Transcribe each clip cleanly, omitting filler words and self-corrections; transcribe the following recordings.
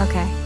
Okay.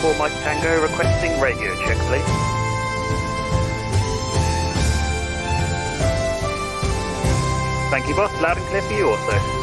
4 Mike Tango requesting radio check, please. Thank you, boss. Loud and clear for you also.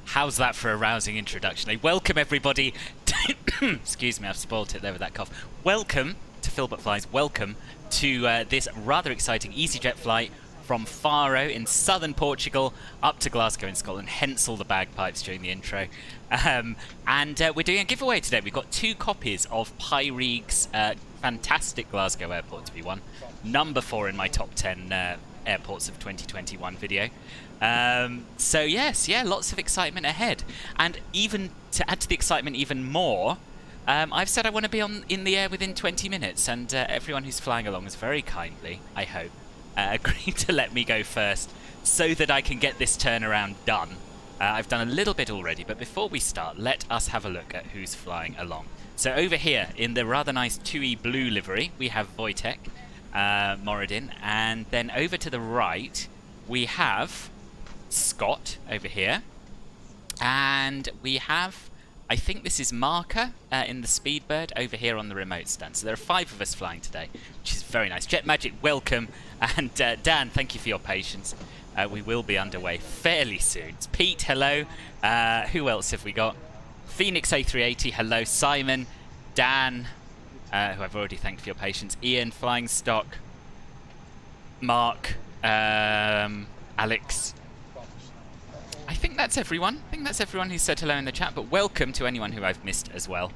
How's that for a rousing introduction? Welcome everybody excuse me, I've spoilt it there with that cough. Welcome to Philbert Flies. Welcome to this rather exciting EasyJet flight from Faro in southern Portugal up to Glasgow in Scotland, hence all the bagpipes during the intro. We're doing a giveaway today. We've got 2 copies of Pyreegue's fantastic Glasgow airport to be won. Number 4 in my top 10 airports of 2021 video. So yes, yeah, lots of excitement ahead. And even to add to the excitement even more, I've said I want to be in the air within 20 minutes, and everyone who's flying along has very kindly, I hope, agreed to let me go first so that I can get this turnaround done. I've done a little bit already, but before we start, let us have a look at who's flying along. So over here, in the rather nice 2E blue livery, we have Wojtek Moradin, and then over to the right, we have Scott over here, and we have, I think this is Marker in the Speedbird over here on the remote stand. So there are 5 of us flying today, which is very nice. Jet Magic, welcome, and Dan, thank you for your patience. We will be underway fairly soon. It's Pete, hello. Who else have we got? Phoenix A380, hello. Simon, Dan, who I've already thanked for your patience. Ian, Flying Stock, Mark, Alex. I think that's everyone. I think that's everyone who said hello in the chat, but welcome to anyone who I've missed as well.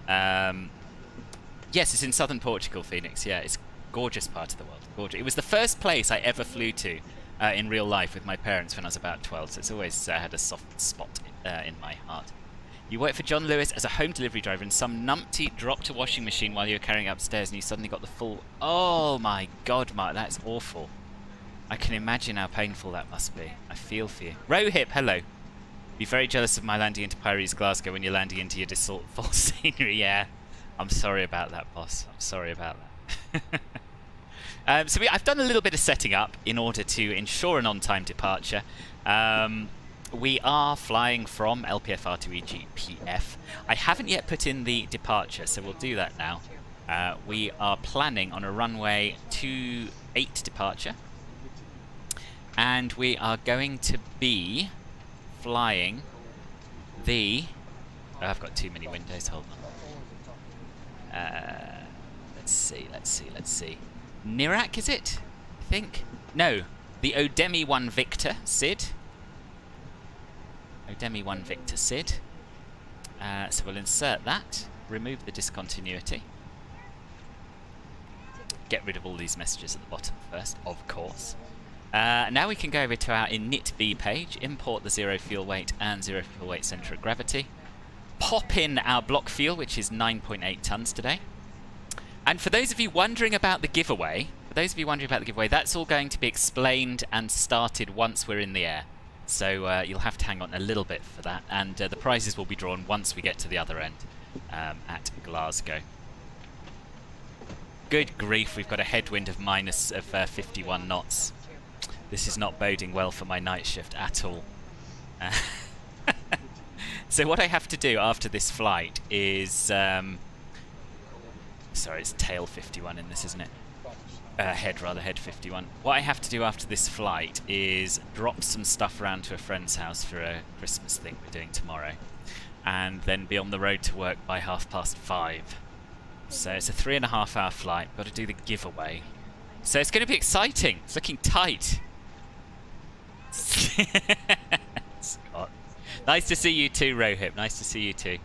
Yes, it's in southern Portugal, Phoenix. Yeah, it's a gorgeous part of the world. Gorgeous. It was the first place I ever flew to in real life with my parents when I was about 12, so it's always had a soft spot in my heart. You worked for John Lewis as a home delivery driver, and some numpty dropped a washing machine while you were carrying it upstairs, and you suddenly got the full... Oh my god, Mark, that's awful. I can imagine how painful that must be. I feel for you. Rohip, hello. Be very jealous of my landing into Pyreegue's Glasgow when you're landing into your delightful scenery. Yeah, I'm sorry about that, boss. I'm sorry about that. I've done a little bit of setting up in order to ensure an on-time departure. We are flying from LPFR to EGPF. I haven't yet put in the departure, so we'll do that now. We are planning on a runway 28 departure. And we are going to be flying the... Oh, I've got too many windows, hold on. Let's see. Nirak, is it? I think. No, the Odemi 1 Victor Sid. Odemi 1 Victor Sid. So we'll insert that, remove the discontinuity, get rid of all these messages at the bottom first, of course. Now we can go over to our init B page, import the 0 fuel weight and 0 fuel weight centre of gravity, pop in our block fuel, which is 9.8 tons today. And for those of you wondering about the giveaway, that's all going to be explained and started once we're in the air. So you'll have to hang on a little bit for that, and the prizes will be drawn once we get to the other end at Glasgow. Good grief, we've got a headwind of 51 knots. This is not boding well for my night shift at all. So what I have to do after this flight is... sorry, it's tail 51 in this, isn't it? Head 51. What I have to do after this flight is drop some stuff around to a friend's house for a Christmas thing we're doing tomorrow, and then be on the road to work by 5:30. So it's a 3.5 hour flight. Got to do the giveaway. So it's going to be exciting. It's looking tight. Scott. Nice to see you too, Rohit. Nice to see you too.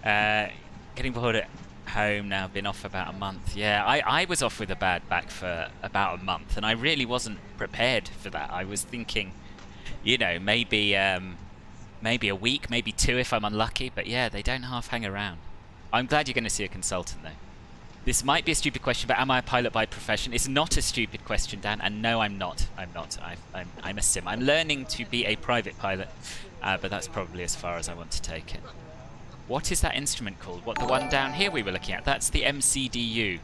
Getting bored at home now, been off about a month. Yeah, I was off with a bad back for about a month, and I really wasn't prepared for that. I was thinking, you know, maybe a week, maybe 2 if I'm unlucky, but yeah, they don't half hang around. I'm glad you're going to see a consultant though. This might be a stupid question, but am I a pilot by profession? It's not a stupid question, Dan, and no, I'm not. I'm a sim. I'm learning to be a private pilot, but that's probably as far as I want to take it. What is that instrument called? What, the one down here we were looking at? That's the MCDU.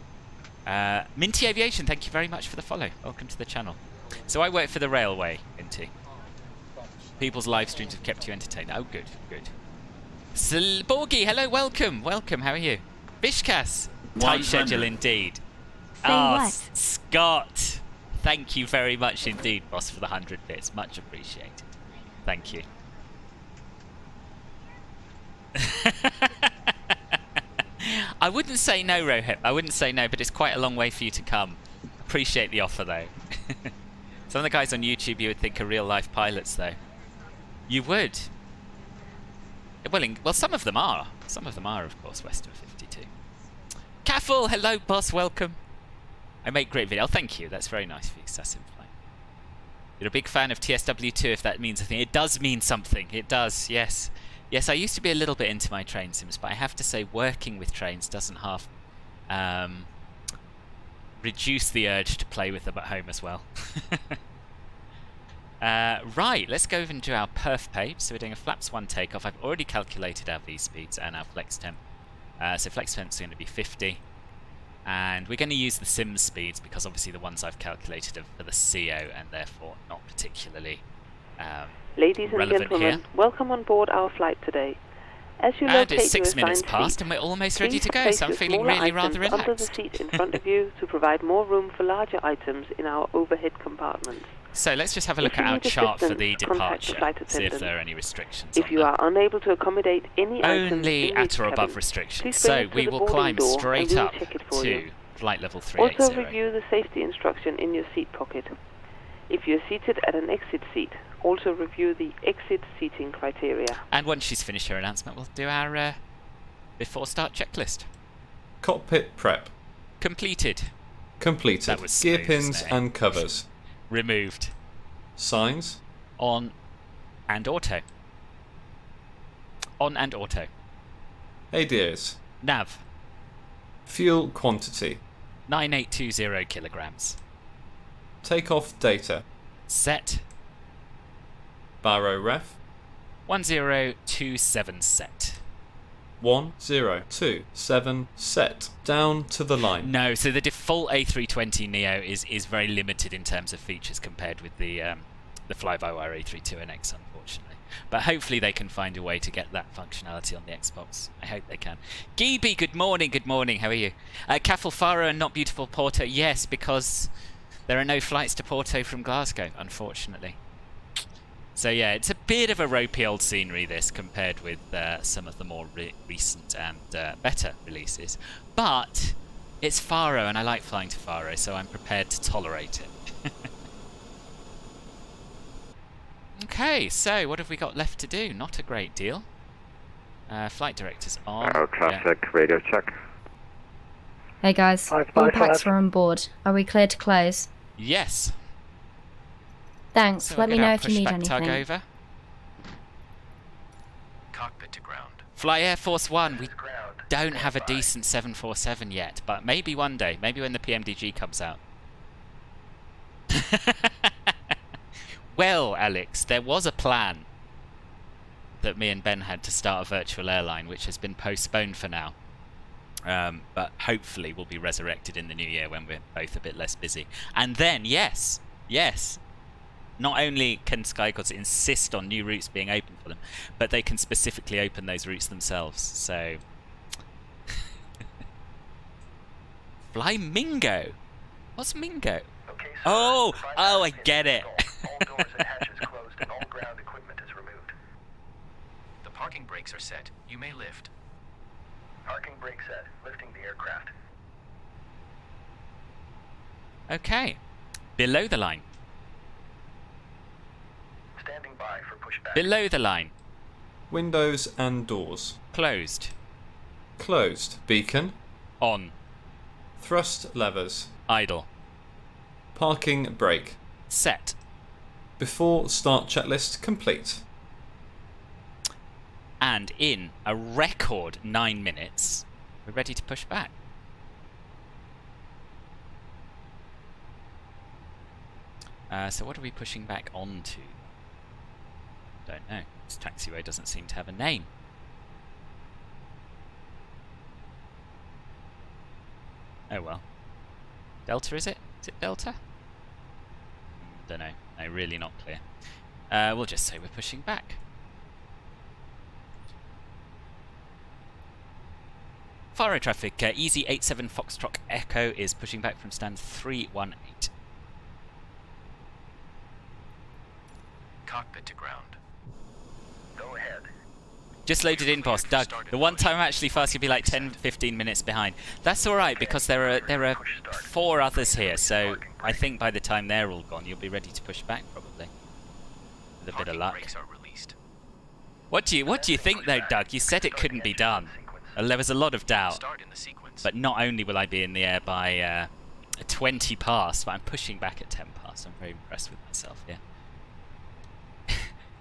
Minty Aviation, thank you very much for the follow. Welcome to the channel. So I work for the railway, Minty. People's live streams have kept you entertained. Oh, good, good. Borgie, hello, welcome, welcome. How are you? Bishkas, tight schedule indeed. Ah, Scott, thank you very much indeed, boss, for the 100 bits. Much appreciated. Thank you. I wouldn't say no, Rohit. I wouldn't say no, but it's quite a long way for you to come. Appreciate the offer, though. Some of the guys on YouTube you would think are real-life pilots, though. You would. Well, some of them are. Some of them are, of course, west of 52. Caffel, hello, boss, welcome. I make great video. Oh, thank you. That's very nice for you, Assassin Flight. You're a big fan of TSW2, if that means a thing. It does mean something. It does, yes. Yes, I used to be a little bit into my train sims, but I have to say working with trains doesn't half reduce the urge to play with them at home as well. Right, let's go over and do our perf page. So we're doing a flaps 1 takeoff. I've already calculated our V-speeds and our flex temp. So flex temp's going to be 50. And we're going to use the sim speeds because obviously the ones I've calculated are for the CO and therefore not particularly Ladies and gentlemen, here. welcome on board our flight today. As you locate it's 6 your minutes assigned past seat, and we're almost ready to go, place so I'm your feeling smaller really rather items under the relaxed. seat in front of you to provide more room for larger items in our overhead compartments. So let's just have a look If you at our need chart for assistance, the contact the departure, flight see if attendant. there are any restrictions If on you that. are unable to accommodate any items Only in at each or above cabin, restrictions. please bring So it to we the will boarding climb door and straight we will up check it for to you. flight level 380. Also review the safety instruction in your seat pocket. If you're seated at an exit seat, also review the exit seating criteria. And once she's finished her announcement, we'll do our before start checklist. Cockpit prep. Completed. Completed. That was Gear smooth, pins wasn't it? and covers. Removed. Signs. On and auto. On and auto. ADOs. Nav. Fuel quantity. 9820 kilograms. Takeoff data. Set. Barrow ref. 1027 set. 1027 set. Down to the line. No, so the default A320 Neo is very limited in terms of features compared with the fly-by-wire A32NX, unfortunately. But hopefully they can find a way to get that functionality on the Xbox. I hope they can. Geeby, good morning, how are you? Caffel, Faro and not beautiful Porto. Yes, because there are no flights to Porto from Glasgow, unfortunately. So yeah, it's a bit of a ropey old scenery, this, compared with some of the more recent and better releases. But it's Faro, and I like flying to Faro, so I'm prepared to tolerate it. Okay, so what have we got left to do? Not a great deal. Flight director's on. Faro traffic, radio check. Hey guys, all packs are on board. Are we clear to close? Yes. Thanks, So let me know if you need Pushback tug anything. over. Cockpit to ground. Fly Air Force One. We don't have a decent 747 yet, but maybe one day. Maybe when the PMDG comes out. Well, Alex, there was a plan that me and Ben had to start a virtual airline, which has been postponed for now. But hopefully will be resurrected in the new year when we're both a bit less busy. And then, yes, not only can SkyCourse insist on new routes being open for them, but they can specifically open those routes themselves. So, fly Mingo. What's Mingo? Okay, sir. Oh, I get it. All doors and hatches closed and all ground equipment is removed. The parking brakes are set. You may lift. Parking brake set. Lifting the aircraft. Okay. Below the line. Standing by for pushback. Below the line. Windows and doors. Closed. Closed. Beacon. On. Thrust levers. Idle. Parking brake. Set. Before start checklist complete. And in a record 9 minutes, we're ready to push back. So what are we pushing back onto? Don't know. This taxiway doesn't seem to have a name. Oh well. Delta, is it? Is it Delta? Don't know. No, really not clear. We'll just say we're pushing back. Faro traffic, EZY6844 Foxtrot Echo is pushing back from stand 318. Cockpit to ground. Go ahead. Just loaded in, boss. Doug, the one time I'm actually fast, you'll be like 10-15 minutes behind. That's alright, because there are 4 others here, so I think by the time they're all gone, you'll be ready to push back, probably. With a bit of luck. Brakes are released. What do you think, though, Doug? You said it couldn't be done. There was a lot of doubt. Start in the sequence. But not only will I be in the air by 20 past, but I'm pushing back at 10 past. I'm very impressed with myself here.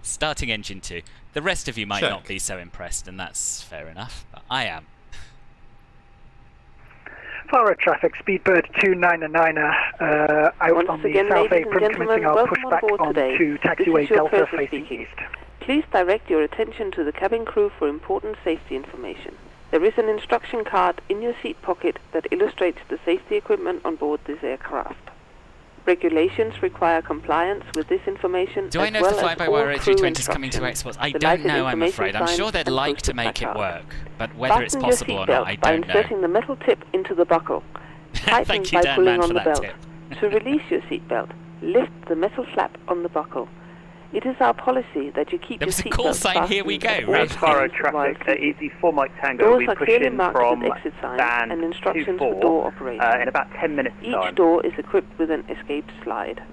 Starting engine 2. The rest of you might not be so impressed, and that's fair enough, but I am. Faro traffic, Speedbird 299er, out on the south apron, commencing our pushback onto taxiway Delta facing east. Please direct your attention to the cabin crew for important safety information. There is an instruction card in your seat pocket that illustrates the safety equipment on board this aircraft. Regulations require compliance with this information. Do I know if the fly-by-wire A320 is coming to exports? I don't know, I'm afraid. I'm sure they'd like to make it work, but whether it's possible or not, I don't know. By inserting the metal tip into the buckle. Tighten Thank you, by Dan pulling Man, on for the that belt. tip. To release your seatbelt, lift the metal flap on the buckle. It is our policy that you keep There your was a seatbelt call sign, here we go, right? Faro traffic, EZY4 Mike Tango. Doors We are push clearly in marked from with exit signs stand and instructions 24 for door operation. in about 10 minutes Each time. door is equipped with an escape slide.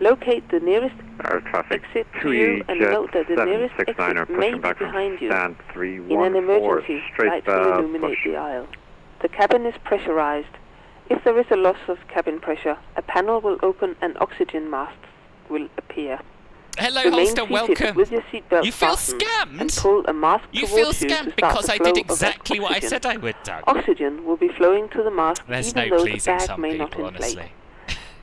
Locate the nearest Faro traffic, exit to you and note that the nearest exit 769er may pushing be back behind from you. stand In an 314, emergency, straight lights will illuminate push. the aisle. The cabin is pressurized. If there is a loss of cabin pressure, a panel will open and oxygen masks will appear. Hello, Remain Holster, seated welcome. with your seatbelt You feel fastened scammed? and pull a mask You towards feel you to scammed start because the I flow did of exactly what I oxygen. said I would, Doug. Oxygen will be flowing to the mask There's even no though pleasing the bag some may not people, inflate. honestly.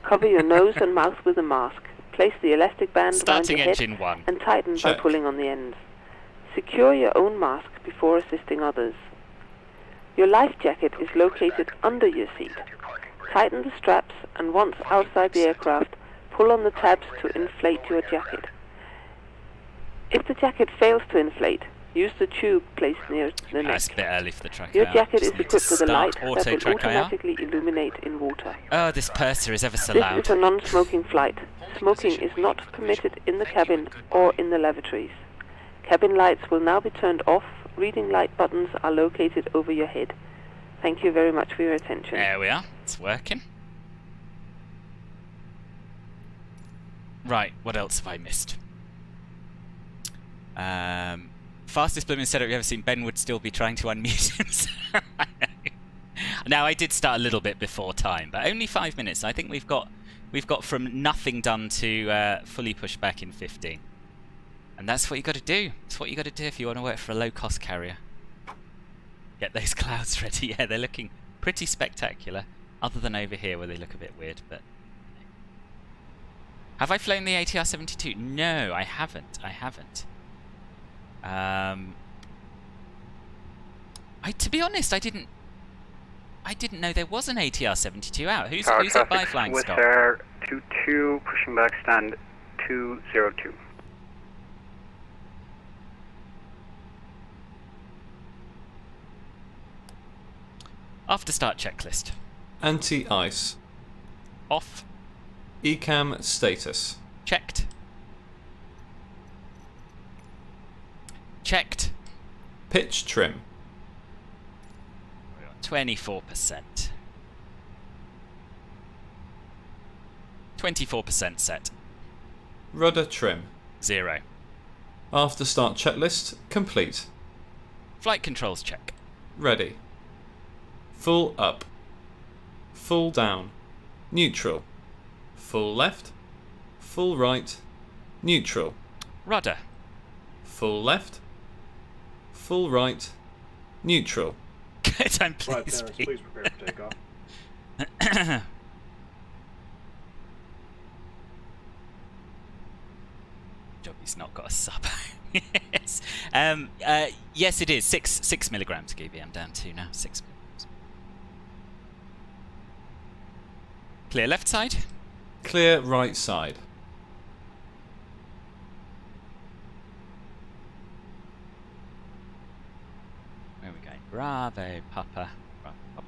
Cover your nose and mouth with a mask. Place the elastic band Starting around your engine head 1. and tighten by Check. pulling on the ends. Secure your own mask before assisting others. Your life jacket is located under your seat. Tighten the straps and once outside the aircraft, pull on the tabs to inflate your jacket. If the jacket fails to inflate, Use the tube placed near the neck. That's a bit early for the track Your IR. jacket is Just need equipped to with a light start that will track IR. automatically illuminate in water. Oh, this purser is ever so This loud. is a non-smoking flight. Smoking is not permitted in the cabin or in the lavatories. Cabin lights will now be turned off. Reading light buttons are located over your head. Thank you very much for your attention. There we are. It's working. Right, what else have I missed? Fastest blooming setup you've ever seen. Ben would still be trying to unmute himself. Now, I did start a little bit before time, but only 5 minutes. I think we've got from nothing done to fully pushed back in 15. And that's what you got to do. That's what you got to do if you want to work for a low-cost carrier. Get those clouds ready. Yeah, they're looking pretty spectacular, other than over here where they look a bit weird. But have I flown the ATR-72? No, I haven't. I haven't. To be honest, I didn't know there was an ATR-72 out. Who's it by flying stock? Air 22, pushing back stand 202. After start checklist. Anti-ice. Off. ECAM status. Checked. Checked. Pitch trim. 24%. 24% set. Rudder trim. 0. After start checklist complete. Flight controls check. Ready. Full up. Full down. Neutral. Full left. Full right. Neutral. Rudder. Full left. Full right. Neutral. Good, I'm Right, pleased. Terence, please prepare for takeoff. Joby's not got a sub. Yes. Yes, it is. 6 milligrams, Gooby. I'm down to now. 6 milligrams. Clear left side. Clear right side. Where are we going? Bravo, Papa. Bravo, Papa.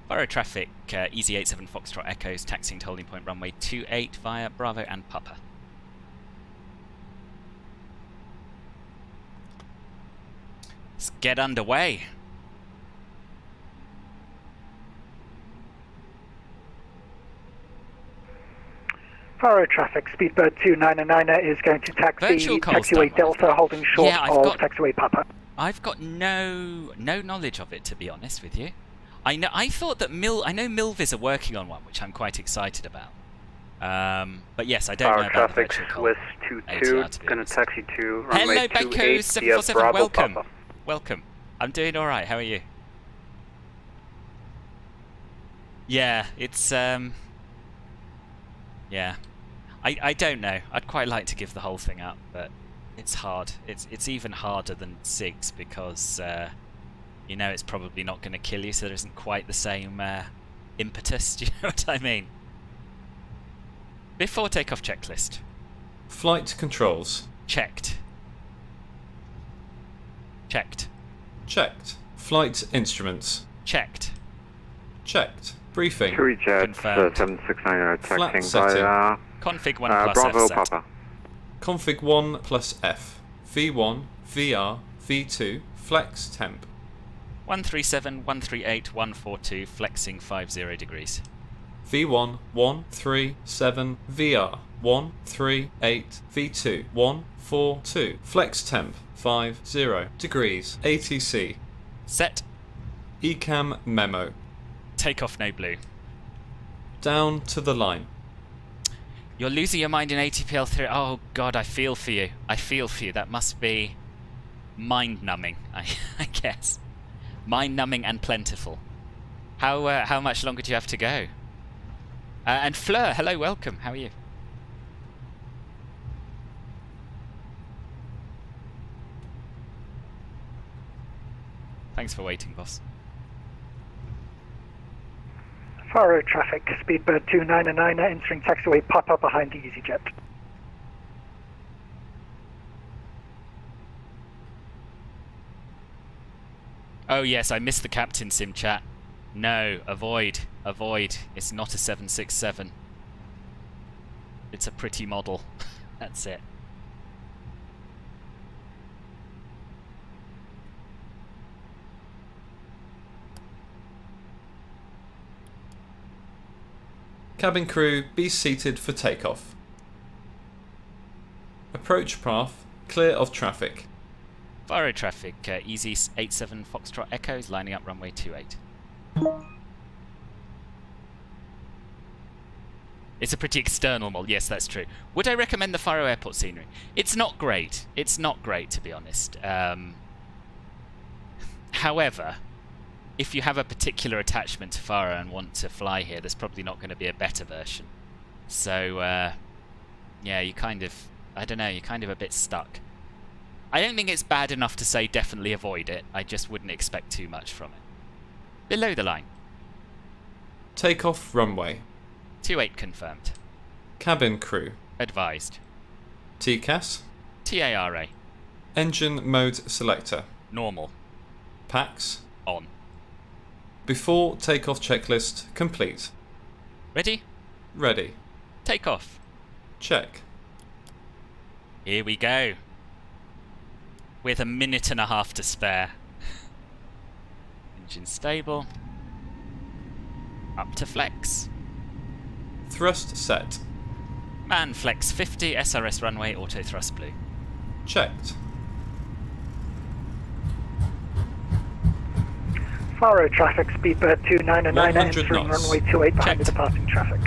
Faro traffic, EZY6844 Foxtrot Echoes, taxiing to holding point runway 28 via Bravo and Papa. Let's get underway. Faro traffic, Speedbird 299 is going to taxi taxiway Delta, holding short of taxiway Papa. I've got no knowledge of it, to be honest with you. I thought that I know Milviz are working on one, which I'm quite excited about. But yes, I don't know about the virtual call. Swiss 22, going to taxi to runway 28 via Bravo welcome. Papa. Welcome. I'm doing all right. How are you? Yeah, it's yeah. I don't know. I'd quite like to give the whole thing up, but it's hard. It's even harder than SIGs because you know it's probably not going to kill you, so there isn't quite the same impetus. Do you know what I mean? Before takeoff checklist. Flight controls. Checked. Checked. Checked. Flight instruments. Checked. Checked. Briefing. Three jets, Confirmed. 769 Flat taxiing setting. via Config 1 plus Bravo F set. Papa. Config 1 plus F. V1, VR, V2, flex temp. 137, 138, 142, flexing 50 degrees. V1, 137, VR, 138, V2, 142, flex temp, 50 degrees, ATC. Set. ECAM memo. Takeoff no blue. Down to the line. You're losing your mind in ATPL3. Oh god, I feel for you. I feel for you. That must be mind-numbing, I guess. Mind-numbing and plentiful. How much longer do you have to go? And Fleur, hello, welcome. How are you? Thanks for waiting, boss. Faro traffic, Speedbird 299 entering taxiway Papa behind the EasyJet. Oh yes, I missed the captain sim chat. No, avoid. Avoid. It's not a 767. It's a pretty model. That's it. Cabin crew, be seated for takeoff. Approach path, clear of traffic. Faro traffic, EZY6844 Foxtrot Echo is lining up runway 28. It's a pretty external model, yes, that's true. Would I recommend the Faro airport scenery? It's not great. It's not great, to be honest. However, if you have a particular attachment to Faro and want to fly here, there's probably not going to be a better version. So, yeah, you kind of, I don't know, you're kind of a bit stuck. I don't think it's bad enough to say definitely avoid it. I just wouldn't expect too much from it. Below the line. Takeoff runway. 28 confirmed. Cabin crew. Advised. TCAS. TARA. Engine mode selector. Normal. Packs. On. Before takeoff checklist complete. Ready? Ready. Takeoff. Check. Here we go. With a minute and a half to spare. Engine stable. Up to flex. Thrust set. Man flex 50, SRS runway, auto thrust blue. Checked. Faro traffic, speedbird 299 entering runway 28 behind the departing traffic.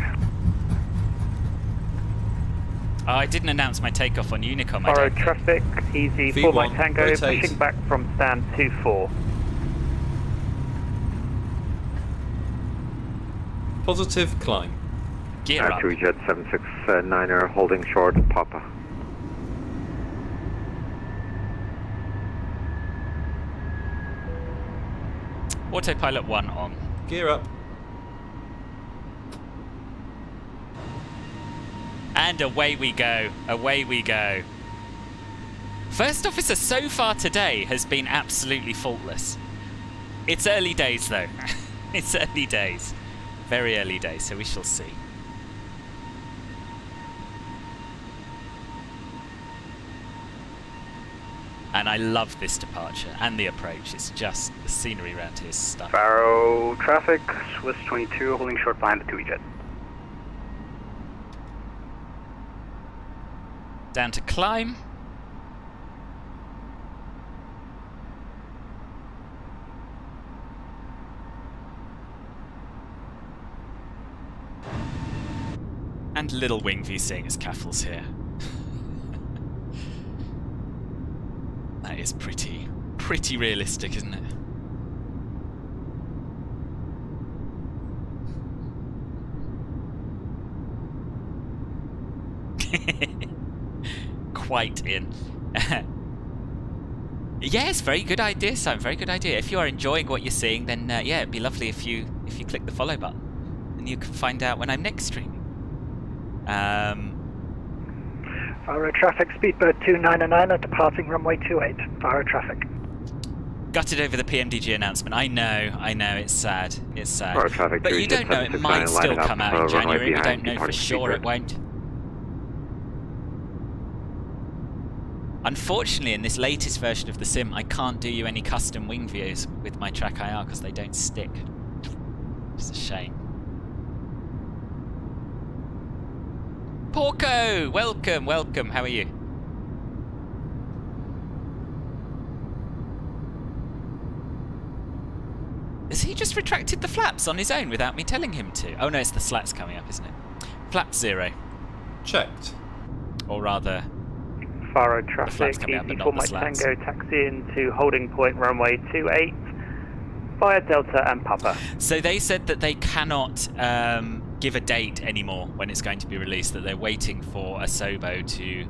Oh, I didn't announce my takeoff on Honeycomb. Faro traffic, easy, 4 by Tango, rotate. pushing back from stand 24. Positive climb. Gear up. 2 jet 769er holding short, Papa. Autopilot 1 on. Gear up. And away we go. Away we go. First officer so far today has been absolutely faultless. It's early days though. It's early days. Very early days, so we shall see. And I love this departure and the approach. It's just, the scenery around here is stunning. Faro traffic, Swiss 22 holding short behind the 2 jet. Down to climb. And little wing view seeing as Caffels here. That is pretty realistic, isn't it? Quite in. Yes, very good idea, Sam. Very good idea. If you are enjoying what you're seeing, then yeah, it'd be lovely if you click the follow button, and you can find out when I'm next streaming. Faro traffic, speedbird 299 departing runway 28. Faro traffic. Gutted over the PMDG announcement. I know, it's sad. It's sad. Faro traffic, but you don't know, it might still come out in January. We don't know for sure it won't. Unfortunately, in this latest version of the sim, I can't do you any custom wing views with my track IR because they don't stick. It's a shame. Porco! Welcome, welcome. How are you? Has he just retracted the flaps on his own without me telling him to? Oh no, it's the slats coming up, isn't it? Flap 0. Checked. Or rather, Faro traffic, coming up, but easy not 4 the by slats. Tango, taxi into holding point runway 28 via Delta and Papa. So they said that they cannot give a date anymore when it's going to be released, that they're waiting for Asobo to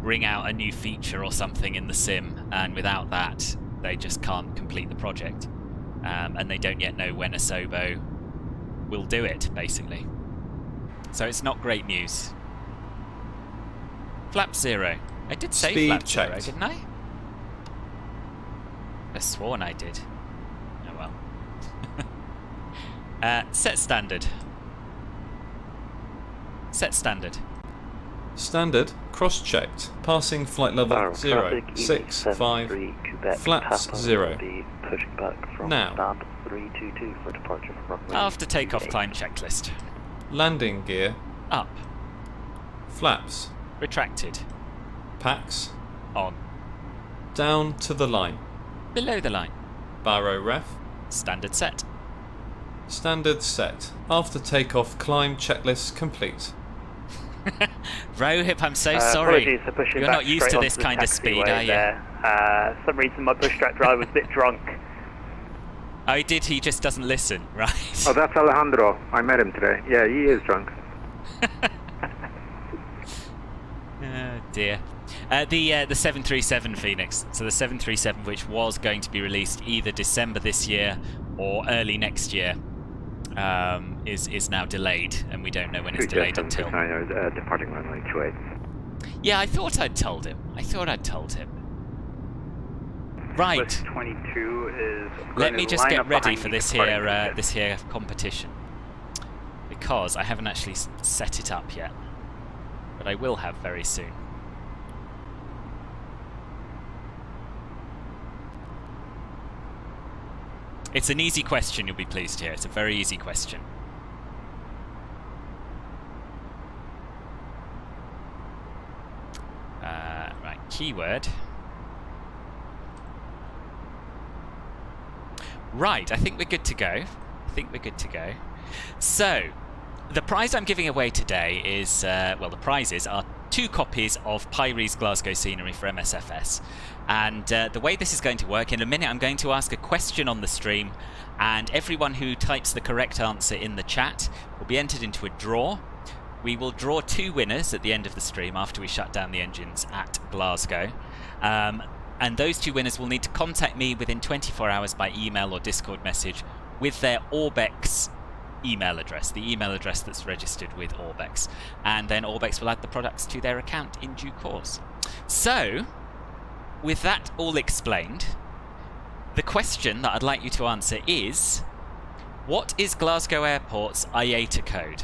bring out a new feature or something in the sim, and without that they just can't complete the project. And they don't yet know when Asobo will do it, basically. So it's not great news. Flap 0. I did say Speed flap checked. 0, didn't I? I sworn I did. Set standard. Set standard. Standard, cross-checked, passing flight level 0, 6, 5, flaps 0. Pushing back from now. stand 322 for departure from runway. After takeoff, climb checklist. Landing gear, Up. flaps, Retracted. packs, On. down to the line. Below the line. Baro ref, Standard set. standard set. After takeoff, climb checklist complete. Rohip, I'm so sorry. Apologies for pushing You're back not used to straight this onto the kind of speed, taxiway are you? there. For some reason my push track driver was a bit drunk. Oh, he just doesn't listen, right? Oh, that's Alejandro. I met him today. Yeah, he is drunk. Oh dear. The 737 Phoenix, so the 737 which was going to be released either December this year or early next year, is now delayed, and we don't know when it's delayed until. Departing runway 28. Yeah, I thought I'd told him. Right. List 22 is. Let me just get ready for this here competition, because I haven't actually set it up yet, but I will have very soon. It's an easy question, you'll be pleased to hear. It's a very easy question. Right, keyword. Right, I think we're good to go. So, the prize I'm giving away today is, well, the prizes are 2 copies of Pyreegue's Glasgow scenery for MSFS. And the way this is going to work, in a minute I'm going to ask a question on the stream, and everyone who types the correct answer in the chat will be entered into a draw. We will draw 2 winners at the end of the stream after we shut down the engines at Glasgow. And those 2 winners will need to contact me within 24 hours by email or Discord message with their Orbex email address, the email address that's registered with Orbex. And then Orbex will add the products to their account in due course. So, with that all explained, the question that I'd like you to answer is, what is Glasgow Airport's IATA code?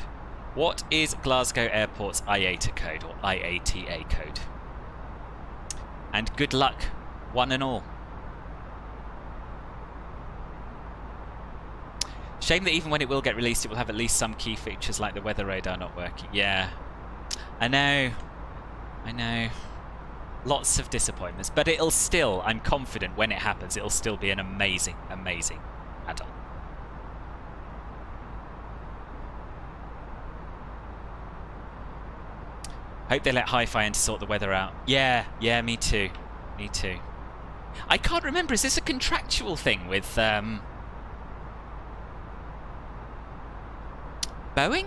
What is Glasgow Airport's IATA code, or IATA code? And good luck, one and all. Shame that even when it will get released, it will have at least some key features like the weather radar not working. Yeah, I know. Lots of disappointments, but it'll still, I'm confident when it happens, it'll still be an amazing, amazing add-on. Hope they let Hi-Fi in to sort the weather out. Yeah, me too. I can't remember, is this a contractual thing with Boeing?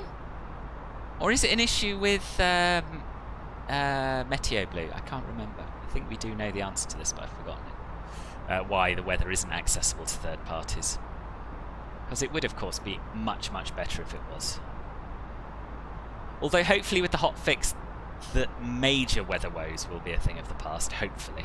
Or is it an issue with Meteo Blue? I can't remember. I think we do know the answer to this, but I've forgotten it. Why the weather isn't accessible to third parties. Because it would, of course, be much, much better if it was. Although hopefully with the hotfix, the major weather woes will be a thing of the past, hopefully.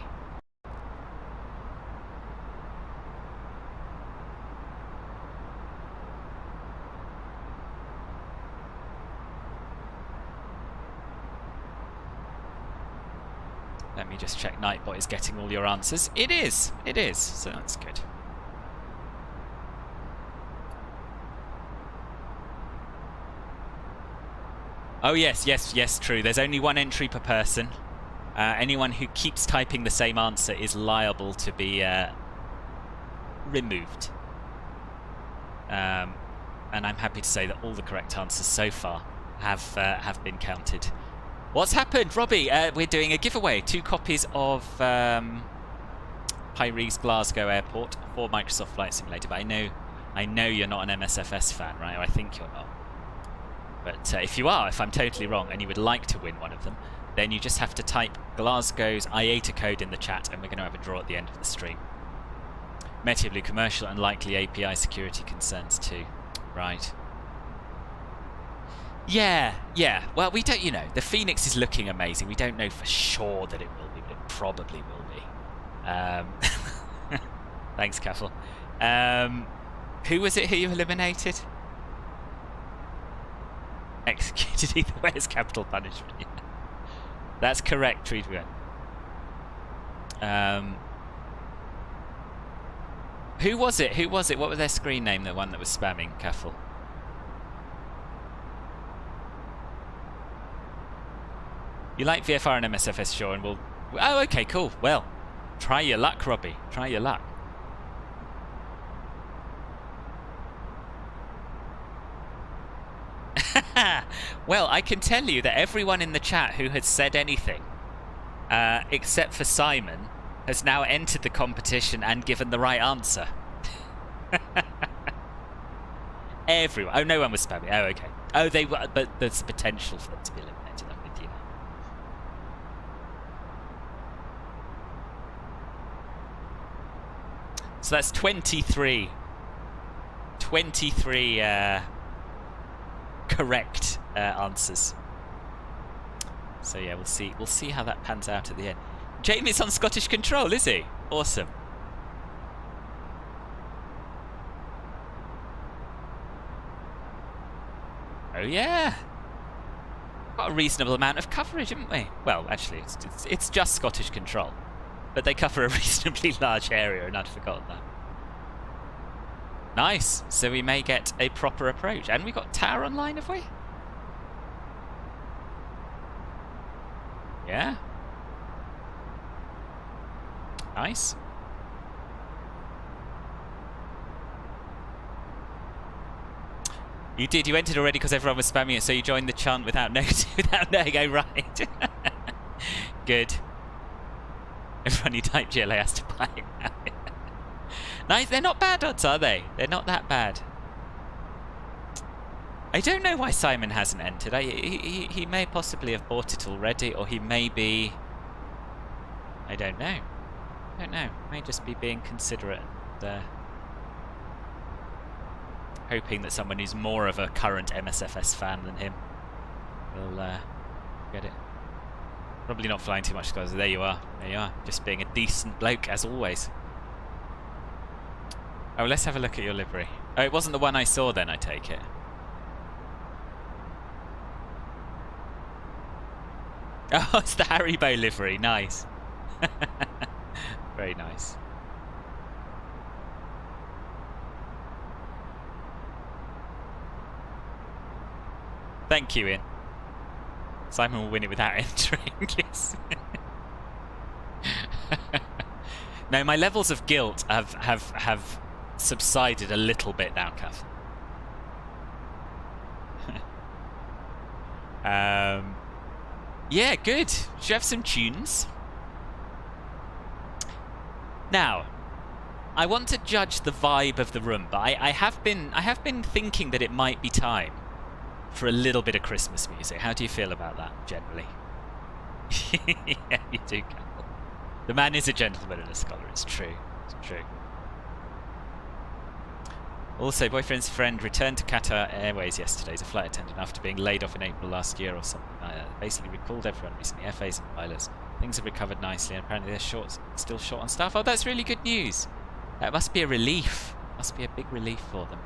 Let me just check Nightbot is getting all your answers. It is, so that's good. Oh yes, true. There's only 1 entry per person. Anyone who keeps typing the same answer is liable to be removed. And I'm happy to say that all the correct answers so far have been counted. What's happened, Robbie? We're doing a giveaway. 2 copies of Pyreegue's Glasgow Airport for Microsoft Flight Simulator. But I know you're not an MSFS fan, right? Or I think you're not. But if you are, if I'm totally wrong, and you would like to win one of them, then you just have to type Glasgow's IATA code in the chat, and we're going to have a draw at the end of the stream. Meteo Blue commercial and likely API security concerns too. Right. Yeah. Well, we don't, the Phoenix is looking amazing. We don't know for sure that it will be, but it probably will be. Thanks, Caffel. Who was it who you eliminated? executed either way as capital punishment. Yeah. That's correct, Treatwell. Who was it? Who was it? What was their screen name, the one that was spamming Caffel? You like VFR and MSFS, sure, and we'll... Oh, okay, cool. Well, try your luck, Robbie. Try your luck. Well, I can tell you that everyone in the chat who has said anything, except for Simon, has now entered the competition and given the right answer. Everyone. Oh, no one was spamming. Oh, okay. Oh, they were, but there's potential for them to be eliminated. I'm with you now. So that's 23. 23 correct answers. So yeah, we'll see. We'll see how that pans out at the end. Jamie's on Scottish Control, is he? Awesome. Oh yeah. Got a reasonable amount of coverage, haven't we? Well, actually, it's just Scottish Control, but they cover a reasonably large area, and I'd forgotten that. Nice. So we may get a proper approach, and we got Tower online, have we? Yeah. Nice. You did. You entered already because everyone was spamming it, so you joined the chant without knowing. Oh, right. Good. Everyone who typed GLA has to buy it now. Nice. They're not bad odds, are they? They're not that bad. I don't know why Simon hasn't entered. He may possibly have bought it already, or he may be... I don't know. I don't know. May just be being considerate and hoping that someone who's more of a current MSFS fan than him will get it. Probably not flying too much, guys. There you are. There you are. Just being a decent bloke, as always. Oh, let's have a look at your livery. Oh, it wasn't the one I saw then, I take it. Oh, it's the Haribo livery. Nice. Very nice. Thank you, Ian. Simon will win it without entering. Yes. No, my levels of guilt have subsided a little bit now, Kath. Yeah, good. Should you have some tunes? Now, I want to judge the vibe of the room, but I have been thinking that it might be time for a little bit of Christmas music. How do you feel about that, generally? Yeah, you do, Campbell. The man is a gentleman and a scholar, it's true. It's true. Also, boyfriend's friend returned to Qatar Airways yesterday as a flight attendant after being laid off in April last year or something like that. Basically recalled everyone recently, FAs and pilots. Things have recovered nicely and apparently they're still short on staff. Oh, that's really good news. That must be a relief. Must be a big relief for them.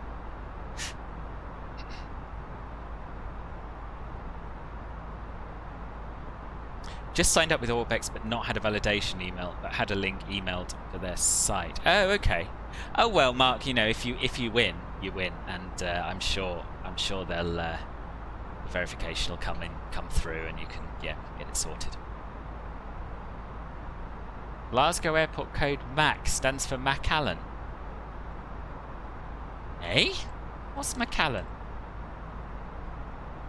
Just signed up with Orbex but not had a validation email, but had a link emailed to their site. Oh, okay. Oh well, Mark. You know, if you win, you win, and I'm sure they'll the verification will come through, and you can get it sorted. Glasgow airport code MAC stands for Macallan. Eh? What's Macallan?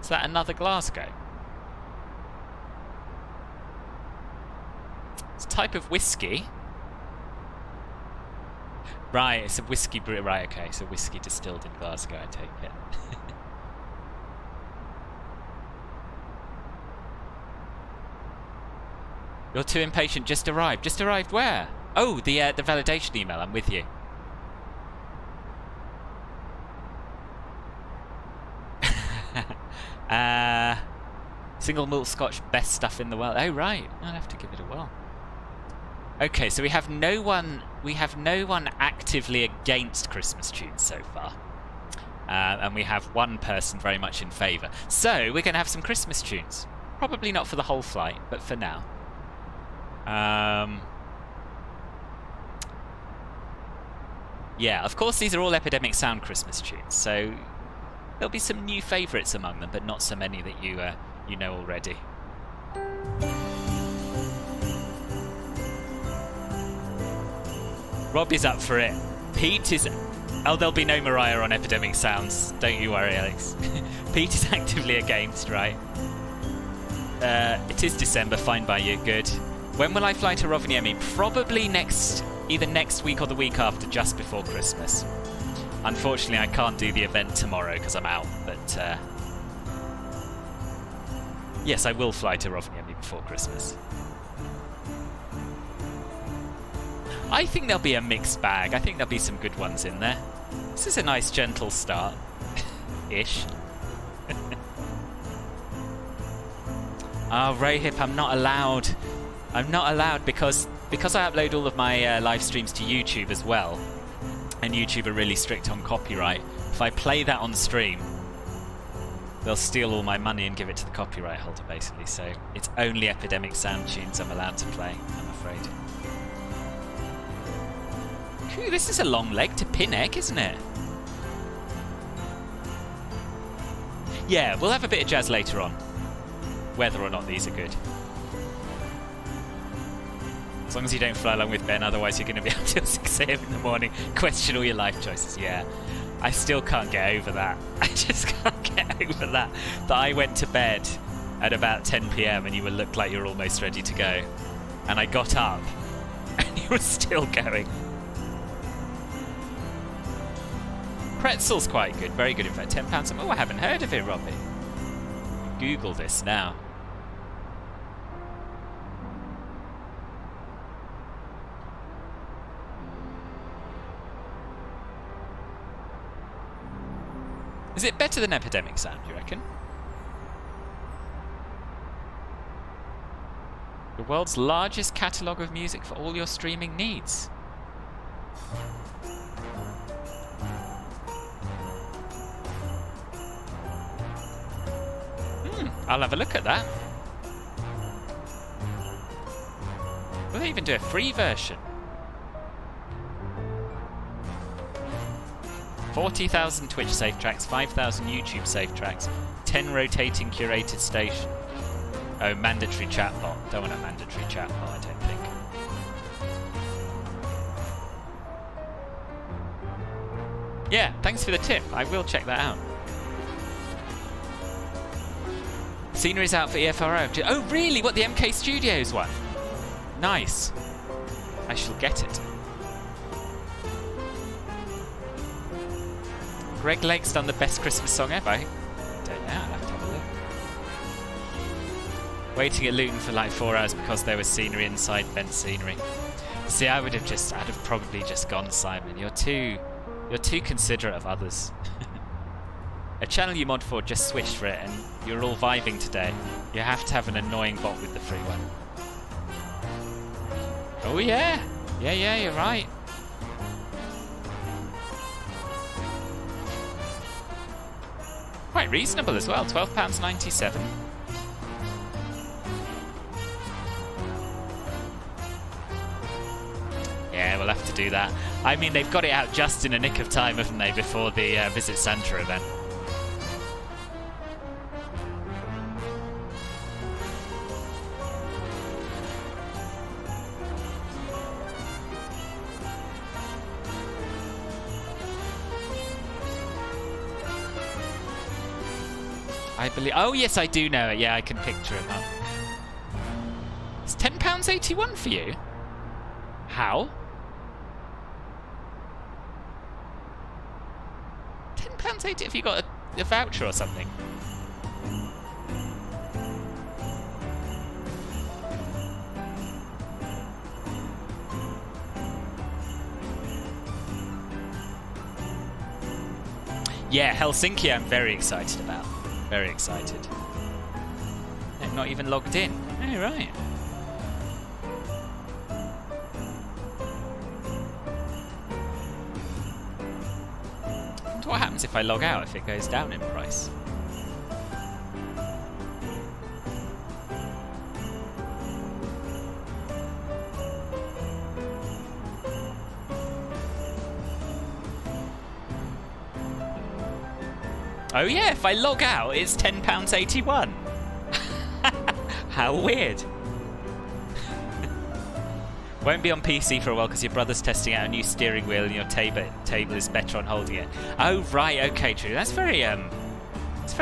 Is that another Glasgow? It's a type of whiskey. Right, it's a whiskey brew. Right, okay, so whiskey distilled in Glasgow, I take it. You're too impatient. Just arrived. Just arrived where? Oh, the validation email. I'm with you. Single malt Scotch, best stuff in the world. Oh right, I'll have to give it a whirl. Okay, so we have no one actively against Christmas tunes so far. and we have one person very much in favour. So we're going to have some Christmas tunes. Probably not for the whole flight, but for now. Yeah, of course these are all Epidemic Sound Christmas tunes, so there'll be some new favourites among them, but not so many that you know already. Rob is up for it. Pete is... Oh, there'll be no Mariah on Epidemic Sounds. Don't you worry, Alex. Pete is actively against, right? It is December, fine by you, good. When will I fly to Rovaniemi? Probably either next week or the week after, just before Christmas. Unfortunately, I can't do the event tomorrow because I'm out, but yes, I will fly to Rovaniemi before Christmas. I think there'll be a mixed bag. I think there'll be some good ones in there. This is a nice gentle start. Ish. Oh, Rohip, I'm not allowed. I'm not allowed because I upload all of my live streams to YouTube as well. And YouTube are really strict on copyright. If I play that on stream, they'll steal all my money and give it to the copyright holder, basically. So it's only Epidemic Sound tunes I'm allowed to play, I'm afraid. Ooh, this is a long leg to Pyreegue, isn't it? Yeah, we'll have a bit of jazz later on. Whether or not these are good. As long as you don't fly along with Ben, otherwise you're going to be up till 6 AM in the morning. Question all your life choices. Yeah, I still can't get over that. I just can't get over that. That I went to bed at about 10 PM and you would look like you're almost ready to go. And I got up and you were still going. Pretzel's quite good, very good in fact. £10. Oh, I haven't heard of it, Robbie. Google this now. Is it better than Epidemic Sound, you reckon? The world's largest catalogue of music for all your streaming needs. I'll have a look at that. Will they even do a free version? 40,000 Twitch safe tracks, 5,000 YouTube safe tracks, 10 rotating curated station. Oh, mandatory chatbot. Don't want a mandatory chatbot, I don't think. Yeah, thanks for the tip. I will check that out. Scenery's out for EFRO. Oh, really? What, the MK Studios one? Nice. I shall get it. Greg Lake's done the best Christmas song ever. I don't know. I'll have to have a look. Waiting at Luton for like 4 hours because there was scenery inside Ben's scenery. See, I'd have probably just gone, Simon. You're too considerate of others. A channel you mod for just switched for it and you're all vibing today. You have to have an annoying bot with the free one. Oh yeah! Yeah, you're right. Quite reasonable as well, £12.97. Yeah, we'll have to do that. I mean, they've got it out just in a nick of time, haven't they, before the Visit Santa event. I believe... Oh, yes, I do know it. Yeah, I can picture him up. It's £10.81 for you? How? £10.80 if you got a voucher or something. Yeah, Helsinki I'm very excited about. Very excited. They're not even logged in. Oh, right. what happens if I log out, if it goes down in price. Oh yeah, if I log out, it's £10.81. How weird. Won't be on PC for a while because your brother's testing out a new steering wheel and your table is better on holding it. Oh right, okay, true. That's very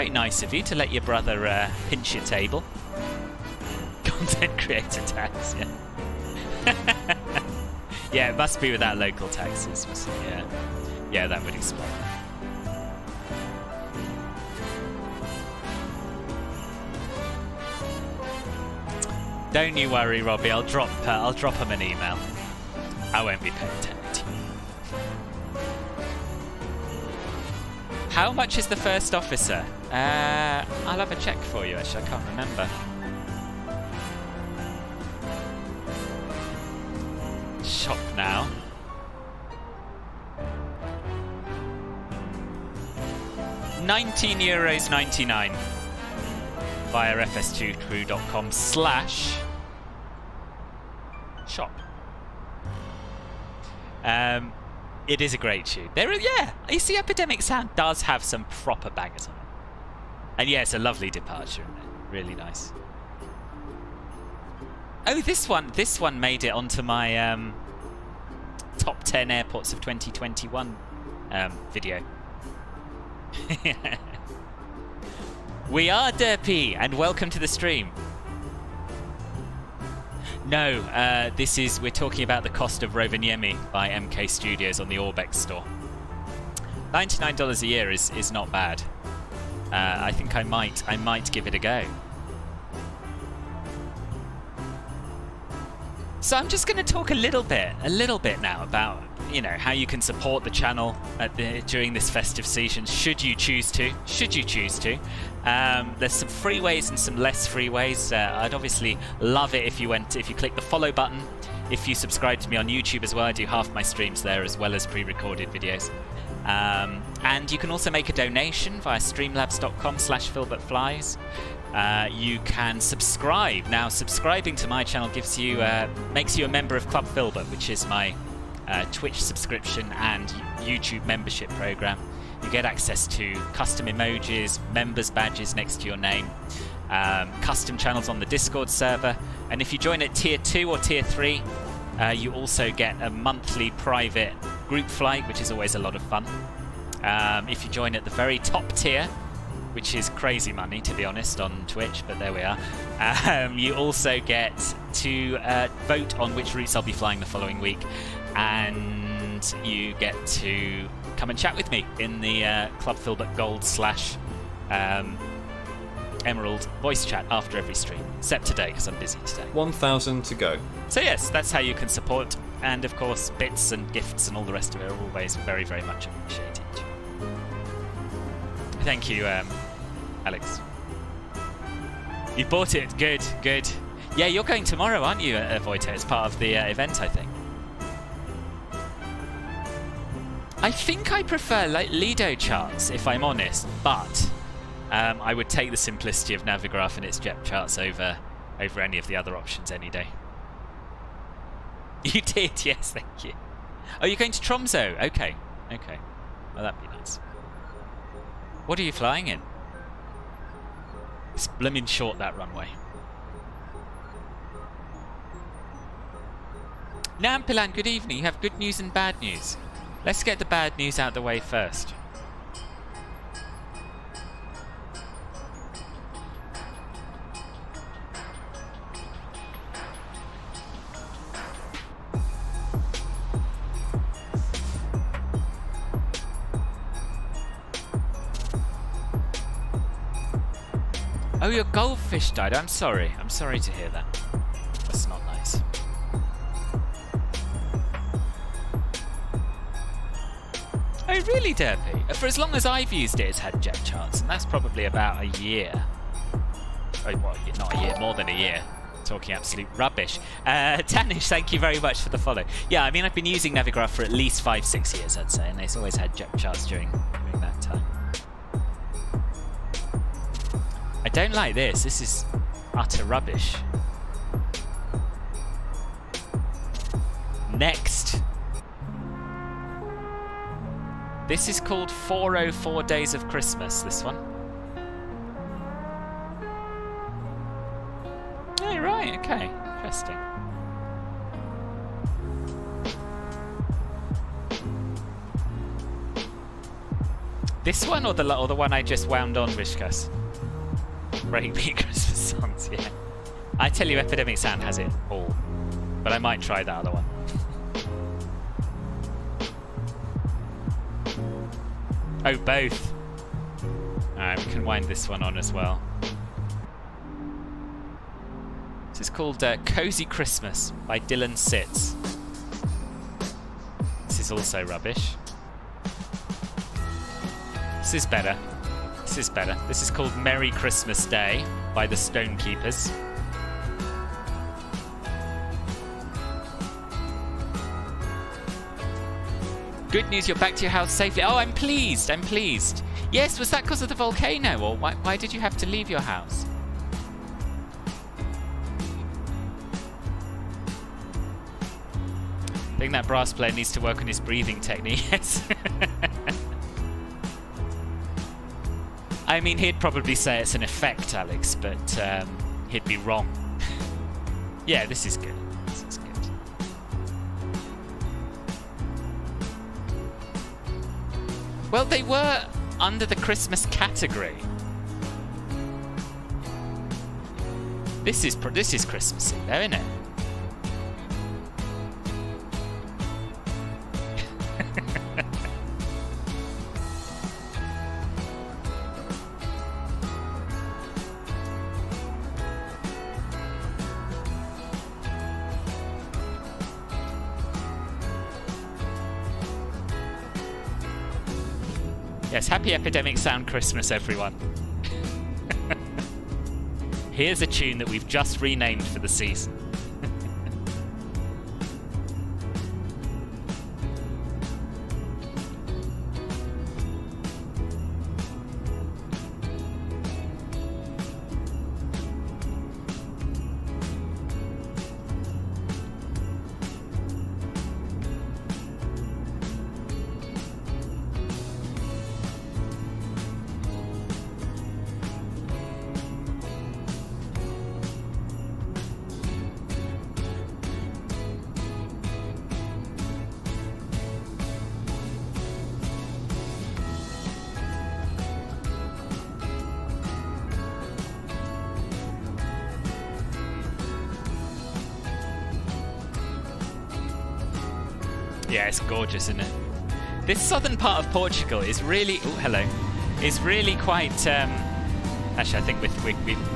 nice of you to let your brother pinch your table. Content creator tax, yeah. Yeah, it must be without local taxes. Yeah, yeah, that would explain that. Don't you worry, Robbie. I'll drop him an email. I won't be paying attention. How much is the first officer? I'll have a check for you. Actually, I can't remember. Shop now. €19.99 via fs2crew.com/shop. It is a great tune. Yeah, you see, Epidemic Sound does have some proper bangers on it. And yeah, it's a lovely departure, isn't it? Really nice. Oh, this one made it onto my top 10 airports of 2021 video. We are Derpy, and welcome to the stream. No, we're talking about the cost of Rovaniemi by MK Studios on the Orbex store. $99 a year is not bad. I think I might give it a go. So I'm just going to talk a little bit now about, you know, how you can support the channel during this festive season, should you choose to. There's some free ways and some less free ways. I'd obviously love it if you click the follow button. If you subscribe to me on YouTube as well, I do half my streams there as well as pre-recorded videos. And you can also make a donation via streamlabs.com/filbertflies. You can subscribe. Now, subscribing to my channel makes you a member of Club Filbert, which is my Twitch subscription and YouTube membership program. You get access to custom emojis, members badges next to your name, custom channels on the Discord server, and if you join at tier 2 or tier 3, you also get a monthly private group flight, which is always a lot of fun. If you join at the very top tier, which is crazy money, to be honest, on Twitch, but there we are. You also get to vote on which routes I'll be flying the following week, and you get to come and chat with me in the Club Filbert Gold / Emerald voice chat after every stream, except today because I'm busy today. 1,000 to go. So yes, that's how you can support, and of course bits and gifts and all the rest of it are always very, very much appreciated. Thank you, Alex. You bought it. Good, good. Yeah, you're going tomorrow, aren't you, Voita? It's part of the event, I think. I think I prefer Lido charts, if I'm honest, but I would take the simplicity of Navigraph and its jet charts over any of the other options any day. You did, yes, thank you. Oh, you're going to Tromsø? Okay, okay. Well, that'd be nice. What are you flying in? It's blimmin' short, that runway. Nampilan, good evening. You have good news and bad news. Let's get the bad news out of the way first. Oh, your goldfish died. I'm sorry. I'm sorry to hear that. That's not nice. Oh, really, Derpy? For as long as I've used it, it's had jet charts, and that's probably about a year. Oh, well, not a year, more than a year. Talking absolute rubbish. Tanish, thank you very much for the follow. Yeah, I mean, I've been using Navigraph for at least 5-6 years, I'd say, and it's always had jet charts during that. don't like this. This is utter rubbish. Next. This is called 404 Days of Christmas, this one. Oh, right, okay. Interesting. This one or the one I just wound on, Vishkas? Breakbeat Christmas songs, yeah. I tell you, Epidemic Sound has it all. But I might try that other one. Oh, both. Alright, we can wind this one on as well. This is called Cozy Christmas by Dylan Sitz. This is also rubbish. This is better. This is better. This is called Merry Christmas Day by the Stonekeepers. Good news, you're back to your house safely. Oh, I'm pleased, I'm pleased. Yes, was that because of the volcano, or why did you have to leave your house? I think that brass player needs to work on his breathing technique, yes. I mean, he'd probably say it's an effect, Alex, but he'd be wrong. Yeah, this is good. This is good. Well, they were under the Christmas category. This is Christmassy, though, isn't it? Yes, happy Epidemic Sound Christmas, everyone. Here's a tune that we've just renamed for the season. Yeah, it's gorgeous, isn't it? This southern part of Portugal is really... Oh, hello. Is really quite... actually, I think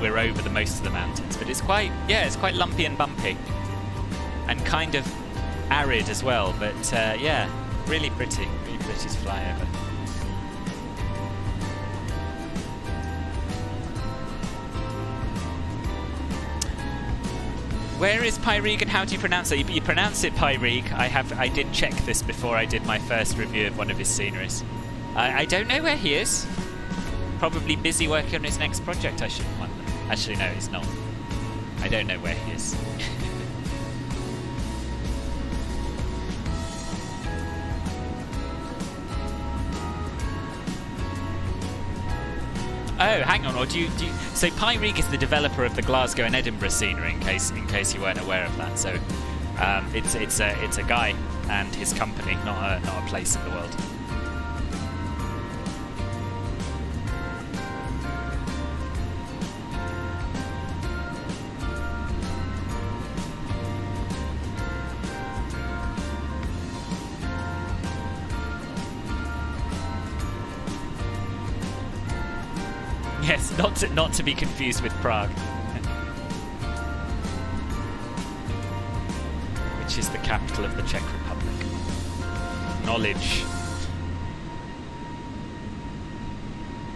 we're over the most of the mountains, but it's quite... Yeah, it's quite lumpy and bumpy. And kind of arid as well, but yeah, really pretty. Really pretty to fly over. Where is Pyreegue and how do you pronounce it? You pronounce it Pyreegue. I did check this before I did my first review of one of his sceneries. I don't know where he is. Probably busy working on his next project, I shouldn't wonder. Actually, no, he's not. I don't know where he is. Oh, hang on, or do you so Pyreegue is the developer of the Glasgow and Edinburgh scenery, in case you weren't aware of that. So it's a guy and his company, not a place in the world. Yes, not to be confused with Prague, which is the capital of the Czech Republic. Knowledge.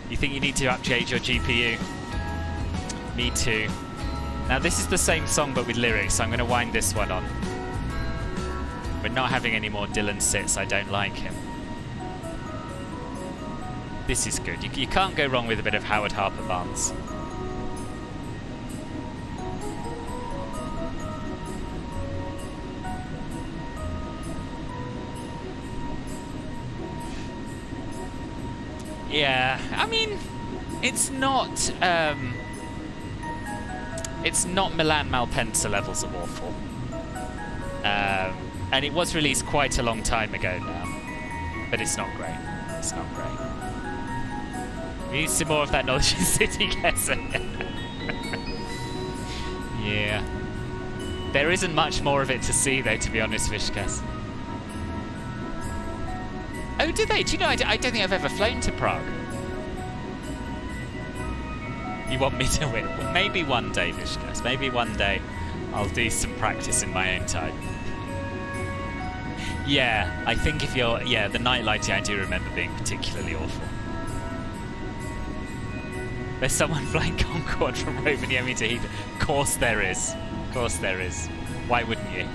You think you need to upgrade your GPU? Me too. Now this is the same song but with lyrics, so I'm going to wind this one on. We're not having any more Dylan Sitz, I don't like him. This is good. You can't go wrong with a bit of Howard Harper Barnes. I mean, it's not Milan Malpensa levels of awful. And it was released quite a long time ago now, but it's not great. It's not great. We need some more of that knowledge in city guessing. Yeah. There isn't much more of it to see, though, to be honest, Vishkas. Oh, do they? Do you know, I don't think I've ever flown to Prague. You want me to win? Well, maybe one day, Vishkas. Maybe one day I'll do some practice in my own time. Yeah, I think if you're... Yeah, the night lighting I do remember being particularly awful. There's someone flying Concorde from Rovaniemi to Heathrow. Of course there is. Of course there is. Why wouldn't you?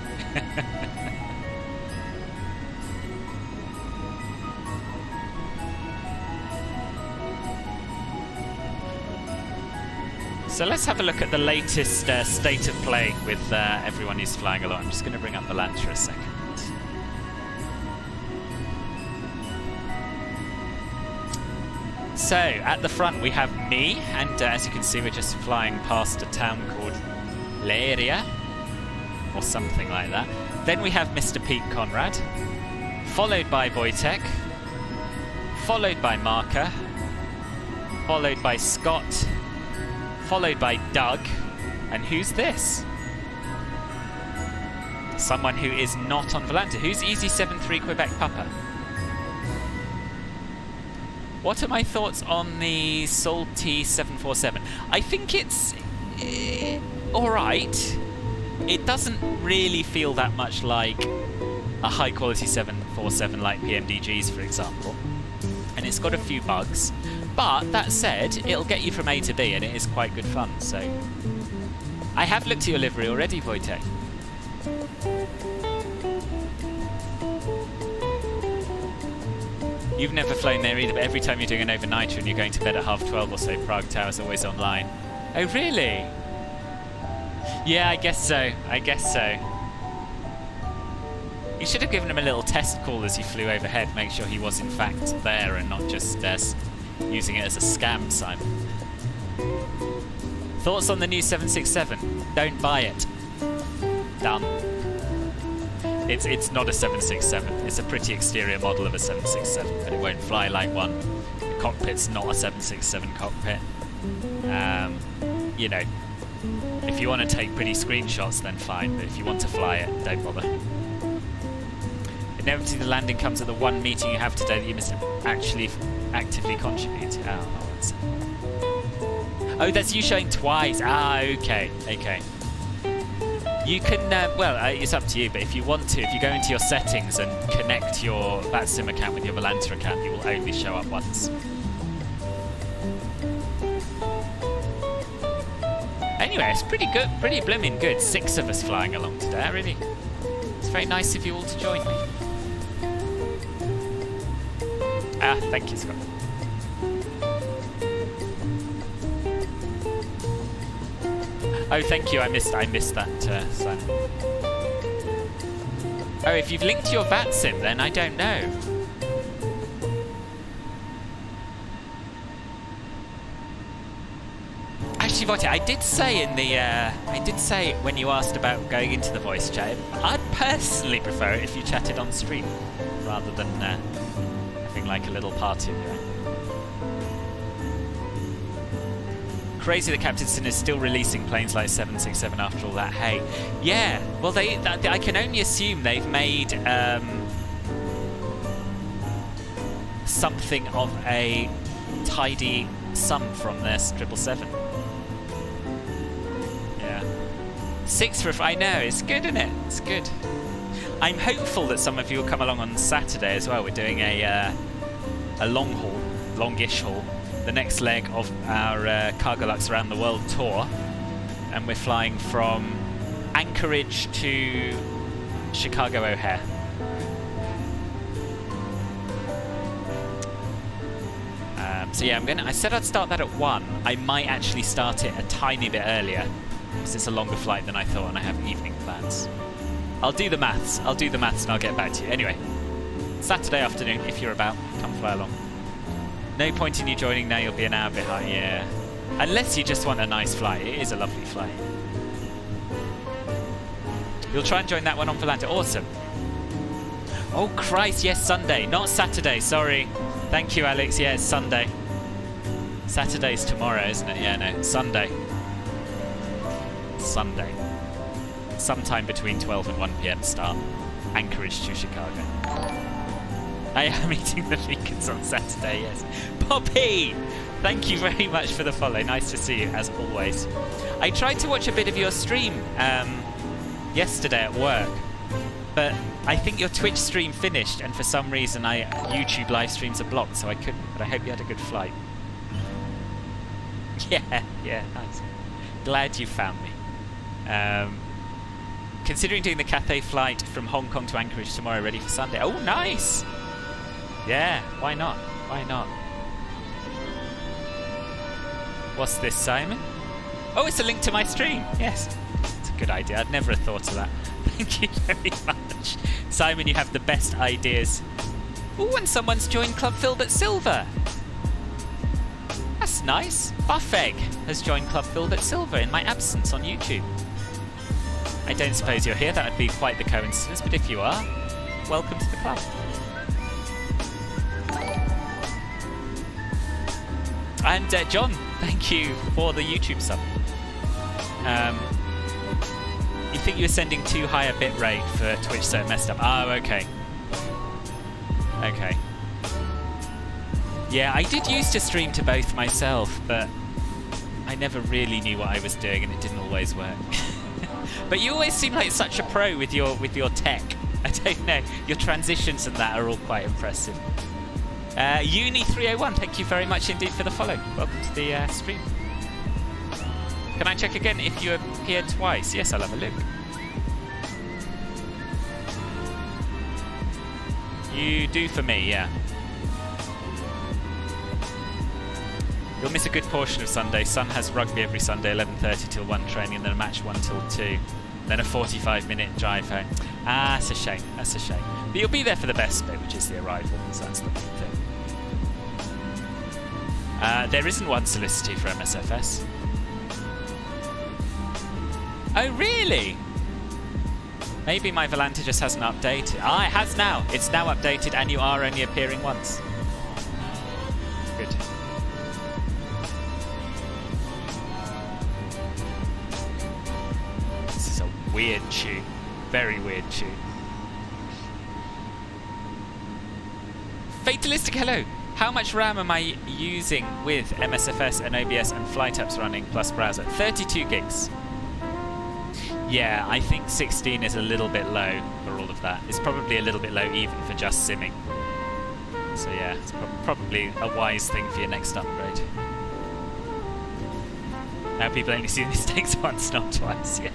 So let's have a look at the latest state of play with everyone who's flying along. I'm just going to bring up Milan for a second. So, at the front we have me, and as you can see we're just flying past a town called Leiria, or something like that. Then we have Mr. Pete Conrad, followed by Wojtek, followed by Marka, followed by Scott, followed by Doug, and who's this? Someone who is not on Volanta. Who's EZY6844 Quebec Papa? What are my thoughts on the Salty 747? I think it's alright. It doesn't really feel that much like a high quality 747 like PMDGs, for example. And it's got a few bugs. But that said, it'll get you from A to B and it is quite good fun, so... I have looked at your livery already, Wojtek. You've never flown there either, but every time you're doing an overnighter and you're going to bed at 12:30 or so, Prague Tower's always online. Oh, really? Yeah, I guess so. I guess so. You should have given him a little test call as he flew overhead, make sure he was in fact there and not just using it as a scam, Simon. Thoughts on the new 767? Don't buy it. Done. It's not a 767. It's a pretty exterior model of a 767, but it won't fly like one. The cockpit's not a 767 cockpit. You know, if you want to take pretty screenshots, then fine, but if you want to fly it, don't bother. Inevitably, the landing comes at the one meeting you have today that you must actually actively contribute. Oh, that's you showing twice. Ah, okay, okay. You can, well, it's up to you, but if you want to, if you go into your settings and connect your VATSIM account with your Volanta account, it will only show up once. Anyway, it's pretty good, pretty blooming good. 6 of us flying along today, really. It's very nice of you all to join me. Ah, thank you, Scott. Oh, thank you. I missed that, Simon. Oh, if you've linked your VATSIM, then I don't know. Actually, Vojtek, I did say when you asked about going into the voice chat, I'd personally prefer it if you chatted on stream rather than having like a little party of your own. Crazy that Captain Sin is still releasing planes like 767 after all that. Hey, yeah. Well, I can only assume they've made something of a tidy sum from this 777. Yeah. 6 for. I know it's good, isn't it? It's good. I'm hopeful that some of you will come along on Saturday as well. We're doing a long haul, longish haul. The next leg of our Cargolux Around the World tour, and we're flying from Anchorage to Chicago O'Hare. So yeah, I said I'd start that at 1. I might actually start it a tiny bit earlier, because it's a longer flight than I thought and I have evening plans. I'll do the maths and I'll get back to you. Anyway, Saturday afternoon, if you're about, come fly along. No point in you joining now, you'll be an hour behind, yeah. Unless you just want a nice flight. It is a lovely flight. You'll try and join that one on Volante. Awesome. Oh, Christ, yes, Sunday. Not Saturday, sorry. Thank you, Alex. Yeah, it's Sunday. Saturday's tomorrow, isn't it? Yeah, no, Sunday. Sunday. Sometime between 12 and 1 p.m. start. Anchorage to Chicago. I am eating the vegans on Saturday, yes. Poppy! Thank you very much for the follow. Nice to see you, as always. I tried to watch a bit of your stream yesterday at work, but I think your Twitch stream finished, and for some reason YouTube live streams are blocked, so I couldn't, but I hope you had a good flight. Yeah, nice. Glad you found me. Considering doing the Cathay flight from Hong Kong to Anchorage tomorrow, ready for Sunday. Oh, nice! Yeah, why not? Why not? What's this, Simon? Oh, it's a link to my stream. Yes, it's a good idea. I'd never have thought of that. Thank you very much. Simon, you have the best ideas. Oh, and someone's joined Club Filbert Silver. That's nice. Buffegg has joined Club Filbert Silver in my absence on YouTube. I don't suppose you're here. That would be quite the coincidence, but if you are, welcome to the club. And John, thank you for the YouTube sub. You think you were sending too high a bit rate for Twitch, so it messed up. Oh, okay. Okay. Yeah, I did used to stream to both myself, but I never really knew what I was doing, and it didn't always work. But you always seem like such a pro with your tech. I don't know. Your transitions and that are all quite impressive. Uni301, thank you very much indeed for the follow. Welcome to the stream. Can I check again if you appeared twice? Yes, I'll have a look. You do for me, yeah. You'll miss a good portion of Sunday. Sun has rugby every Sunday, 11:30 till 1 training, and then a match 1 till 2. Then a 45-minute drive home. Ah, that's a shame. That's a shame. But you'll be there for the best bit, which is the arrival. So that's the main thing. There isn't one solicitude for MSFS. Oh, really? Maybe my Volante just hasn't updated. Ah, it has now. It's now updated, and you are only appearing once. Good. This is a weird tune. Very weird tune. Fatalistic hello. How much RAM am I using with MSFS and OBS and flight apps running plus browser? 32 gigs. Yeah, I think 16 is a little bit low for all of that. It's probably a little bit low even for just simming. So yeah, it's probably a wise thing for your next upgrade. Now people only see mistakes once, not twice, yeah.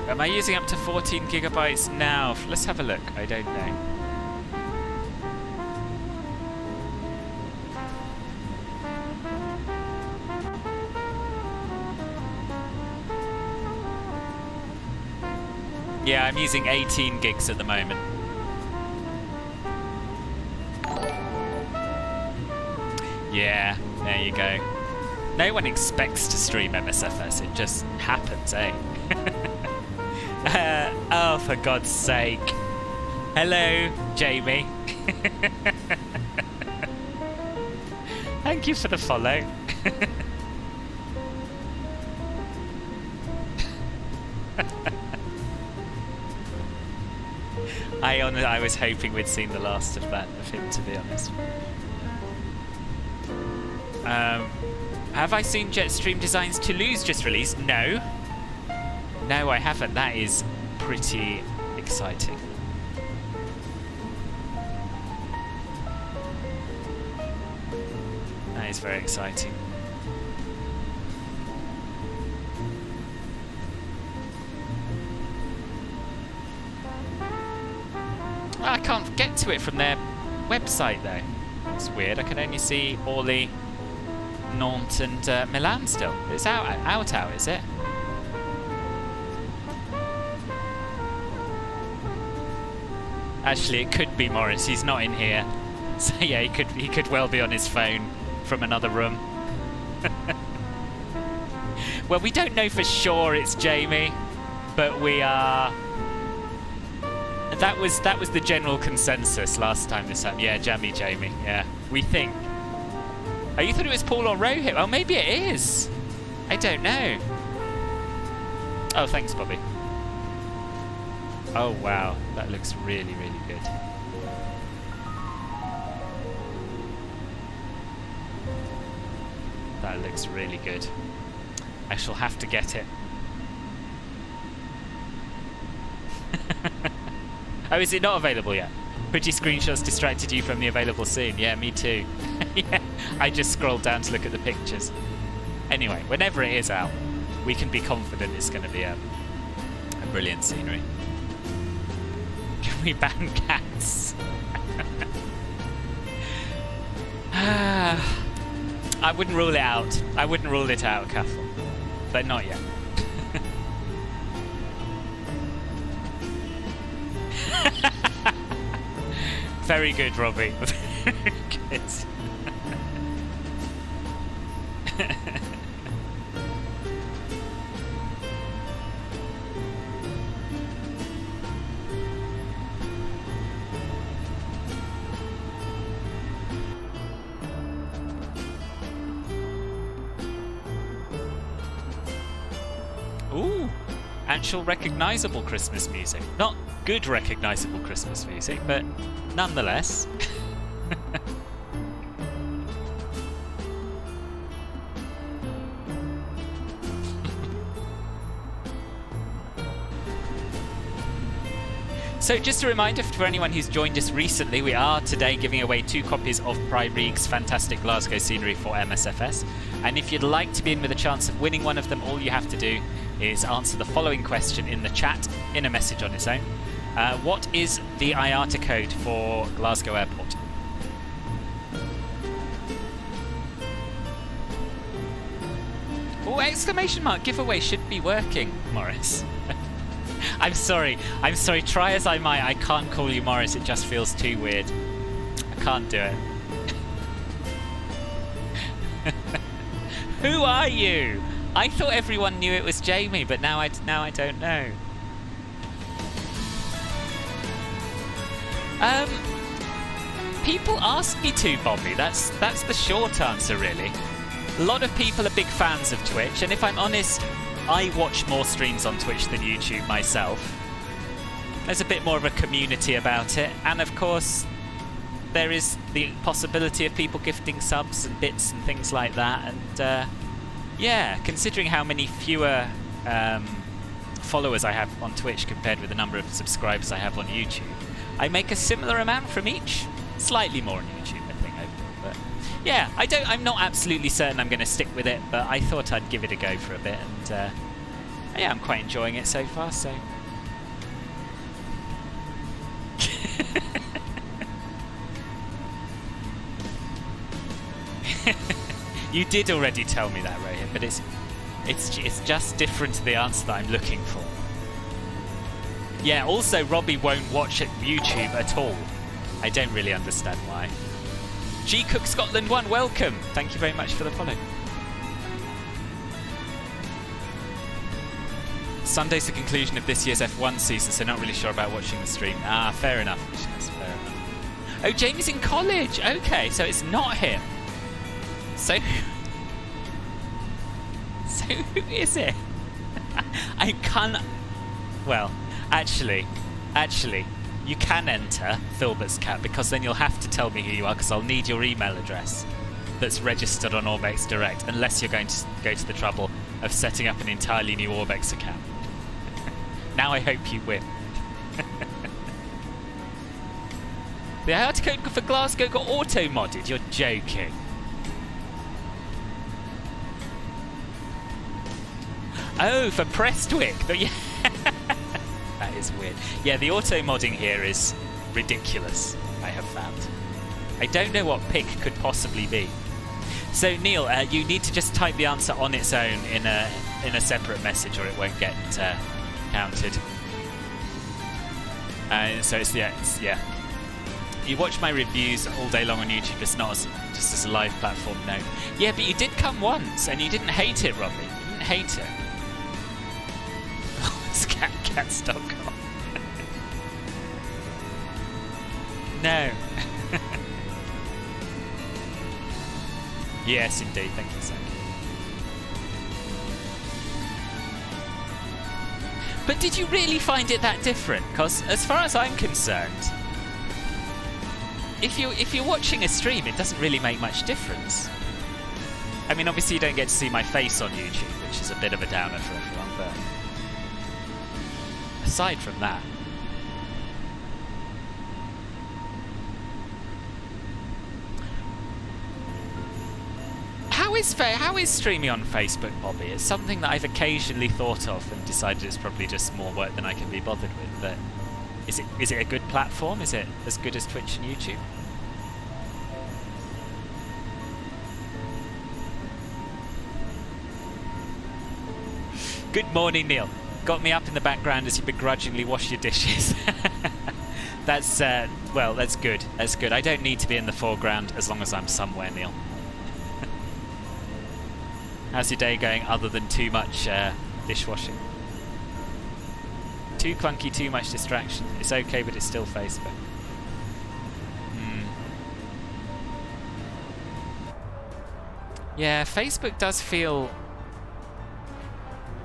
Am I using up to 14 gigabytes now? Let's have a look. I don't know. Yeah, I'm using 18 gigs at the moment. Yeah, there you go. No one expects to stream MSFS, it just happens, eh? Oh, for God's sake. Hello, Jamie. Thank you for the follow. I was hoping we'd seen the last of that, of him, to be honest. Have I seen Jetstream Designs Toulouse just released? No. No, I haven't. That is pretty exciting. That is very exciting. I can't get get to it from their website though. It's weird. I can only see Orly, Nantes and Milan still. It's out, is it? Actually, it could be Morris. He's not in here, so yeah, he could well be on his phone from another room. Well, we don't know for sure it's Jamie, but we are. That was the general consensus last time this happened. Yeah, Jammy Jamie. Yeah, we think. Oh, you thought it was Paul or Rohit? Oh, maybe it is. I don't know. Oh, thanks, Bobby. Oh wow, that looks really, really good. That looks really good. I shall have to get it. Oh, is it not available yet? Pretty screenshots distracted you from the available soon. Yeah, me too. Yeah, I just scrolled down to look at the pictures. Anyway, whenever it is out, we can be confident it's going to be a brilliant scenery. Can we ban cats? I wouldn't rule it out. I wouldn't rule it out, Cathal. But not yet. Very good, Robbie. Very good. Ooh, actual recognisable Christmas music. Not good recognisable Christmas music, but nonetheless. So just a reminder for anyone who's joined us recently, we are today giving away 2 copies of Pyreegue's fantastic Glasgow scenery for MSFS. And if you'd like to be in with a chance of winning one of them, all you have to do is answer the following question in the chat, in a message on its own. What is the IATA code for Glasgow Airport? Oh, exclamation mark, giveaway should be working, Morris. I'm sorry, try as I might, I can't call you Morris, it just feels too weird. I can't do it. Who are you? I thought everyone knew it was Jamie, but now I don't know. People ask me to, Bobby. That's the short answer, really. A lot of people are big fans of Twitch, and if I'm honest, I watch more streams on Twitch than YouTube myself. There's a bit more of a community about it, and of course, there is the possibility of people gifting subs and bits and things like that, and yeah, considering how many fewer followers I have on Twitch compared with the number of subscribers I have on YouTube, I make a similar amount from each. Slightly more on YouTube, I think, overall. But yeah, I'm not absolutely certain I'm going to stick with it, but I thought I'd give it a go for a bit, and yeah, I'm quite enjoying it so far, so. You did already tell me that, Rohit, but it's just different to the answer that I'm looking for. Yeah, also Robbie won't watch YouTube at all. I don't really understand why. G Cook Scotland 1, welcome. Thank you very much for the follow. Sunday's the conclusion of this year's F1 season, so not really sure about watching the stream. Ah, fair enough. Yes, fair enough. Oh, Jamie's in college. Okay, so it's not him. So who is it? I can't. Well, actually, you can enter Filbert's Cat, because then you'll have to tell me who you are, because I'll need your email address that's registered on Orbex Direct, unless you're going to go to the trouble of setting up an entirely new Orbex account. Now I hope you win. The IATA code for Glasgow got auto-modded. You're joking. Oh, for Prestwick. Yeah. That is weird. Yeah, the auto-modding here is ridiculous, I have found. I don't know what pick could possibly be. So Neil, you need to just type the answer on its own in a separate message, or it won't get counted. So it's yeah. You watch my reviews all day long on YouTube, just not just as a live platform. No. Yeah, but you did come once, and you didn't hate it, Robbie. You didn't hate it. It's catcats.com. No. Yes, indeed. Thank you, Zach. But did you really find it that different? Because as far as I'm concerned, if you're watching a stream, it doesn't really make much difference. I mean, obviously you don't get to see my face on YouTube, which is a bit of a downer for everyone, but aside from that, how is streaming on Facebook, Bobby? It's something that I've occasionally thought of and decided it's probably just more work than I can be bothered with. But is it a good platform? Is it as good as Twitch and YouTube? Good morning, Neil. Got me up in the background as you begrudgingly wash your dishes. That's well, that's good. That's good. I don't need to be in the foreground as long as I'm somewhere, Neil. How's your day going other than too much dishwashing? Too clunky, too much distraction. It's okay, but it's still Facebook. Yeah, Facebook does feel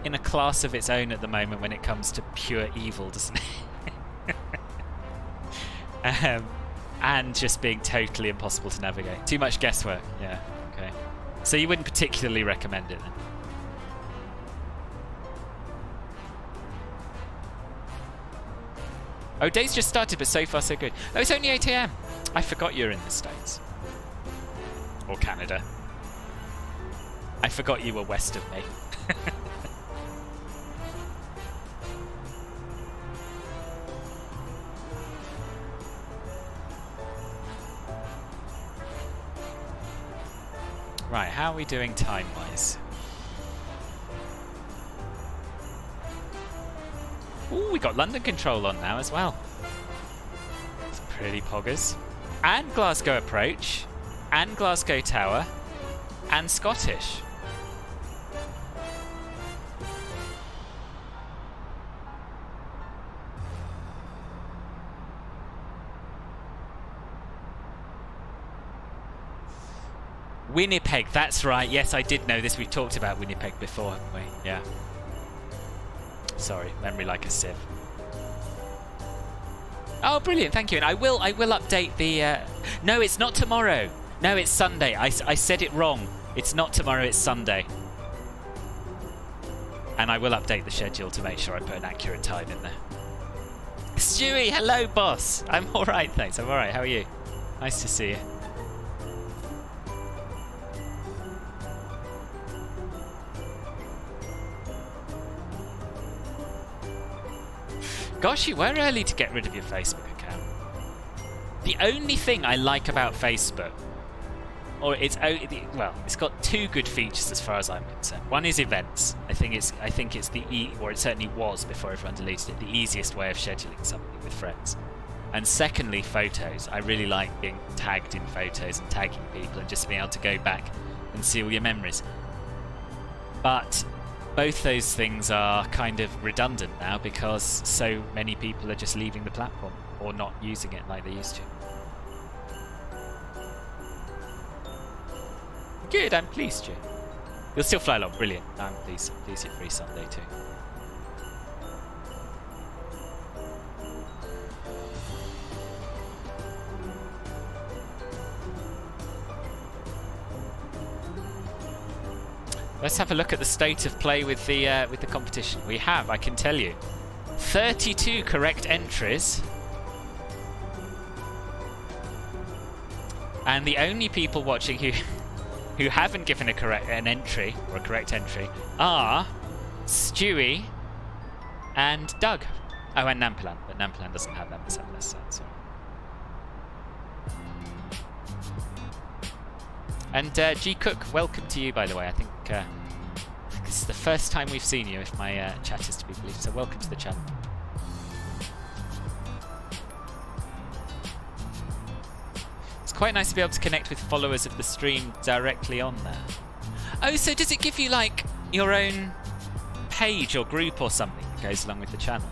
in a class of its own at the moment when it comes to pure evil, doesn't it? And just being totally impossible to navigate. Too much guesswork. Yeah, okay. So you wouldn't particularly recommend it then? Oh, day's just started, but so far so good. Oh, it's only 8 AM. I forgot you're in the States. Or Canada. I forgot you were west of me. Right, how are we doing time-wise? Ooh, we got London control on now as well. It's pretty poggers. And Glasgow approach, and Glasgow Tower, and Scottish. Winnipeg, that's right. Yes, I did know this. We've talked about Winnipeg before, haven't we? Yeah. Sorry, memory like a sieve. Oh, brilliant! Thank you. And I will update the. No, it's not tomorrow. No, it's Sunday. I said it wrong. It's not tomorrow. It's Sunday. And I will update the schedule to make sure I put an accurate time in there. Stewie, hello, boss. I'm all right, thanks. I'm all right. How are you? Nice to see you. Gosh, you were early to get rid of your Facebook account. The only thing I like about Facebook, or it's got two good features as far as I'm concerned. One is events. I think it's or it certainly was before everyone deleted it, the easiest way of scheduling something with friends. And secondly, photos. I really like being tagged in photos and tagging people and just being able to go back and see all your memories. But both those things are kind of redundant now because so many people are just leaving the platform or not using it like they used to. Good, I'm pleased, Jim. You'll still fly along, brilliant. I'm pleased you're free Sunday too. Let's have a look at the state of play with the competition. We have, I can tell you, 32 correct entries, and the only people watching who haven't given a correct entry are Stewie and Doug. Oh, and Nampilan, but Nampilan doesn't have MSFS, so And G Cook, welcome to you, by the way. I think this is the first time we've seen you, if my chat is to be believed. So welcome to the channel. It's quite nice to be able to connect with followers of the stream directly on there. Oh, so does it give you like your own page or group or something that goes along with the channel?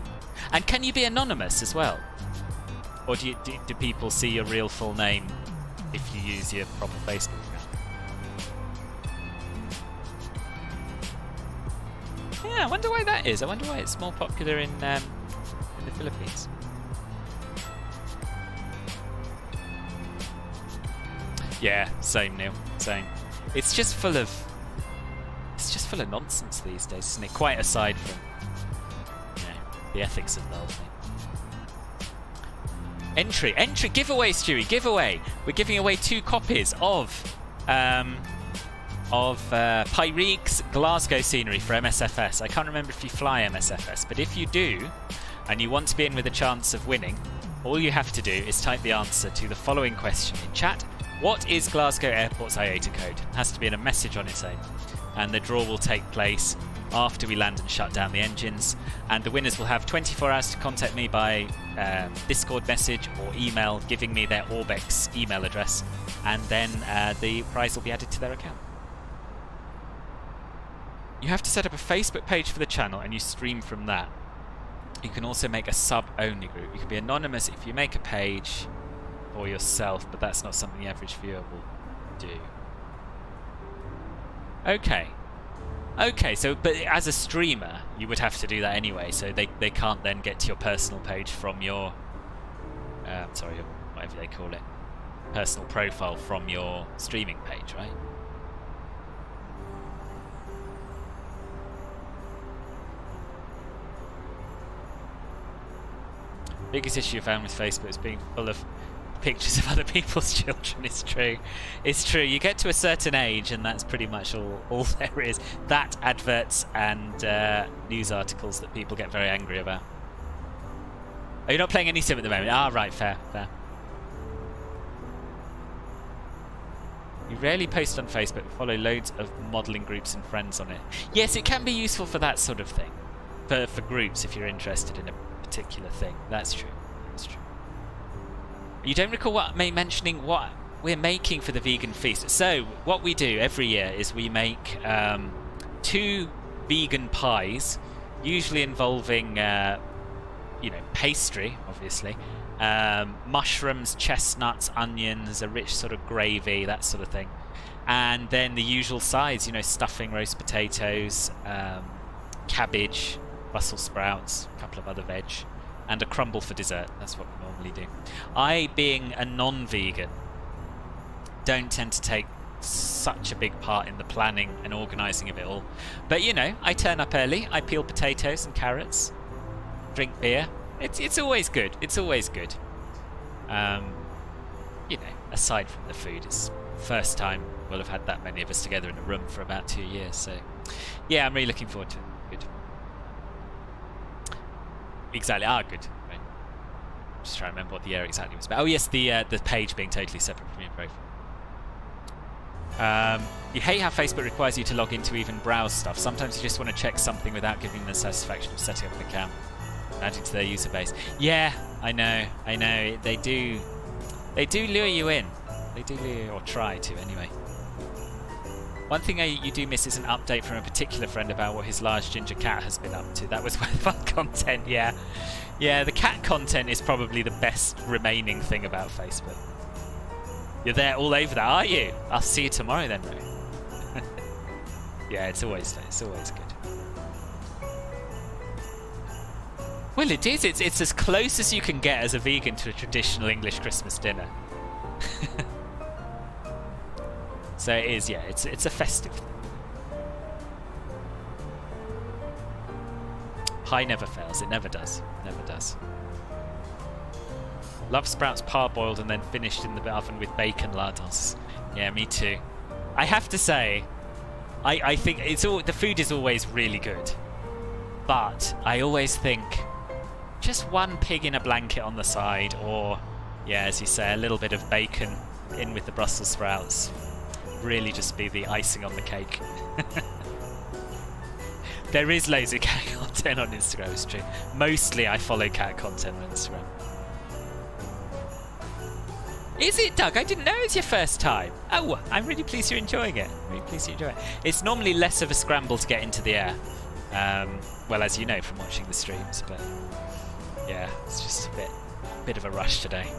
And can you be anonymous as well? Or do people see your real full name if you use your proper Facebook account? Yeah, I wonder why that is. I wonder why it's more popular in the Philippines. Yeah, same, Neil. Same. It's just full of nonsense these days, isn't it? Quite aside from the ethics of the whole thing. Entry, giveaway, Stewie, giveaway. We're giving away 2 copies of Pyreegue's Glasgow scenery for MSFS. I can't remember if you fly MSFS, but if you do, and you want to be in with a chance of winning, all you have to do is type the answer to the following question in chat. What is Glasgow Airport's IATA code? It has to be in a message on its own. And the draw will take place after we land and shut down the engines. And the winners will have 24 hours to contact me by Discord message or email, giving me their Orbex email address. And then the prize will be added to their account. You have to set up a Facebook page for the channel and you stream from that. You can also make a sub-only group. You can be anonymous if you make a page for yourself, but that's not something the average viewer will do. Okay, so but as a streamer you would have to do that anyway, so they can't then get to your personal page from your sorry, whatever they call it, personal profile from your streaming page, right? Biggest issue I found with Facebook is being full of pictures of other people's children. It's true. You get to a certain age and that's pretty much all there is. That, adverts and news articles that people get very angry about. Oh, you're not playing any sim at the moment? Ah, right, fair. You rarely post on Facebook, but follow loads of modelling groups and friends on it. Yes, it can be useful for that sort of thing. For groups, if you're interested in a particular thing. That's true. You don't recall me mentioning what we're making for the vegan feast. So what we do every year is we make 2 vegan pies, usually involving pastry, obviously, mushrooms, chestnuts, onions, a rich sort of gravy, that sort of thing, and then the usual sides, stuffing, roast potatoes, cabbage, Brussels sprouts, a couple of other veg, and a crumble for dessert. That's what we normally do. I, being a non-vegan, don't tend to take such a big part in the planning and organising of it all. But I turn up early, I peel potatoes and carrots, drink beer. It's always good. It's always good. Aside from the food, it's first time we'll have had that many of us together in a room for about 2 years. So yeah, I'm really looking forward to it. Good. Exactly. Good. Right. Just trying to remember what the year exactly was about. Oh yes, the page being totally separate from your profile. You hate how Facebook requires you to log in to even browse stuff. Sometimes you just want to check something without giving them the satisfaction of setting up an account, adding to their user base. Yeah, I know. They do lure you in. They do lure you, or try to anyway. One thing you do miss is an update from a particular friend about what his large ginger cat has been up to. That was one fun content, yeah. Yeah, the cat content is probably the best remaining thing about Facebook. You're there all over that, are you? I'll see you tomorrow then, Ray. Yeah, it's always good. Well, it is. It's as close as you can get as a vegan to a traditional English Christmas dinner. So it is, yeah. It's a festive thing. Pie never fails. It never does. Never does. Love sprouts parboiled and then finished in the oven with bacon lardons. Yeah, me too. I have to say, I think the food is always really good, but I always think just one pig in a blanket on the side, or yeah, as you say, a little bit of bacon in with the Brussels sprouts. really just be the icing on the cake. There is loads of cat content on Instagram, it's true. Mostly I follow cat content on Instagram. Is it, Doug? I didn't know it's your first time. Oh, I'm really pleased you're enjoying it. Really pleased you enjoy it. It's normally less of a scramble to get into the air. Well, as you know from watching the streams, but yeah, it's just a bit of a rush today.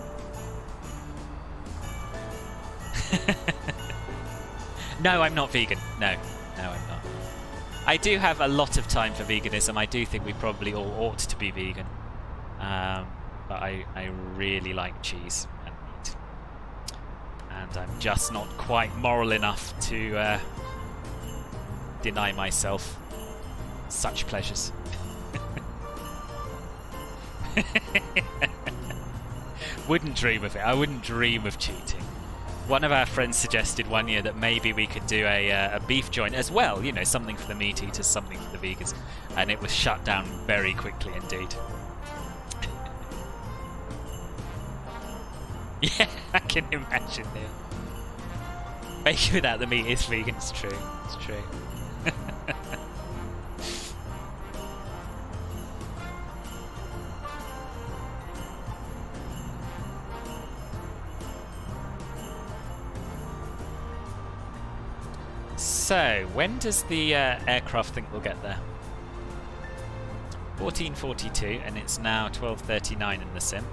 No, I'm not vegan. No, I'm not. I do have a lot of time for veganism. I do think we probably all ought to be vegan. But I really like cheese and meat. And I'm just not quite moral enough to deny myself such pleasures. Wouldn't dream of it. I wouldn't dream of cheating. One of our friends suggested one year that maybe we could do a beef joint as well, you know, something for the meat eaters, something for the vegans, and it was shut down very quickly indeed. Yeah, I can imagine it. Bacon without the meat is vegan, it's true, it's true. So, when does the aircraft think we'll get there? 14:42, and it's now 12:39 in the sim.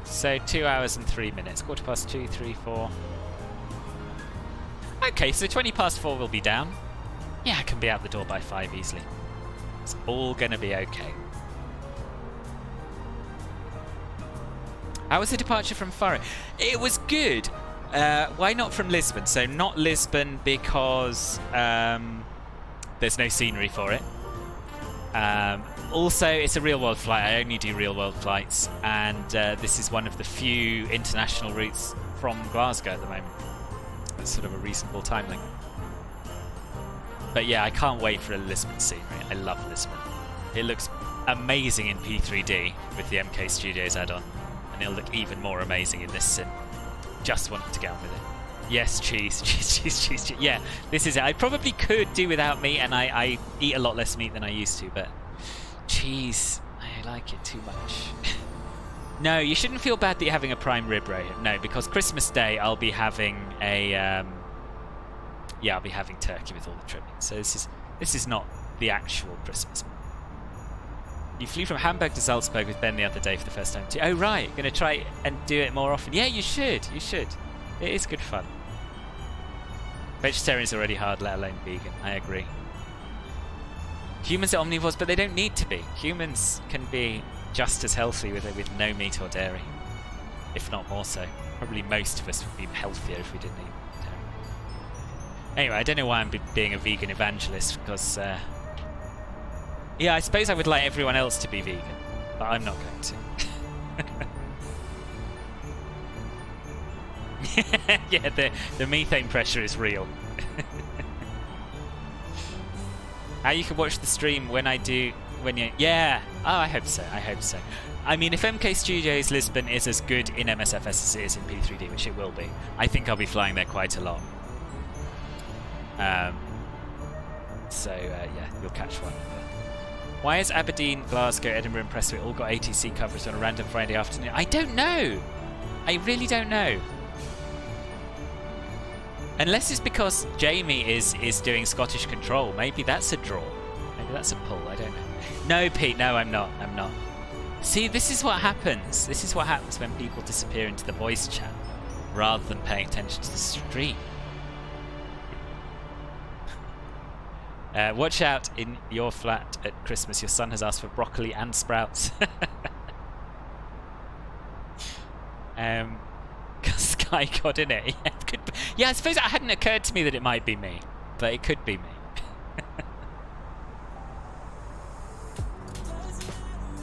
So 2 hours and 3 minutes. 2:15, 3, 4. Okay, so 4:20 we'll be down. Yeah, I can be out the door by 5 easily. It's all gonna be okay. How was the departure from Faro? It was good. Why not from Lisbon? So not Lisbon because there's no scenery for it. Also, it's a real-world flight. I only do real-world flights, and this is one of the few international routes from Glasgow at the moment. That's sort of a reasonable time length. But yeah, I can't wait for a Lisbon scenery. I love Lisbon. It looks amazing in P3D with the MK Studios add-on, and it'll look even more amazing in this sim. Just wanted to get on with it. Yes, cheese. Yeah, this is it. I probably could do without meat, and I eat a lot less meat than I used to, but cheese, I like it too much. No, you shouldn't feel bad that you're having a prime rib, right? No, because Christmas Day I'll be having a I'll be having turkey with all the trimmings. So this is not the actual Christmas. You flew from Hamburg to Salzburg with Ben the other day for the first time too. Oh right, gonna try and do it more often. Yeah, you should. You should. It is good fun. Vegetarian is already hard, let alone vegan. I agree. Humans are omnivores, but they don't need to be. Humans can be just as healthy with no meat or dairy, if not more so. Probably most of us would be healthier if we didn't eat dairy. Anyway, I don't know why I'm being a vegan evangelist, because yeah, I suppose I would like everyone else to be vegan, but I'm not going to. Yeah, the methane pressure is real. How you can watch the stream when yeah. Oh, I hope so. I mean, if MK Studios Lisbon is as good in MSFS as it is in P3D, which it will be, I think I'll be flying there quite a lot. Yeah, you'll catch one. Why is Aberdeen, Glasgow, Edinburgh and Prestwick all got ATC coverage on a random Friday afternoon? I don't know. I really don't know. Unless it's because Jamie is doing Scottish Control. Maybe that's a draw. Maybe that's a pull. I don't know. No, Pete. No, I'm not. See, this is what happens. This is what happens when people disappear into the voice chat rather than paying attention to the stream. Watch out in your flat at Christmas. Your son has asked for broccoli and sprouts. Sky God, in it. Yeah, it could be. Yeah, I suppose it hadn't occurred to me that it might be me, but it could be me.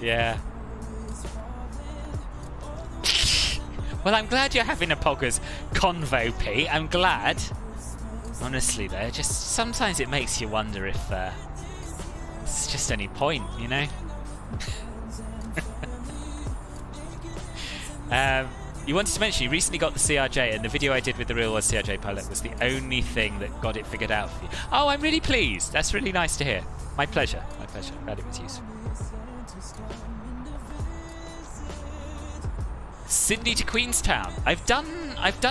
Yeah. Well, I'm glad you're having a poggers convo, Pete. I'm glad. Honestly, though, just sometimes it makes you wonder if it's just any point, you know? You wanted to mention you recently got the CRJ, and the video I did with the real world CRJ pilot was the only thing that got it figured out for you. Oh, I'm really pleased. That's really nice to hear. My pleasure. My pleasure. Glad it was useful. Sydney to Queenstown. I've done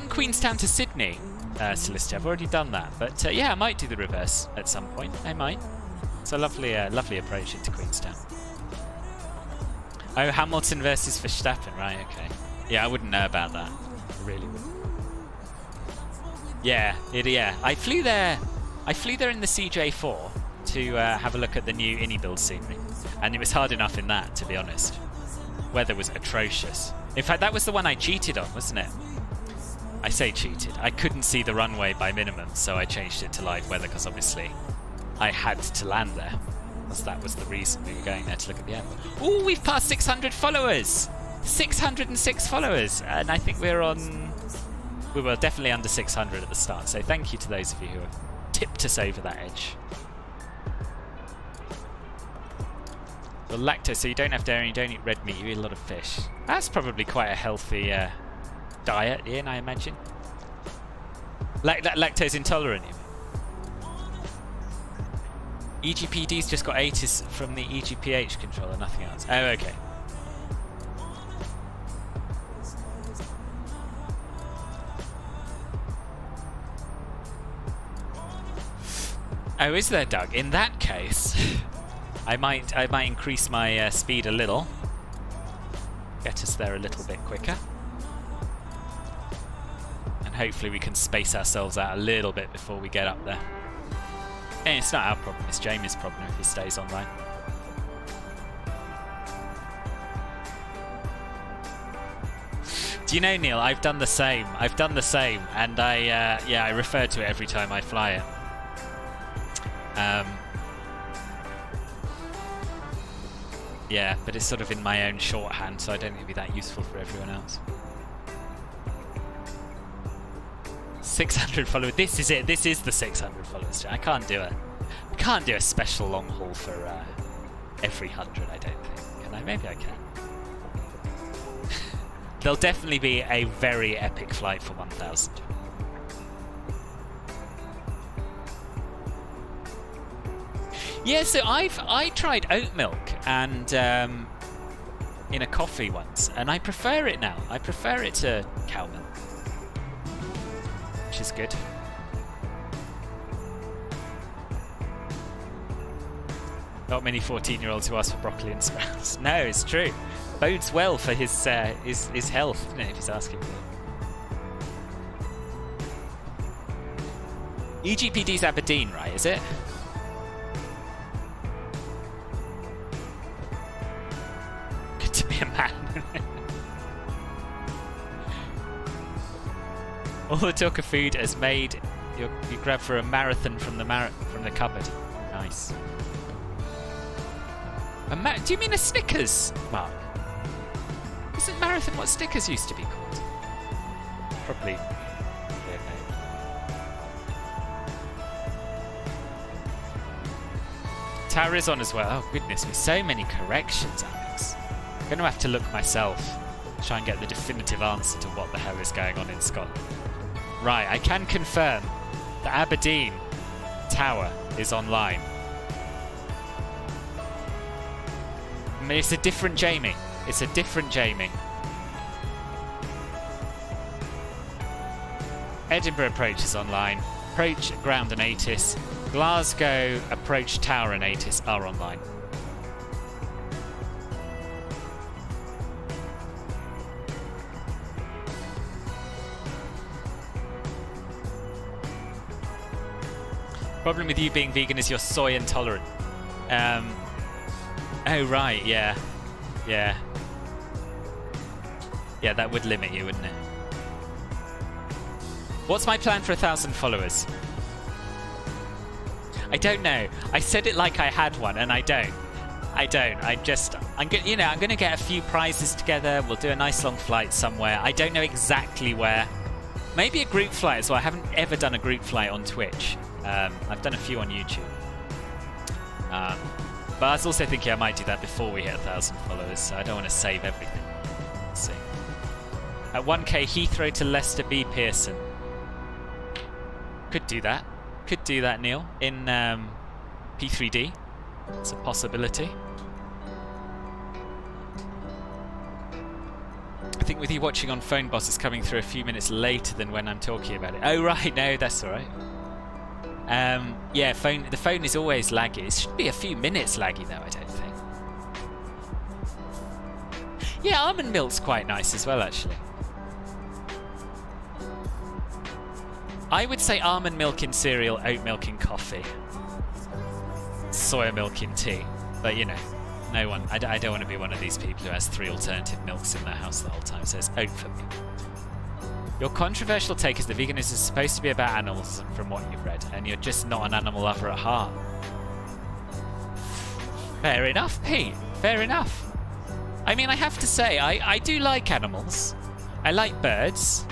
Queenstown to Sydney, Celestia. I've already done that, but yeah, I might do the reverse at some point. I might. It's a lovely, lovely approach into Queenstown. Oh, Hamilton versus Verstappen, right? Okay. Yeah, I wouldn't know about that. I really wouldn't. Yeah, yeah. I flew there in the CJ4 to have a look at the new INI build scenery, and it was hard enough in that, to be honest. Weather was atrocious. In fact, that was the one I cheated on, wasn't it? I say cheated. I couldn't see the runway by minimum, so I changed it to live weather because obviously I had to land there. Because that was the reason we were going there, to look at the airport. Ooh, we've passed 600 followers! 606 followers! And I think we were definitely under 600 at the start, so thank you to those of you who have tipped us over that edge. Well, lactose, so you don't have dairy, you don't eat red meat, you eat a lot of fish. That's probably quite a healthy diet, Ian, I imagine. Lactose intolerant, you mean? EGPD's just got ATIS from the EGPH controller, nothing else. Oh, okay. Oh, is there, Doug? In that case, I might increase my speed a little. Get us there a little bit quicker. And hopefully we can space ourselves out a little bit before we get up there. And it's not our problem, it's Jamie's problem if he stays online. Do you know, Neil, I've done the same. And I refer to it every time I fly it. Yeah, but it's sort of in my own shorthand, so I don't think it'd be that useful for everyone else. 600 followers. This is it. This is the 600 followers. I can't do it. I can't do a special long haul for every 100. I don't think. Can I? Maybe I can. There'll definitely be a very epic flight for 1000. Yeah, so I tried oat milk and in a coffee once, and I prefer it now. I prefer it to cow milk, which is good. Not many 14-year-olds who ask for broccoli and sprouts. No, it's true. Bodes well for his health, isn't it, if he's asking for it. EGPD's Aberdeen, right, is it? Good to be a man. All the talk of food has made you grab for a marathon from the cupboard. Nice. Do you mean a Snickers, Mark? Isn't marathon what Snickers used to be called? Probably. Yeah, no. Tower is on as well. Oh goodness me, so many corrections, Alex. I'm going to have to look myself, try and get the definitive answer to what the hell is going on in Scotland. Right, I can confirm the Aberdeen Tower is online. I mean, it's a different Jamie. It's a different Jamie. Edinburgh approach is online. Approach ground and ATIS. Glasgow approach tower and ATIS are online. Problem with you being vegan is you're soy intolerant. Oh right, yeah. Yeah. Yeah, that would limit you, wouldn't it? What's my plan for 1,000 followers? I don't know. I said it like I had one, and I don't. I'm gonna get a few prizes together. We'll do a nice long flight somewhere. I don't know exactly where. Maybe a group flight as well. I haven't ever done a group flight on Twitch. I've done a few on YouTube. But I was also thinking I might do that before we hit 1,000 followers, so I don't want to save everything. Let's see. At 1k, Heathrow to Leicester B. Pearson. Could do that. Could do that, Neil. In P3D. It's a possibility. I think with you watching on Phone Boss, it's coming through a few minutes later than when I'm talking about it. Oh, right. No, that's all right. Yeah, the phone is always laggy. It should be a few minutes laggy, though, I don't think. Yeah, almond milk's quite nice as well, actually. I would say almond milk in cereal, oat milk in coffee, soya milk in tea. But, you know, no one... I don't want to be one of these people who has 3 alternative milks in their house the whole time, so it's oat for me. Your controversial take is that veganism is supposed to be about animals from what you've read, and you're just not an animal lover at heart. Fair enough, Pete. Fair enough. I mean, I have to say, I do like animals. I like birds.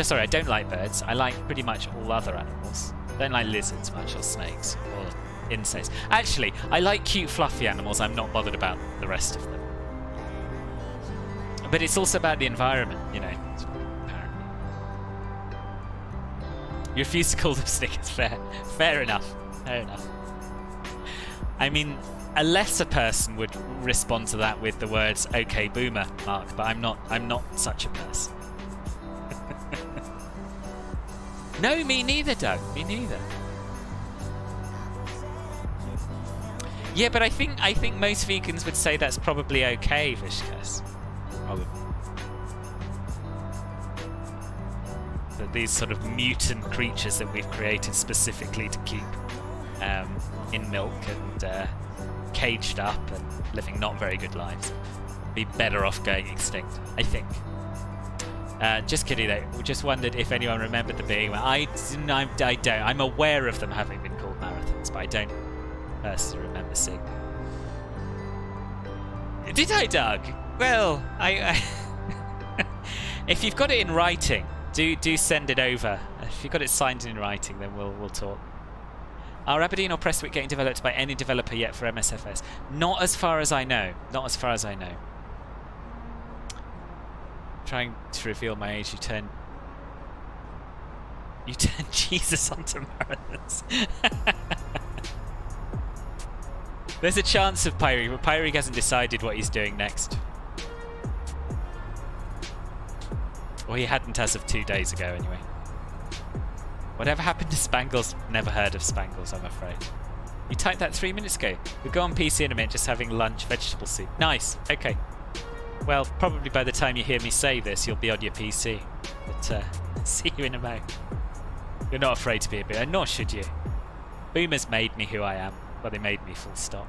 Sorry, I don't like birds. I like pretty much all other animals. Don't like lizards much, or snakes, or insects. Actually, I like cute, fluffy animals. I'm not bothered about the rest of them. But it's also about the environment, you know. You refuse to call them Snickers. Fair enough. Fair enough. I mean, a lesser person would respond to that with the words "Okay, boomer," Mark. But I'm not such a person. No, me neither, Doug. Me neither. Yeah, but I think most vegans would say that's probably okay, Vishkas. Probably. That these sort of mutant creatures that we've created specifically to keep in milk and caged up and living not very good lives be better off going extinct, I think. Just kidding though, we just wondered if anyone remembered the being. I don't. I'm aware of them having been called marathons, but I don't personally remember seeing them. Did I, Doug? Well, I if you've got it in writing, do send it over. If you've got it signed in writing, then we'll talk. Are Aberdeen or Prestwick getting developed by any developer yet for MSFS? Not as far as I know. Not as far as I know. Trying to reveal my age, you turn Jesus onto marathons. There's a chance of Pyreegue, but Pyreegue hasn't decided what he's doing next. Or he hadn't as of 2 days ago, anyway. Whatever happened to Spangles? Never heard of Spangles, I'm afraid. You typed that 3 minutes ago. We'll go on PC in a minute, just having lunch, vegetable soup. Nice, okay. Well, probably by the time you hear me say this, you'll be on your PC. But, see you in a moment. You're not afraid to be a boomer, nor should you. Boomers made me who I am. Well, they made me, full stop.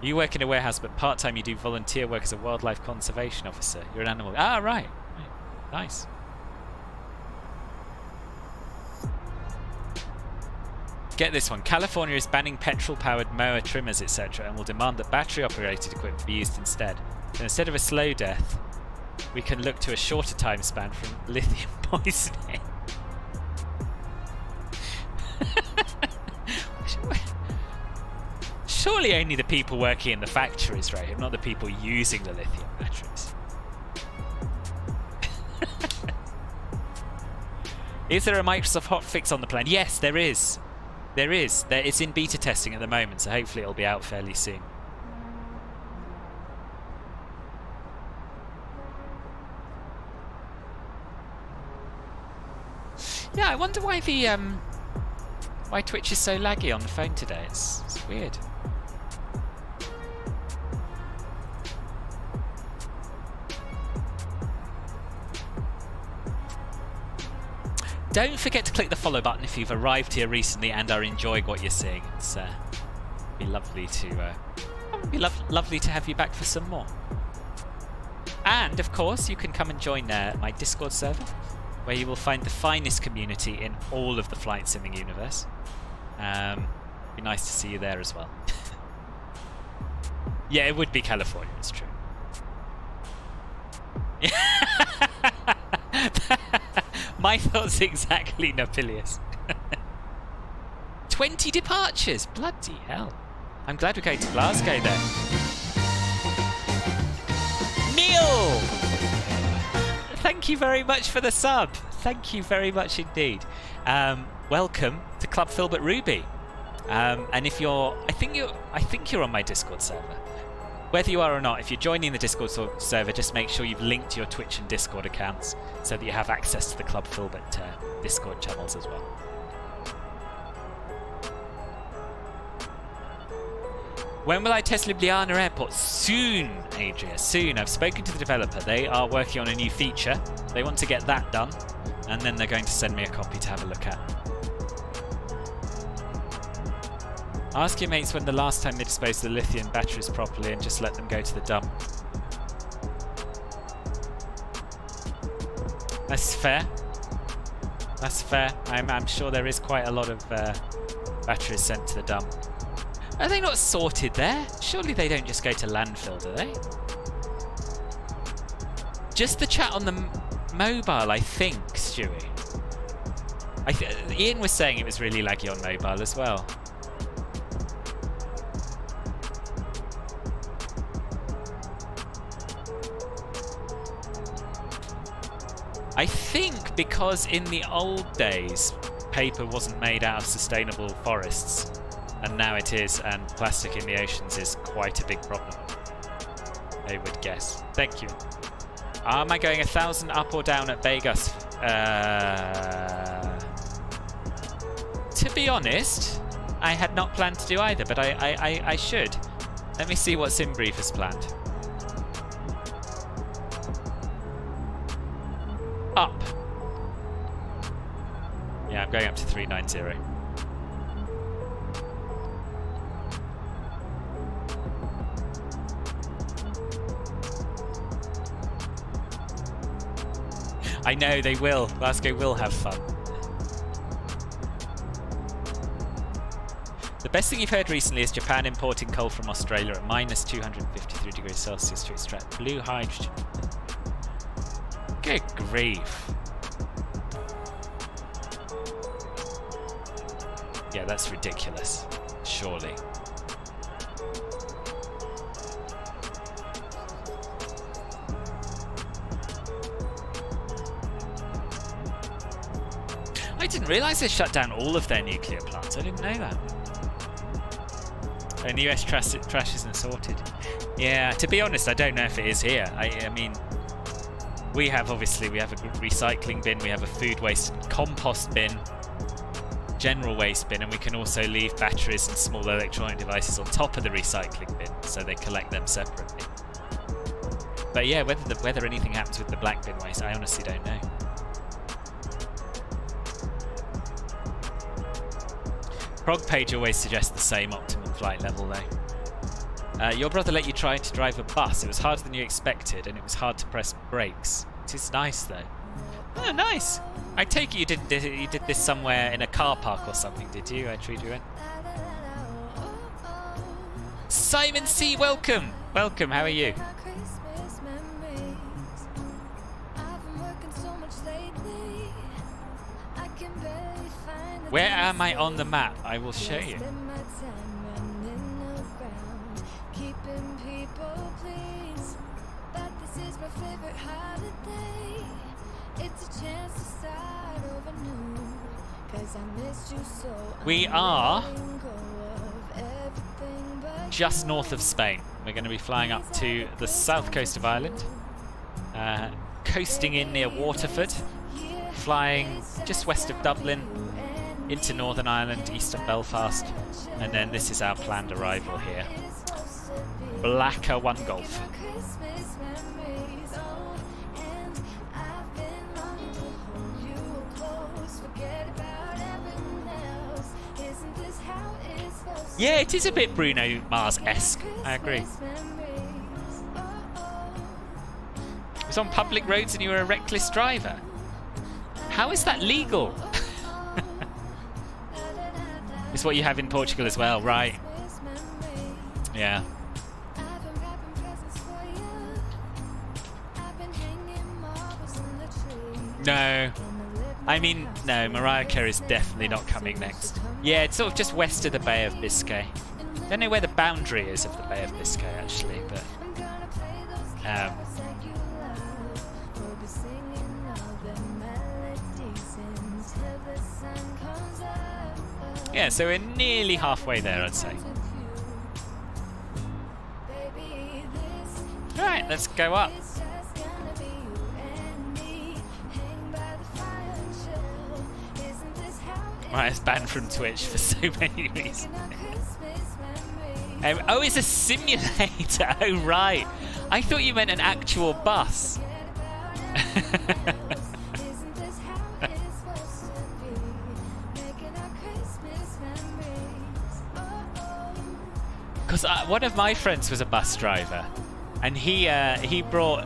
You work in a warehouse, but part-time you do volunteer work as a wildlife conservation officer. You're an animal... Ah, right. Nice. Get this one. California is banning petrol-powered mower trimmers, etc., and will demand that battery-operated equipment be used instead. So instead of a slow death, we can look to a shorter time span from lithium poisoning. Surely only the people working in the factories, right? Not the people using the lithium batteries. Is there a Microsoft hotfix on the plan? Yes, there is. There is. It's in beta testing at the moment, so hopefully it'll be out fairly soon. Yeah, I wonder why the why Twitch is so laggy on the phone today. It's weird. Don't forget to click the follow button if you've arrived here recently and are enjoying what you're seeing. It's be lovely to lovely to have you back for some more. And of course, you can come and join my Discord server, where you will find the finest community in all of the flight simming universe. Be nice to see you there as well. Yeah, it would be California. It's true. My thoughts exactly, Napilius. 20 departures! Bloody hell. I'm glad we're going to Glasgow then. Neil! thank you very much for the sub. Thank you very much indeed. Welcome to Club Filbert Ruby. And if you're, I think you're on my Discord server. Whether you are or not, if you're joining the Discord server, just make sure you've linked your Twitch and Discord accounts so that you have access to the Club Filbert Discord channels as well. When will I test Ljubljana Airport? Soon, Adria, soon. I've spoken to the developer. They are working on a new feature. They want to get that done, and then they're going to send me a copy to have a look at. Ask your mates when the last time they disposed of the lithium batteries properly and just let them go to the dump. That's fair. That's fair. I'm sure there is quite a lot of batteries sent to the dump. Are they not sorted there? Surely they don't just go to landfill, do they? Just the chat on the mobile, I think, Stewie. Ian was saying it was really laggy on mobile as well. I think because in the old days, paper wasn't made out of sustainable forests. And now it is, and plastic in the oceans is quite a big problem, I would guess. Thank you. Am I going 1,000 up or down at Vegas? To be honest, I had not planned to do either, but I should. Let me see what SimBrief has planned. Up. Yeah, I'm going up to 390. I know they will. Glasgow will have fun. The best thing you've heard recently is Japan importing coal from Australia at minus 253 degrees Celsius to extract blue hydrogen. Good grief. Yeah, that's ridiculous. Surely. I didn't realise they shut down all of their nuclear plants. I didn't know that. And the US trash isn't sorted. Yeah, to be honest, I don't know if it is here. I mean, we have a recycling bin, we have a food waste and compost bin, general waste bin, and we can also leave batteries and small electronic devices on top of the recycling bin, so they collect them separately. But yeah, whether anything happens with the black bin waste, I honestly don't know. Prog page always suggests the same optimum flight level though. Your brother let you try to drive a bus. It was harder than you expected, and it was hard to press brakes. It is nice though. Oh, nice. I take it you did this somewhere in a car park or something, did you? I treat you in. Simon C, welcome. Welcome. How are you? Where am I on the map? I will show you. We are just north of Spain. We're going to be flying up to the south coast of Ireland, coasting in near Waterford, flying just west of Dublin, into Northern Ireland, east of Belfast, and then this is our planned arrival here. Blacker 1 Golf. Yeah, it is a bit Bruno Mars-esque, I agree. It was on public roads and you were a reckless driver. How is that legal? It's what you have in Portugal as well, right? Yeah. No. I mean, no, Mariah Carey is definitely not coming next. Yeah, it's sort of just west of the Bay of Biscay. Don't know where the boundary is of the Bay of Biscay, actually, but... Yeah, so we're nearly halfway there, I'd say. Right, let's go up. Right, it's banned from Twitch for so many reasons. Oh, it's a simulator. Oh, right. I thought you meant an actual bus. Because one of my friends was a bus driver, and he brought,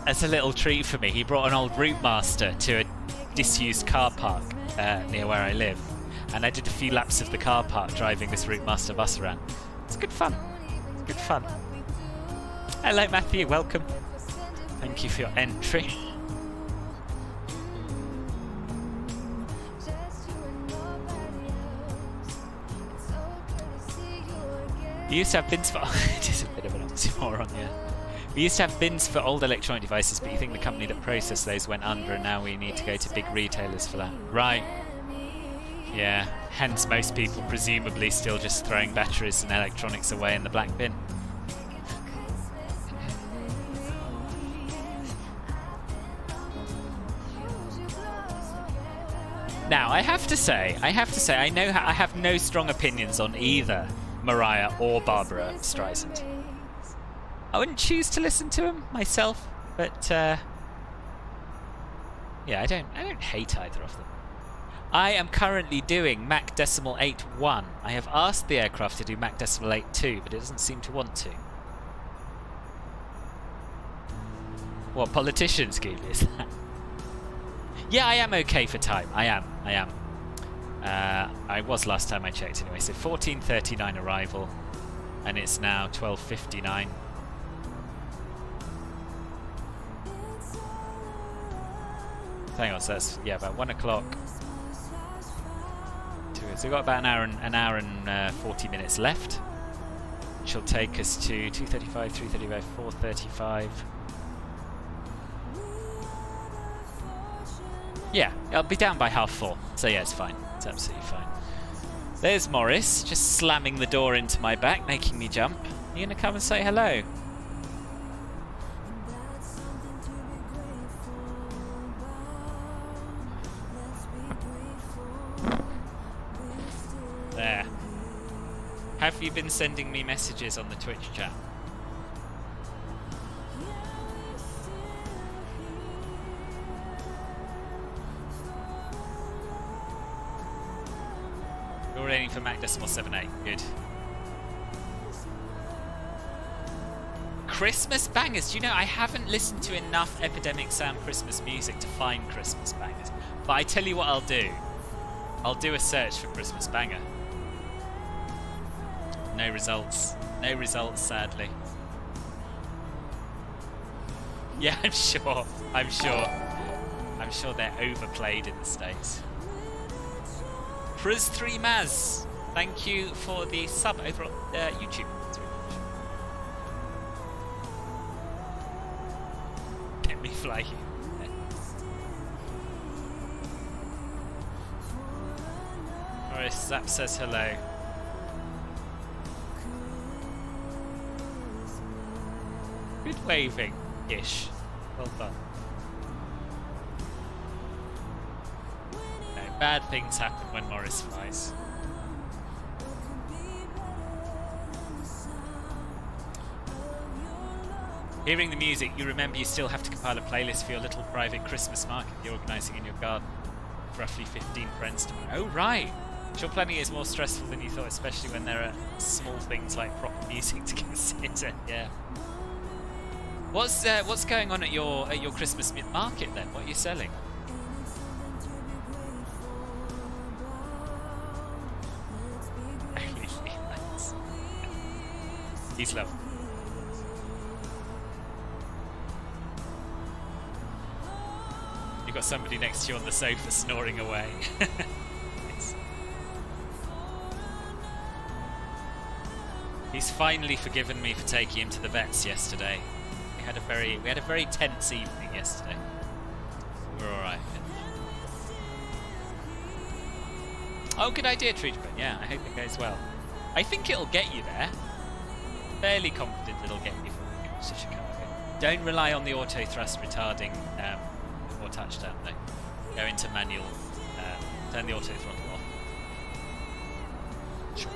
as a little treat for me, he brought an old Routemaster to a disused car park near where I live, and I did a few laps of the car park driving this Routemaster bus around. It's good fun. It's good fun. Hello, Matthew. Welcome. Thank you for your entry. We used to have bins for... It is a bit of an oxymoron, yeah. We used to have bins for old electronic devices, but you think the company that processed those went under, and now we need to go to big retailers for that. Right. Yeah. Hence most people presumably still just throwing batteries and electronics away in the black bin. Now, I have to say, I have no strong opinions on either Mariah or Barbara Streisand. I wouldn't choose to listen to them myself, but yeah, I don't hate either of them. I am currently doing Mach Decimal 8.1. I have asked the aircraft to do Mach Decimal 8.2, but it doesn't seem to want to. What politician scheme is that? Yeah, I am okay for time. I am. I was last time I checked anyway. So 14:39 arrival, and it's now 12:59. Hang on, so that's about 1 o'clock. So we've got about an hour and 40 minutes left, which will take us to 2:35, 3:35, 4:35. Yeah, I'll be down by 4:30. So yeah, it's fine. It's absolutely fine. There's Morris, just slamming the door into my back, making me jump. You gonna come and say hello? There. Have you been sending me messages on the Twitch chat? You're aiming for Mach Decimal 7.8. Good. Christmas bangers. Do you know, I haven't listened to enough Epidemic Sound Christmas music to find Christmas bangers. But I tell you what I'll do. I'll do a search for Christmas banger. No results. No results, sadly. Yeah, I'm sure they're overplayed in the States. Priz3Maz, thank you for the sub over on YouTube. Let me fly you. Morris Zap says hello. Good waving-ish. Well done. No, bad things happen when Morris flies. Hearing the music, you remember you still have to compile a playlist for your little private Christmas market you're organising in your garden. Roughly 15 friends tomorrow. Oh, right! Sure, planning is more stressful than you thought, especially when there are small things like proper music to consider. Yeah. What's going on at your Christmas market then? What are you selling? He's lovely. You've got somebody next to you on the sofa snoring away. He's finally forgiven me for taking him to the vets yesterday. We had a very tense evening yesterday. We're all right. Oh, good idea, Trudeman. Yeah, I hope it goes well. I think it'll get you there. Fairly confident it'll get you from such a car. Don't rely on the auto thrust retarding or touchdown though. Go into manual. Turn the auto throttle off. Sure.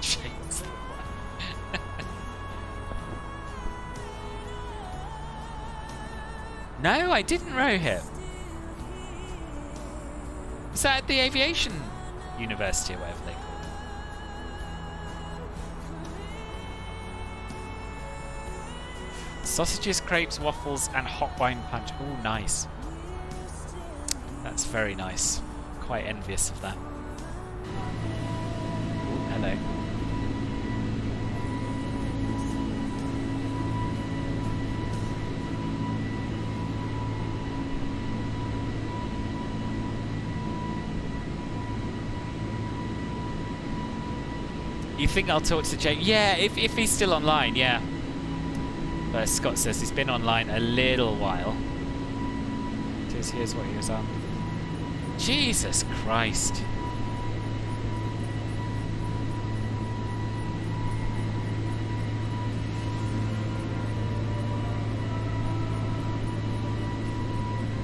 James the one. No, I didn't row him. Was that at the aviation university or whatever they call it? Sausages, crepes, waffles, and hot wine punch. Oh, nice. That's very nice. Quite envious of that. Ooh, hello. You think I'll talk to Jake? Yeah, if he's still online, yeah. But Scott says he's been online a little while. Here's what he was on. Jesus Christ.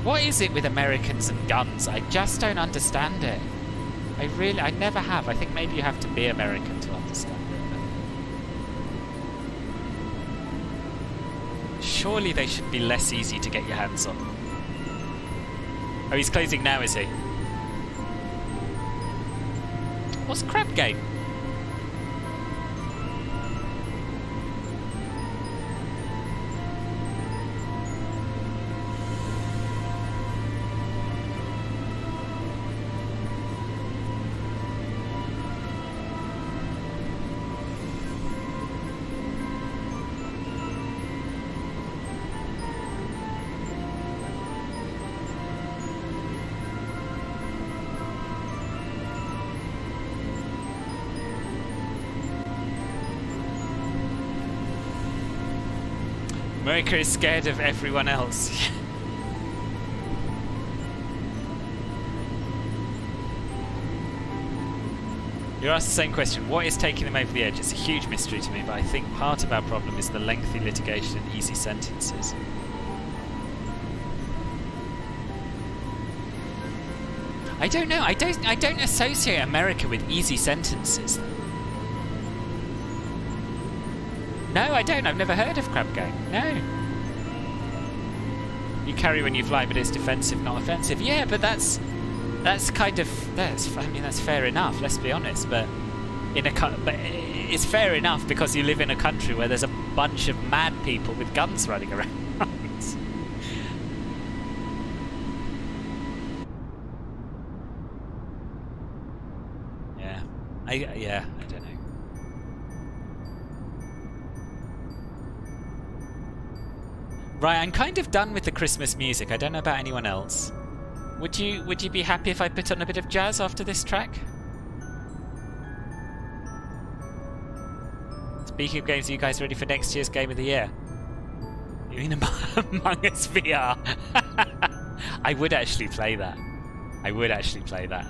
What is it with Americans and guns? I just don't understand it. I never have. I think maybe you have to be American to understand it. Surely they should be less easy to get your hands on. Oh, he's closing now, is he? What's Crab Game? America is scared of everyone else. You're asked the same question. What is taking them over the edge? It's a huge mystery to me, but I think part of our problem is the lengthy litigation and easy sentences. I don't know. I don't associate America with easy sentences. No, I don't. I've never heard of Crab Game. No. You carry when you fly, but it's defensive, not offensive. Yeah, but that's kind of I mean, that's fair enough. Let's be honest. But but it's fair enough because you live in a country where there's a bunch of mad people with guns running around. Yeah. I don't know. Right, I'm kind of done with the Christmas music. I don't know about anyone else. Would you be happy if I put on a bit of jazz after this track? Speaking of games, are you guys ready for next year's Game of the Year? You mean Among Us VR? I would actually play that. I would actually play that.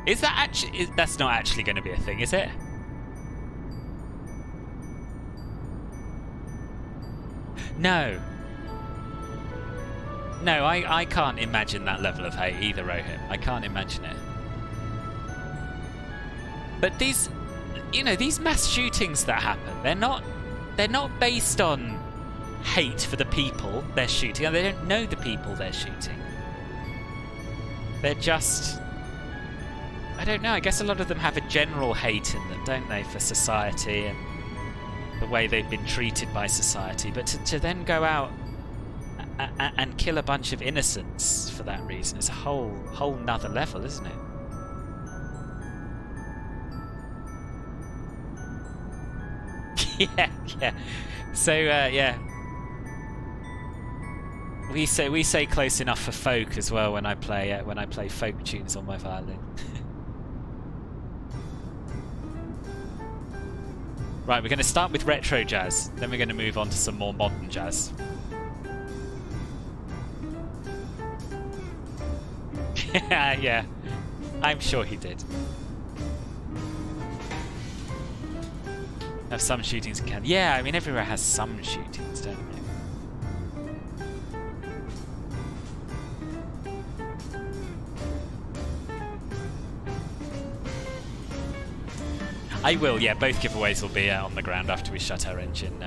Is that actually... that's not actually going to be a thing, is it? No. No, I can't imagine that level of hate either, Rohit. I can't imagine it. But these, you know, these mass shootings that happen, they're not based on hate for the people they're shooting. They don't know the people they're shooting. They're just, I don't know, I guess a lot of them have a general hate in them, don't they, for society and the way they've been treated by society, but to then go out and kill a bunch of innocents for that reason is a whole nother level, isn't it? yeah. So yeah, we say close enough for folk as well when I play folk tunes on my violin. Right, we're going to start with retro jazz, then we're going to move on to some more modern jazz. Yeah, I'm sure he did. Have some shootings in Canada. Yeah, I mean everywhere has some shootings, don't they? I will, yeah, both giveaways will be on the ground after we shut our engine.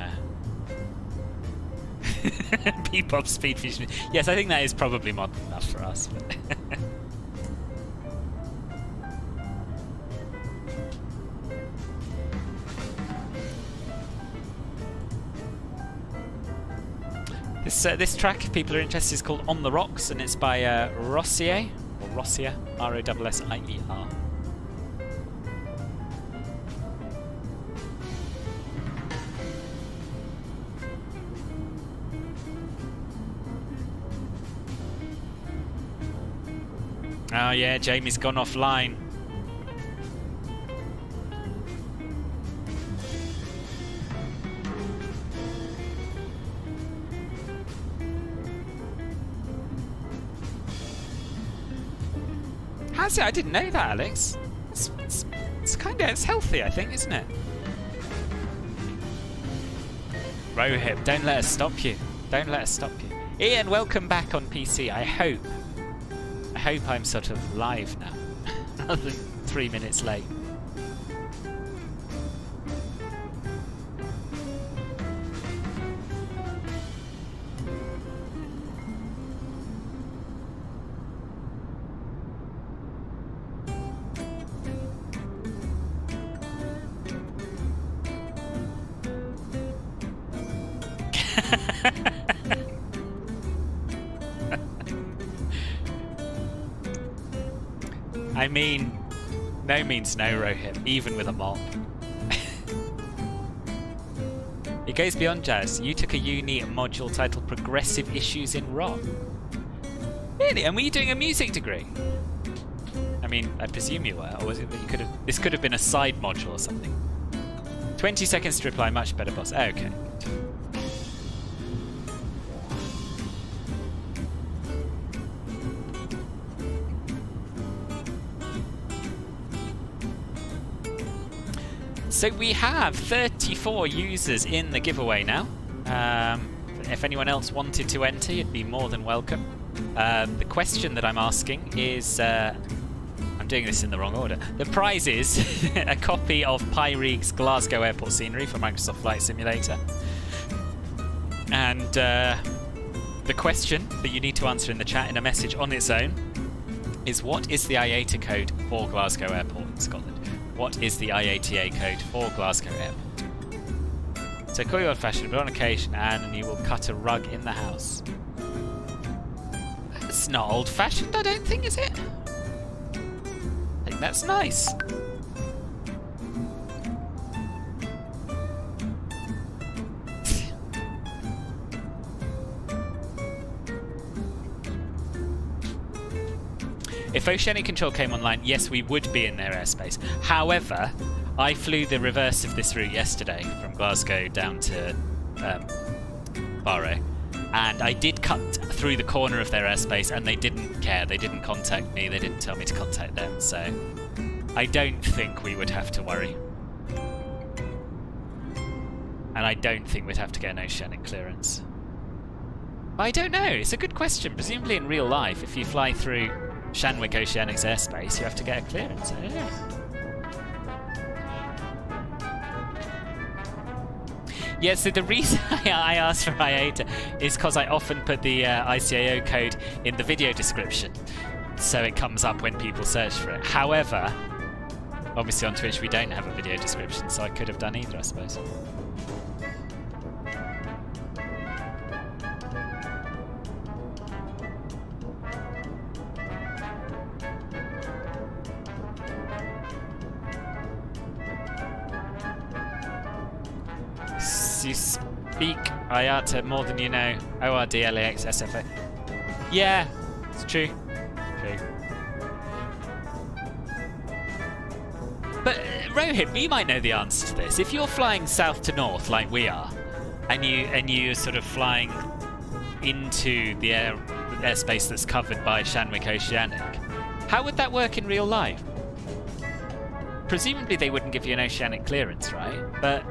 Bebop speed fusion. Yes, I think that is probably modern enough for us. But this track, if people are interested, is called On the Rocks, and it's by Rossier, or Rossier, R-O-S-S-I-E-R. Oh yeah, Jamie's gone offline. Has it? I didn't know that, Alex. It's kind of, it's healthy, I think, isn't it? Rohib, don't let us stop you. Don't let us stop you. Ian, welcome back on PC. I hope I'm sort of live now, other than 3 minutes late. I mean, no means no, Rohit, even with a mob. It goes beyond jazz. You took a uni module titled Progressive Issues in Rock. Really? And were you doing a music degree? I mean, I presume you were, or was it that you could have... This could have been a side module or something. 20 seconds to reply, much better, boss. Okay. So we have 34 users in the giveaway now. If anyone else wanted to enter, you'd be more than welcome. The question that I'm asking is... I'm doing this in the wrong order. The prize is a copy of Pyreegue's Glasgow airport scenery for Microsoft Flight Simulator. And the question that you need to answer in the chat in a message on its own is, what is the IATA code for Glasgow Airport in Scotland? What is the IATA code for Glasgow Airport? So call you old-fashioned, but on occasion, and you will cut a rug in the house. That's not old-fashioned, I don't think, is it? I think that's nice. If Oceanic Control came online, yes, we would be in their airspace. However, I flew the reverse of this route yesterday from Glasgow down to Faro, and I did cut through the corner of their airspace, and they didn't care. They didn't contact me. They didn't tell me to contact them. So I don't think we would have to worry. And I don't think we'd have to get an Oceanic clearance. But I don't know. It's a good question. Presumably in real life, if you fly through Shanwick Oceanic's airspace, you have to get a clearance. I don't know. Yeah, so the reason I asked for IATA is because I often put the ICAO code in the video description, so it comes up when people search for it. However, obviously on Twitch we don't have a video description, so I could have done either, I suppose. You speak IATA more than you know. ORD, LAX, SFA. Yeah, it's true. True. But Rohit, you might know the answer to this. If you're flying south to north like we are, and you're sort of flying into the airspace that's covered by Shanwick Oceanic, How would that work in real life? Presumably they wouldn't give you an oceanic clearance, right? But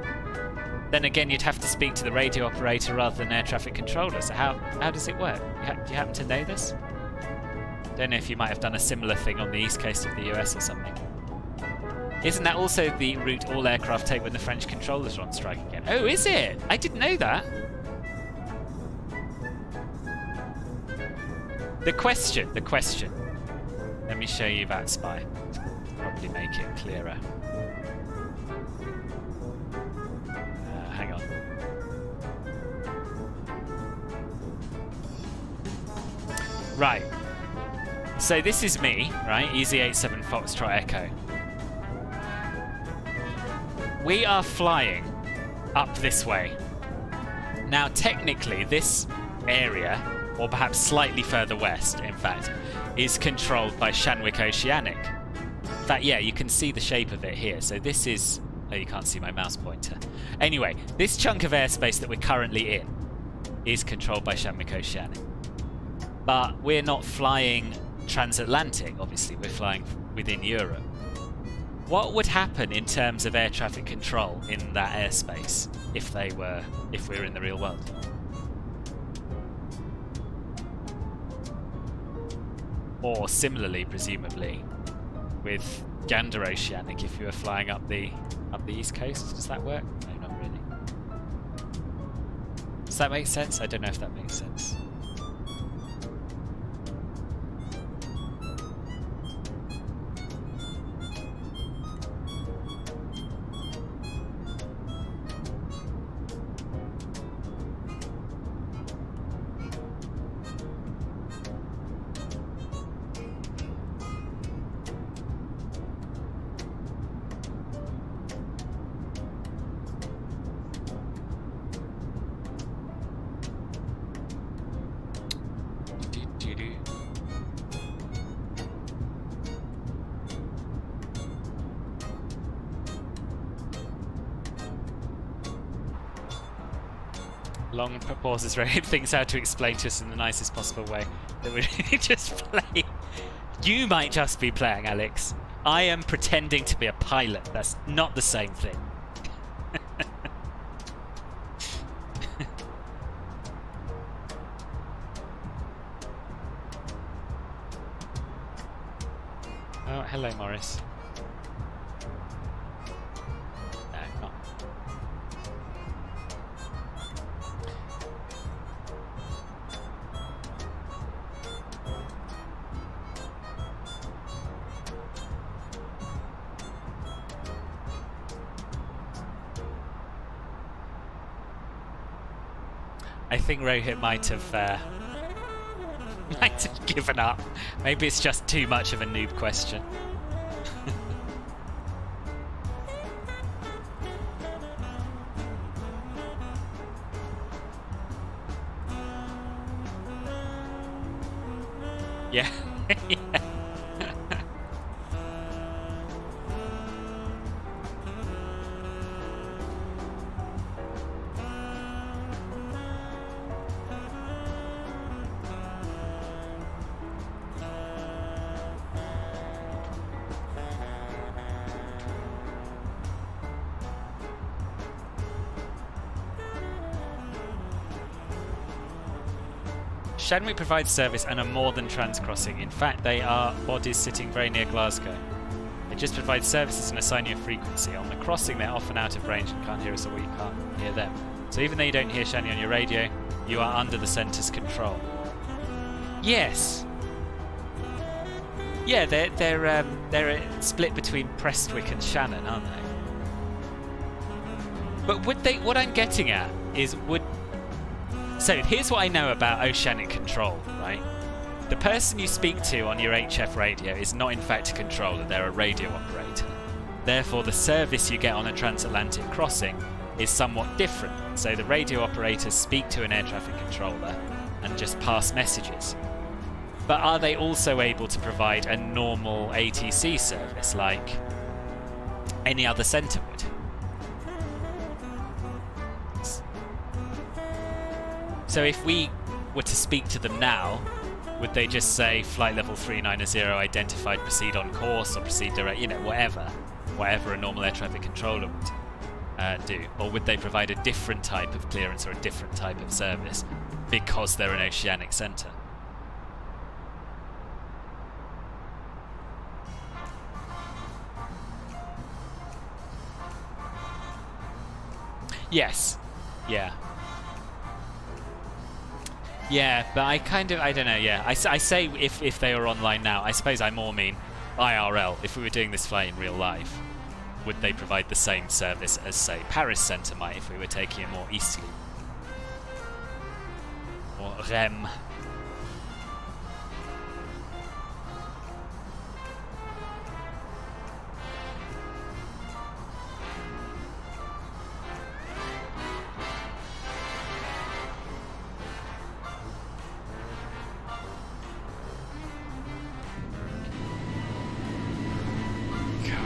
then again, you'd have to speak to the radio operator rather than air traffic controller. So how does it work? Do you happen to know this? Don't know if you might have done a similar thing on the east coast of the US or something. Isn't that also the route all aircraft take when the French controllers are on strike again? Oh, is it? I didn't know that. The question. Let me show you that spy. Probably make it clearer. Hang on. Right. So this is me, right? EZY6844 Foxtrot Echo. We are flying up this way. Now, technically, this area, or perhaps slightly further west, in fact, is controlled by Shanwick Oceanic. In fact, yeah, you can see the shape of it here. So this is... Oh, you can't see my mouse pointer. Anyway, this chunk of airspace that we're currently in is controlled by Shanwick Oceanic. But we're not flying transatlantic, obviously. We're flying within Europe. What would happen in terms of air traffic control in that airspace if we were in the real world? Or similarly, presumably, with Gander Oceanic, if you were flying up the east coast, does that work? No, not really. Does that make sense? I don't know if that makes sense. Long pauses where it thinks how to explain to us in the nicest possible way that we just play. You might just be playing, Alex. I am pretending to be a pilot. That's not the same thing. Oh, hello, Morris. No, not. I think Rohit might have given up. Maybe it's just too much of a noob question. Yeah. Yeah. Shanwick provides service and are more than trans-crossing. In fact, they are bodies sitting very near Glasgow. They just provide services and assign you a frequency. On the crossing, they're often out of range and can't hear us, or we can't hear them. So even though you don't hear Shani on your radio, you are under the centre's control. Yes. Yeah, they're split between Prestwick and Shannon, aren't they? But would they? What I'm getting at is would. So here's what I know about oceanic control, right? The person you speak to on your HF radio is not in fact a controller, they're a radio operator. Therefore the service you get on a transatlantic crossing is somewhat different. So the radio operators speak to an air traffic controller and just pass messages. But are they also able to provide a normal ATC service like any other centre would? So if we were to speak to them now, Would they just say flight level 390 identified, proceed on course, or proceed direct, whatever a normal air traffic controller would do? Or would they provide a different type of clearance or a different type of service because they're an oceanic centre? Yes. Yeah. Yeah, but I don't know, yeah. I say if they were online now, I suppose I more mean IRL. If we were doing this flight in real life, would they provide the same service as, say, Paris Centre might if we were taking it more easterly? Or Rennes.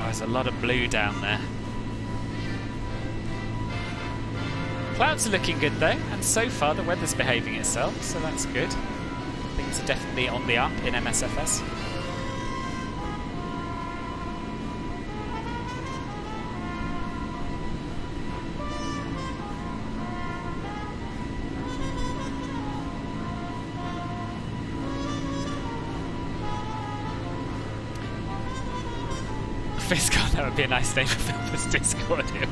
There's a lot of blue down there. Clouds are looking good though, and so far the weather's behaving itself, so that's good. Things are definitely on the up in MSFS. Fiscal, that would be a nice name for Philip's Discord here.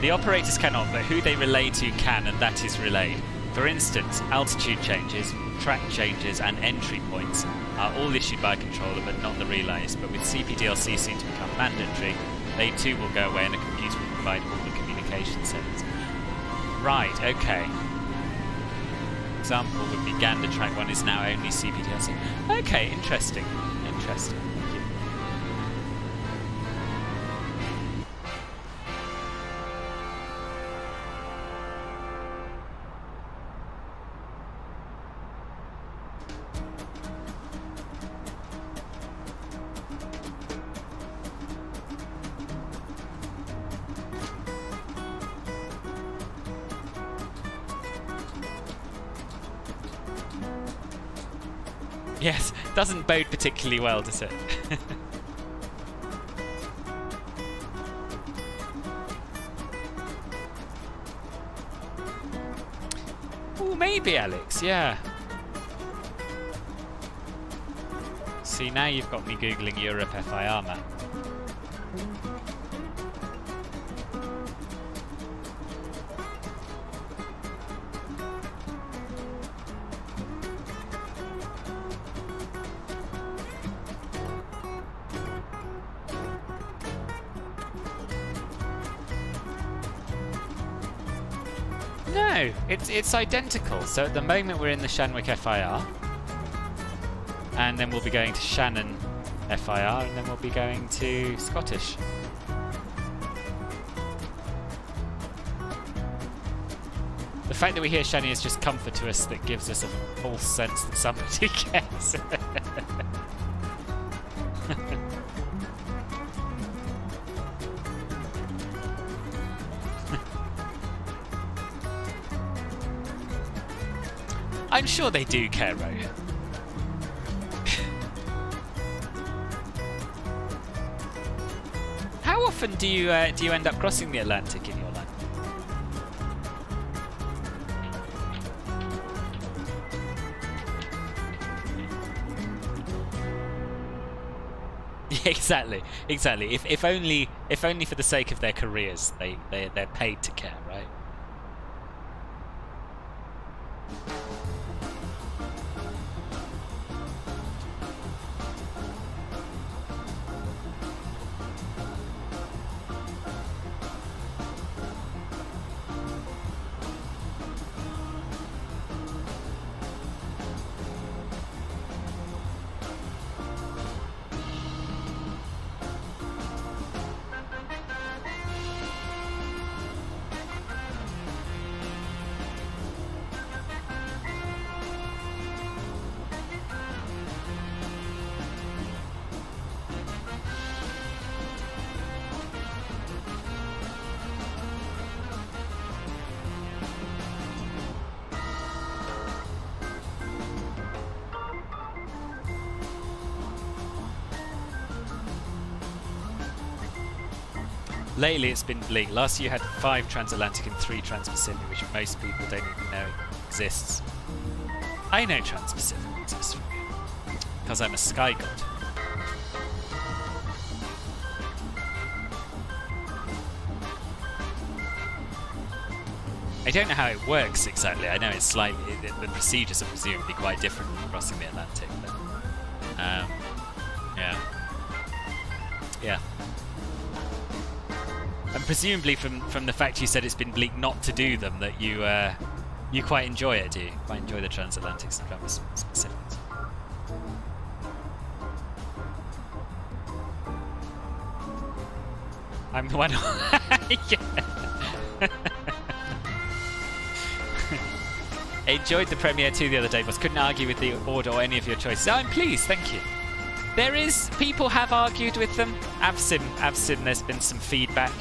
The operators cannot, but who they relay to can, and that is relayed. For instance, altitude changes, track changes, and entry points are all issued by a controller, but not the relays. But with CPDLC soon to become mandatory, they too will go away, and a computer will provide all the communication settings. Right, okay. Example would be Gander track 1 is now only CPDLC. Okay, interesting. Interesting. Thank you. Yes, doesn't bode particularly well, does it? Oh, maybe, Alex, yeah. See, now you've got me Googling Europe FIR map. No, it's identical. So at the moment we're in the Shanwick FIR, and then we'll be going to Shannon FIR, and then we'll be going to Scottish. The fact that we hear Shannon is just comfort to us that gives us a false sense that somebody cares. I'm sure they do care, Rohit. How often do you end up crossing the Atlantic in your life? Exactly. If only for the sake of their careers, they're paid to care, right? Lately it's been bleak. Last year you had 5 transatlantic and 3 transpacific, which most people don't even know exists. I know transpacific exists because I'm a sky god. I don't know how it works exactly. I know it's slightly... the procedures are presumably quite different from crossing the Atlantic, but... yeah. Yeah. And presumably from the fact you said it's been bleak not to do them, that you quite enjoy it, do you? Quite enjoy the transatlantics and transpacifics. I'm the one... I enjoyed the Premiere 2 the other day, but couldn't argue with the order or any of your choices. Oh, I'm pleased, thank you. People have argued with them. AVSIM, there's been some feedback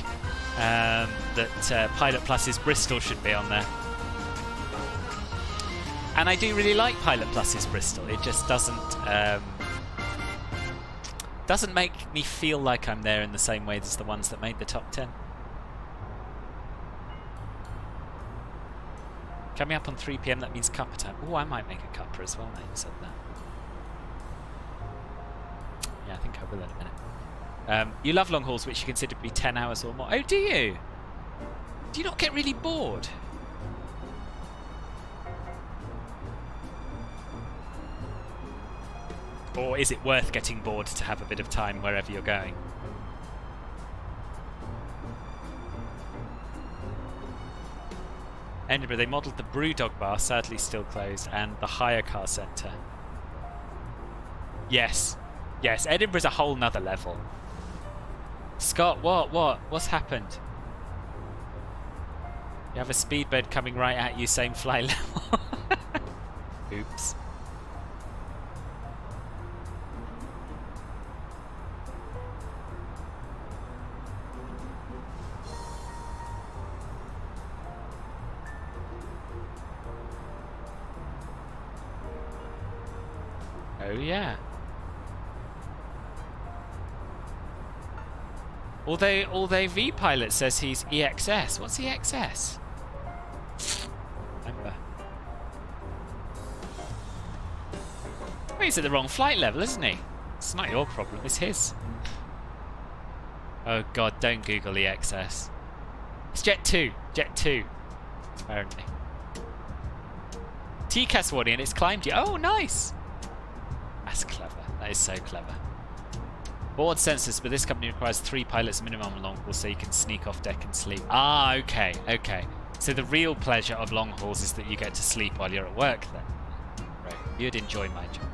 that Pilot Plus's Bristol should be on there. And I do really like Pilot Plus's Bristol. It just doesn't make me feel like I'm there in the same way as the ones that made the top 10. Coming up on 3 PM, that means cuppa time. Oh, I might make a cuppa as well now you said that. Yeah, I think I will in a minute. You love long hauls which you consider to be 10 hours or more. Oh, do you? Do you not get really bored? Or is it worth getting bored to have a bit of time wherever you're going? Edinburgh, they modelled the Brewdog bar, sadly still closed, and the hire car centre. Yes. Yes, Edinburgh's a whole nother level. Scott, what's happened? You have a speedbird coming right at you, same flight level. Oops. Oh yeah. Although V-Pilot says he's EXS. What's EXS? Remember. Well, he's at the wrong flight level, isn't he? It's not your problem, it's his. Oh god, don't Google EXS. It's Jet 2. Jet 2. Apparently. TCAS warning and it's climbed you. Oh, nice! That's clever. That is so clever. Board sensors, but this company requires 3 pilots minimum on long haul so you can sneak off deck and sleep. Ah, okay, okay. So the real pleasure of long hauls is that you get to sleep while you're at work then. Right, you'd enjoy my job.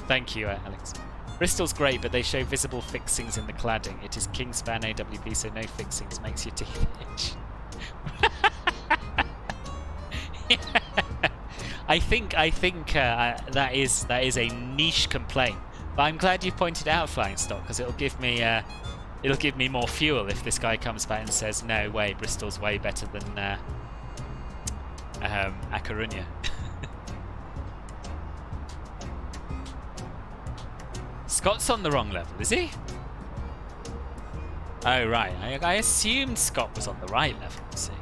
Thank you, Alex. Bristol's great, but they show visible fixings in the cladding. It is Kingspan AWP, so no fixings makes your teeth itch. I think that is a niche complaint, but I'm glad you pointed it out, Flying Stock, because it'll give me more fuel if this guy comes back and says no way, Bristol's way better than A Coruña. Scott's on the wrong level, is he? Oh right, I assumed Scott was on the right level. See.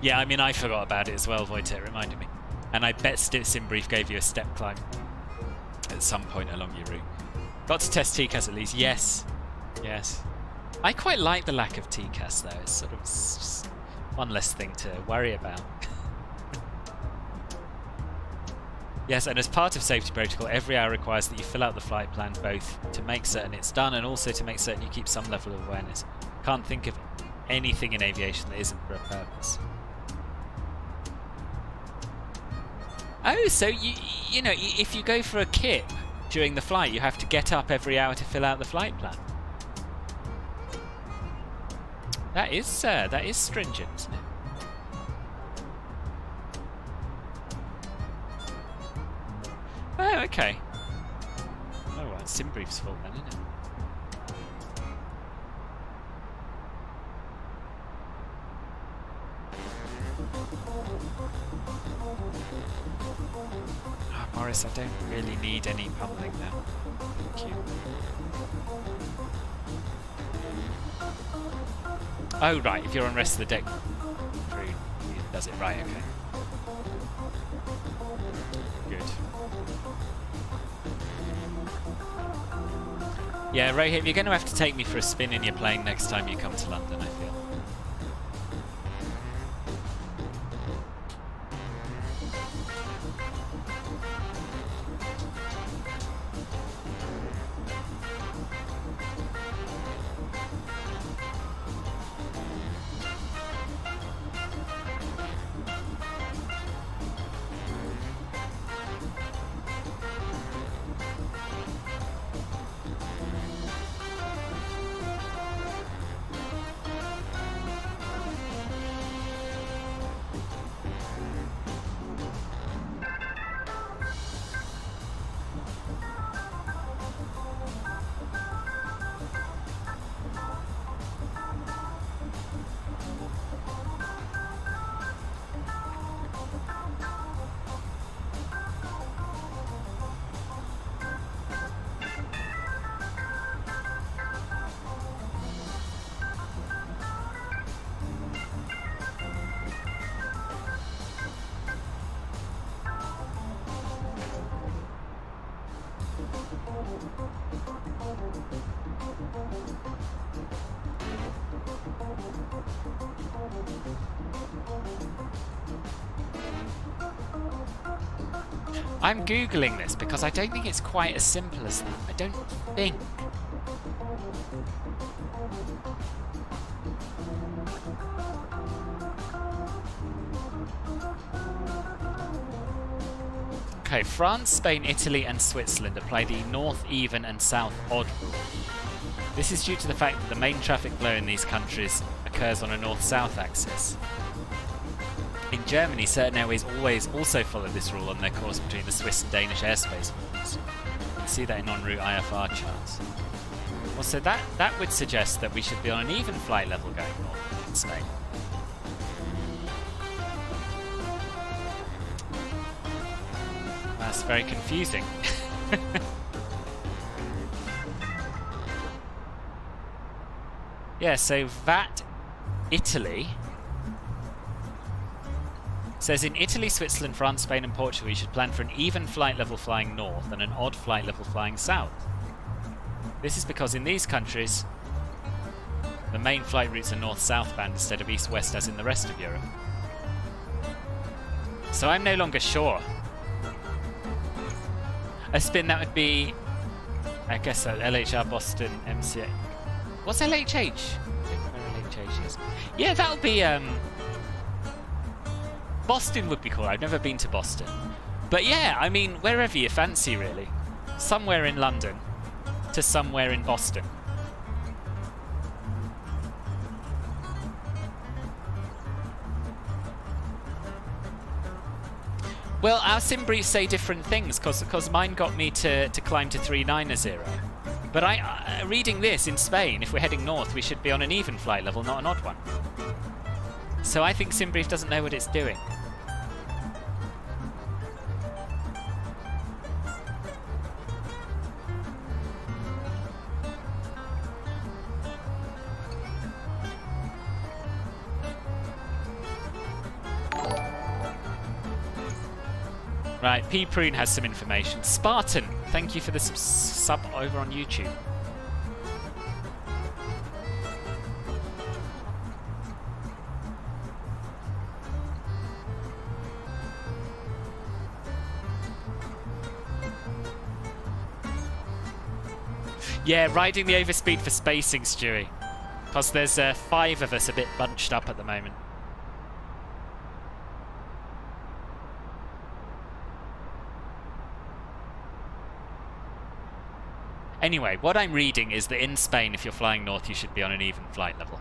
Yeah, I mean, I forgot about it as well, Voiter, it reminded me. And I bet Simbrief gave you a step climb at some point along your route. Got to test TCAS at least, yes. Yes. I quite like the lack of TCAS though, it's sort of just one less thing to worry about. Yes, and as part of safety protocol, every hour requires that you fill out the flight plan, both to make certain it's done and also to make certain you keep some level of awareness. Can't think of anything in aviation that isn't for a purpose. Oh, so you know, if you go for a kip during the flight, you have to get up every hour to fill out the flight plan. That is stringent, isn't it? Oh, okay. Oh, well, it's Simbrief's fault then, isn't it? Morris, I don't really need any pummeling now. Thank you. Oh, right, if you're on rest of the deck crew, it does it. Right, okay. Good. Yeah, Rohit, you're going to have to take me for a spin in your plane next time you come to London, I feel. I'm googling this because I don't think it's quite as simple as that. I don't think. Okay, France, Spain, Italy and Switzerland apply the north even and south odd rule. This is due to the fact that the main traffic flow in these countries occurs on a north-south axis. In Germany, certain airways always also follow this rule on their course between the Swiss and Danish airspace points. You can see that in en route IFR charts. Well, so that would suggest that we should be on an even flight level going north in Spain. That's very confusing. Yeah, so VAT Italy says in Italy, Switzerland, France, Spain and Portugal you should plan for an even flight level flying north and an odd flight level flying south. This is because in these countries the main flight routes are north-south bound instead of east-west as in the rest of Europe. So I'm no longer sure. A spin that would be, I guess, LHR Boston MCA. What's LHH? I don't know where LHH is. Yeah, that would be Boston would be cool. I've never been to Boston. But yeah, I mean, wherever you fancy, really. Somewhere in London to somewhere in Boston. Well, our sim briefs say different things, because mine got me to climb to 390. But reading this, in Spain, if we're heading north, we should be on an even flight level, not an odd one. So I think SimBrief doesn't know what it's doing. Right, P. Prune has some information. Spartan, thank you for the sub over on YouTube. Yeah, riding the overspeed for spacing, Stewie. Because there's 5 of us a bit bunched up at the moment. Anyway, what I'm reading is that in Spain, if you're flying north, you should be on an even flight level.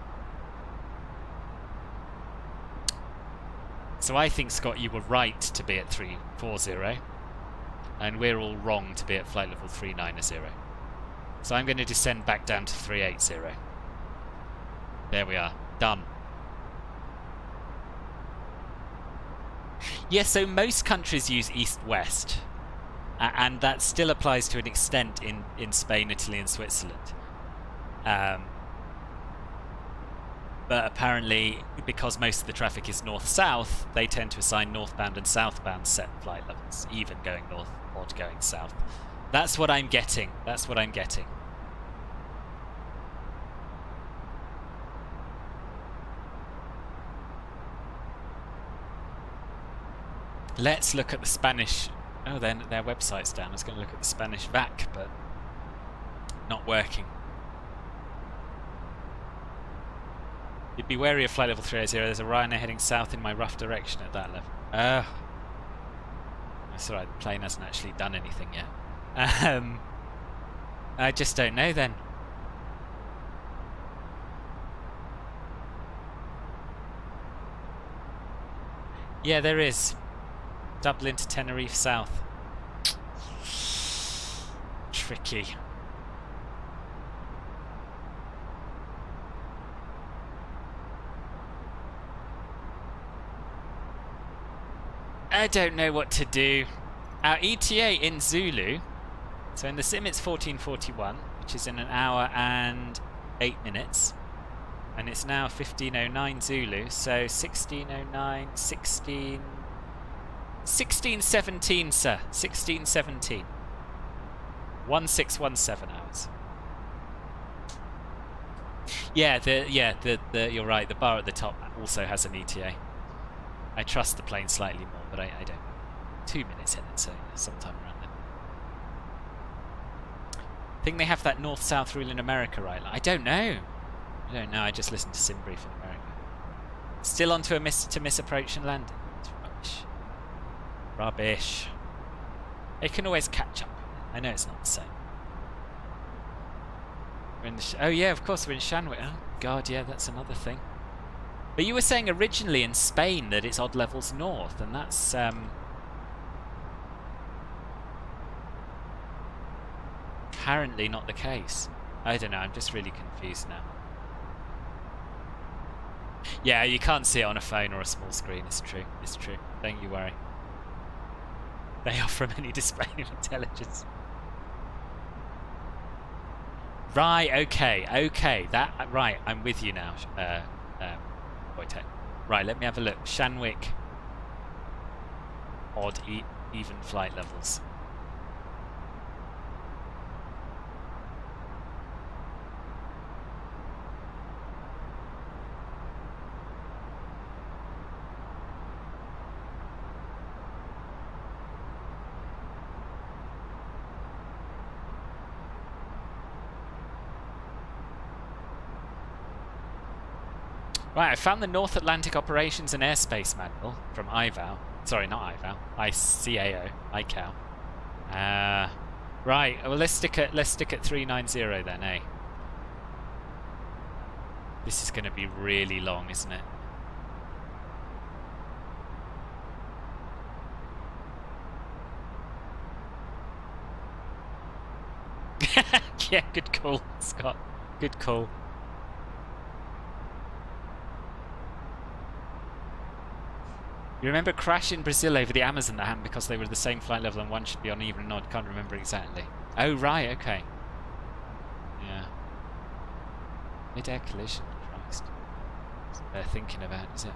So I think, Scott, you were right to be at 340, and we're all wrong to be at flight level 390. So I'm going to descend back down to 380. There we are. Done. Yeah, so most countries use east-west, and that still applies to an extent in Spain, Italy, and Switzerland. But apparently, because most of the traffic is north-south, they tend to assign northbound and southbound set flight levels, even going north, odd going south. That's what I'm getting. That's what I'm getting. Let's look at the Spanish... Oh, then their website's down. I was going to look at the Spanish VAC, but not working. You'd be wary of flight level 380. There's a Ryanair heading south in my rough direction at that level. That's alright, the plane hasn't actually done anything yet. I just don't know then. Yeah, there is. Dublin to Tenerife south. Tricky. I don't know what to do. Our ETA in Zulu, so in the sim it's 14:41, which is in an hour and 8 minutes, and it's now 15:09 Zulu, so 16:09, 16:17, sir, 16:17, 1617 hours. Yeah, you're right. The bar at the top also has an ETA. I trust the plane slightly more, but I don't. 2 minutes in it, so sometime around there. I think they have that north-south rule in America, right? I don't know. I don't know. I just listened to Sim Brief in America. Still onto a miss approach and landing. It's rubbish. Rubbish. It can always catch up. I know it's not the same. We're in the oh yeah, of course we're in Shanwick. Oh god, yeah, that's another thing. But you were saying originally in Spain that it's odd levels north, and that's apparently not the case. I don't know, I'm just really confused now. Yeah, you can't see it on a phone or a small screen, it's true, it's true. Don't you worry. They are from any display of intelligence. Right, okay, that, right, I'm with you now, Wojtek. Right, let me have a look. Shanwick, odd, even flight levels. Right, I found the North Atlantic Operations and Airspace Manual from IVAO. Sorry, not IVAO. ICAO. ICAO. Right, well let's stick at 390 then, eh? This is going to be really long, isn't it? Yeah, good call, Scott. Good call. You remember a crash in Brazil over the Amazon that happened because they were the same flight level and one should be on even and odd? Can't remember exactly. Oh, right, okay. Yeah. Mid-air collision, Christ. It's what they're thinking about, is it?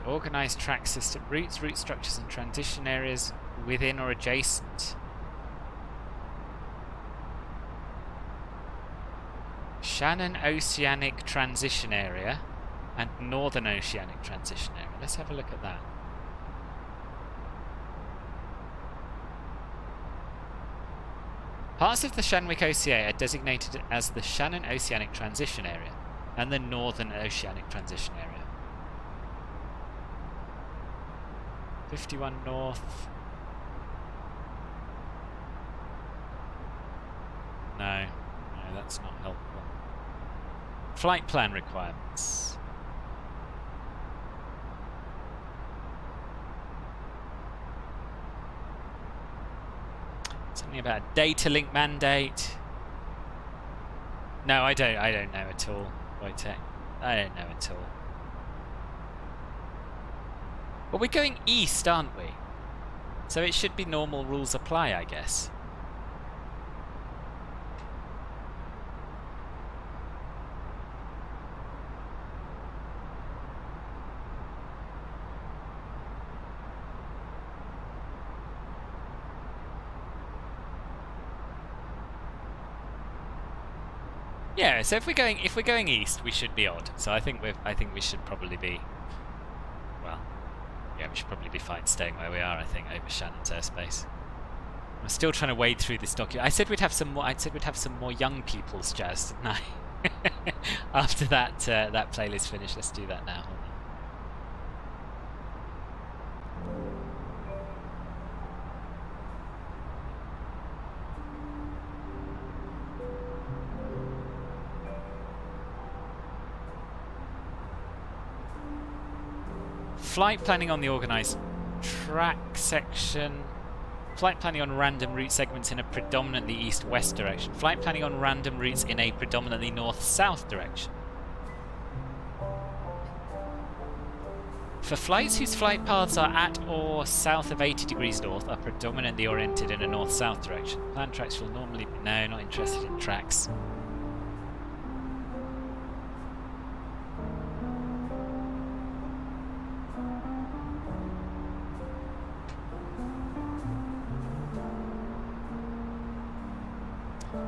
Organised track system, routes, route structures and transition areas within or adjacent. Shannon Oceanic Transition Area and Northern Oceanic Transition Area. Let's have a look at that. Parts of the Shanwick OCA are designated as the Shannon Oceanic Transition Area and the Northern Oceanic Transition Area. 51 North. No, that's not helpful. Flight plan requirements. Something about a data link mandate. No, I don't know at all. Wojtek. I don't know at all. But we're going east, aren't we? So it should be normal rules apply, I guess. Yeah, so if we're going east, we should be odd. So I think we should probably be, well, yeah, we should probably be fine staying where we are. I think over Shannon's airspace. I'm still trying to wade through this document. I said we'd have some more. I said we'd have some more young people's jazz, didn't I? After that that playlist finished, let's do that now. Hold on. Flight planning on the organised track section. Flight planning on random route segments in a predominantly east-west direction. Flight planning on random routes in a predominantly north-south direction. For flights whose flight paths are at or south of 80 degrees north, are predominantly oriented in a north-south direction. Planned tracks will normally be... No, not interested in tracks.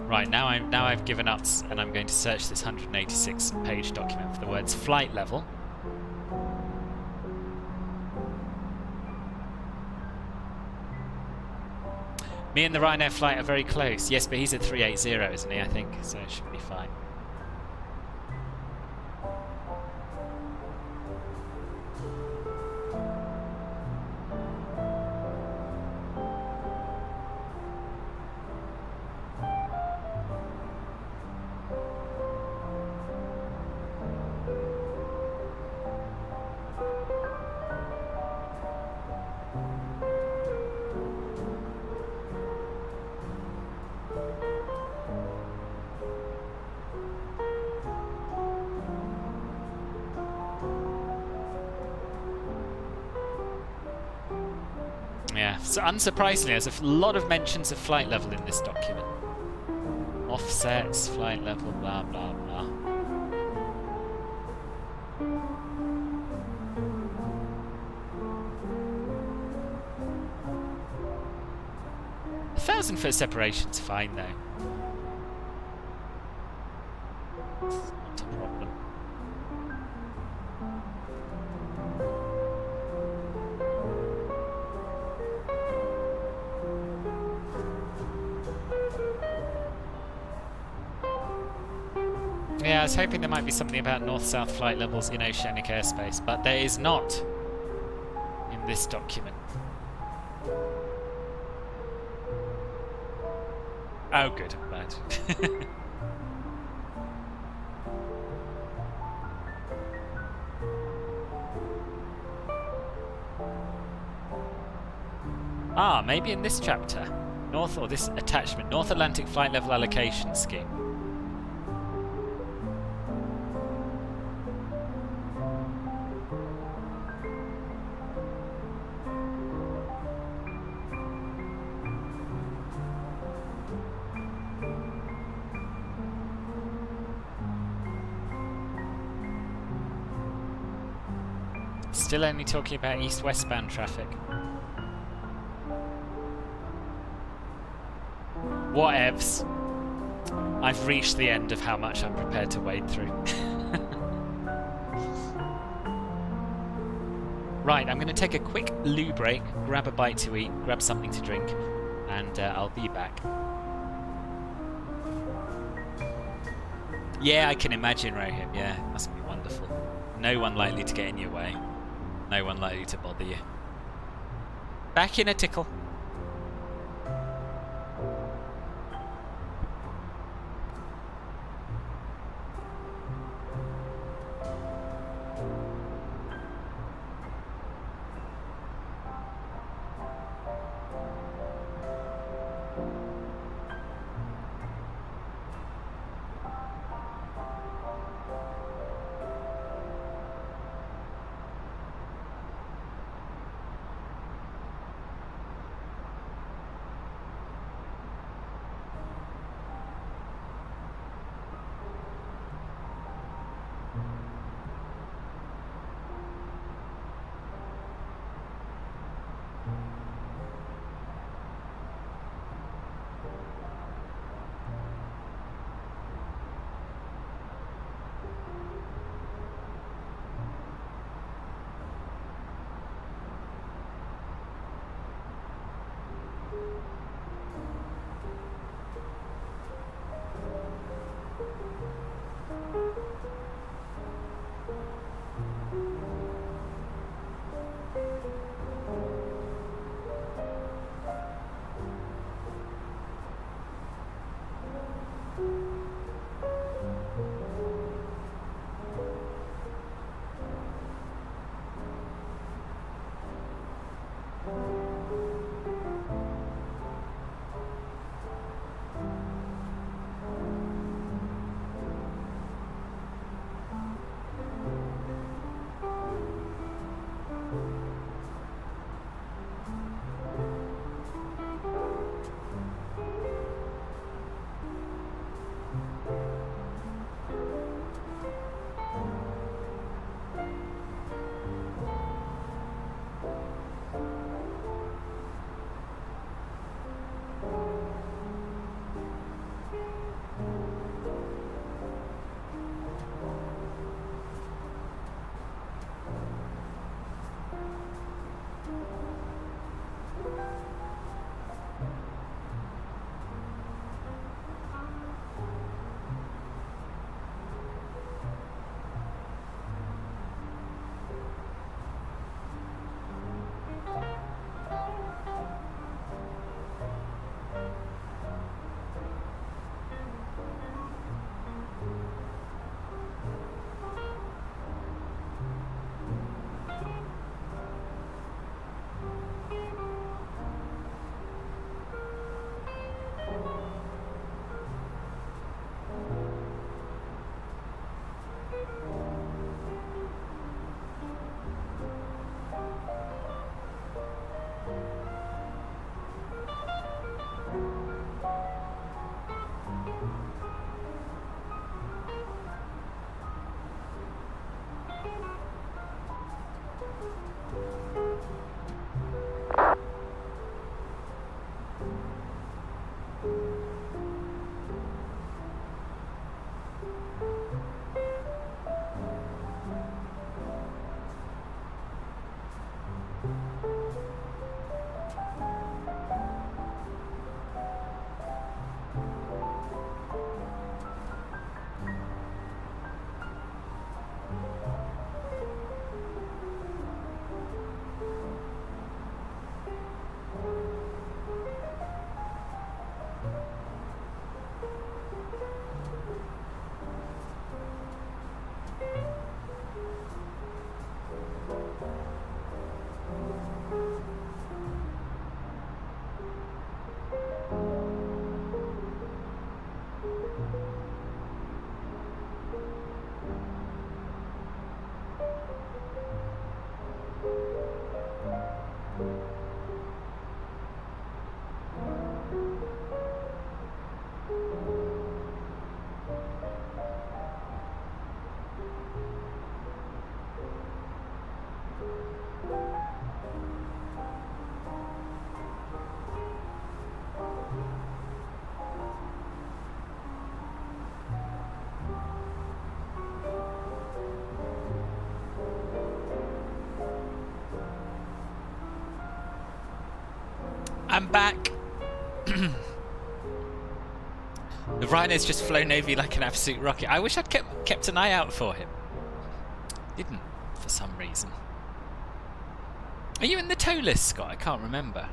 Right, now I've given up and I'm going to search this 186-page document for the words flight level. Me and the Ryanair flight are very close. Yes, but he's at 380, isn't he, I think, so it should be fine. Yeah, so unsurprisingly, there's a lot of mentions of flight level in this document. Offsets, flight level, blah blah blah. A 1,000-foot separation's fine though. It's not a problem. Yeah, I was hoping there might be something about north-south flight levels in oceanic airspace, but there is not in this document. Oh, good. I'm glad. Ah, maybe in this chapter. North, or this attachment. North Atlantic Flight Level Allocation Scheme. Still only talking about east-westbound traffic. Whatevs. I've reached the end of how much I'm prepared to wade through. Right, I'm going to take a quick loo break, grab a bite to eat, grab something to drink, and I'll be back. Yeah, I can imagine, Rohit. Yeah, it must be wonderful. No one likely to get in your way. No one likely to bother you. Back in a tickle. I'm back. The Rhino's just flown over you like an absolute rocket. I wish I'd kept an eye out for him. Didn't, for some reason. Are you in the tow list, Scott? I can't remember.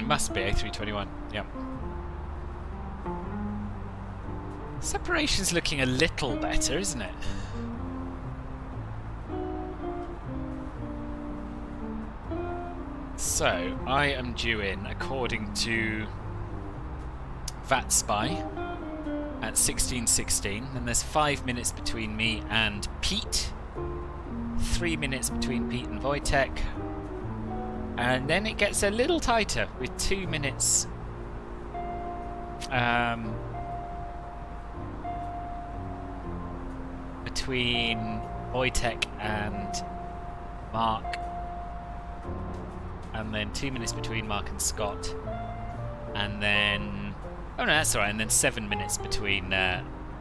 Must be A321, yeah. Separation's looking a little better, isn't it? So, I am due in, according to VATSPY, at 16:16. Then there's 5 minutes between me and Pete. 3 minutes between Pete and Wojtek. And then it gets a little tighter with 2 minutes between Wojtek and Mark, and then 2 minutes between Mark and Scott, and then oh no, that's alright, and then 7 minutes between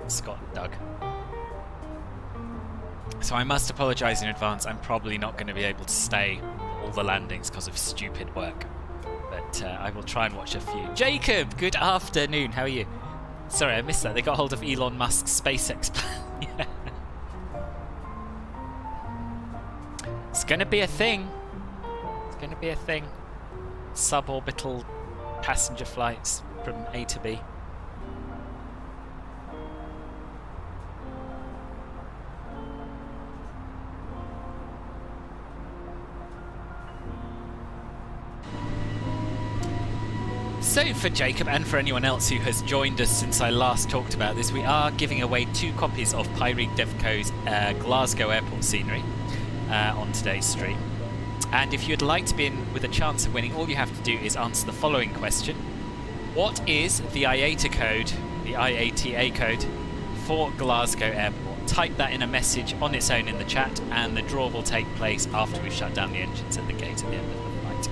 Scott and Doug. So I must apologise in advance. I'm probably not going to be able to stay all the landings because of stupid work, but I will try and watch a few. Jacob, good afternoon, how are you? Sorry, I missed that. They got hold of Elon Musk's SpaceX plan. Yeah. It's gonna be a thing. It's gonna be a thing. Suborbital passenger flights from A to B. So for Jacob and for anyone else who has joined us since I last talked about this, we are giving away 2 copies of Pyreegue Devco's Glasgow airport scenery on today's stream. And if you'd like to be in with a chance of winning, all you have to do is answer the following question. What is the IATA code, the IATA code for Glasgow Airport? Type that in a message on its own in the chat, and the draw will take place after we've shut down the engines at the gate at the end of the flight.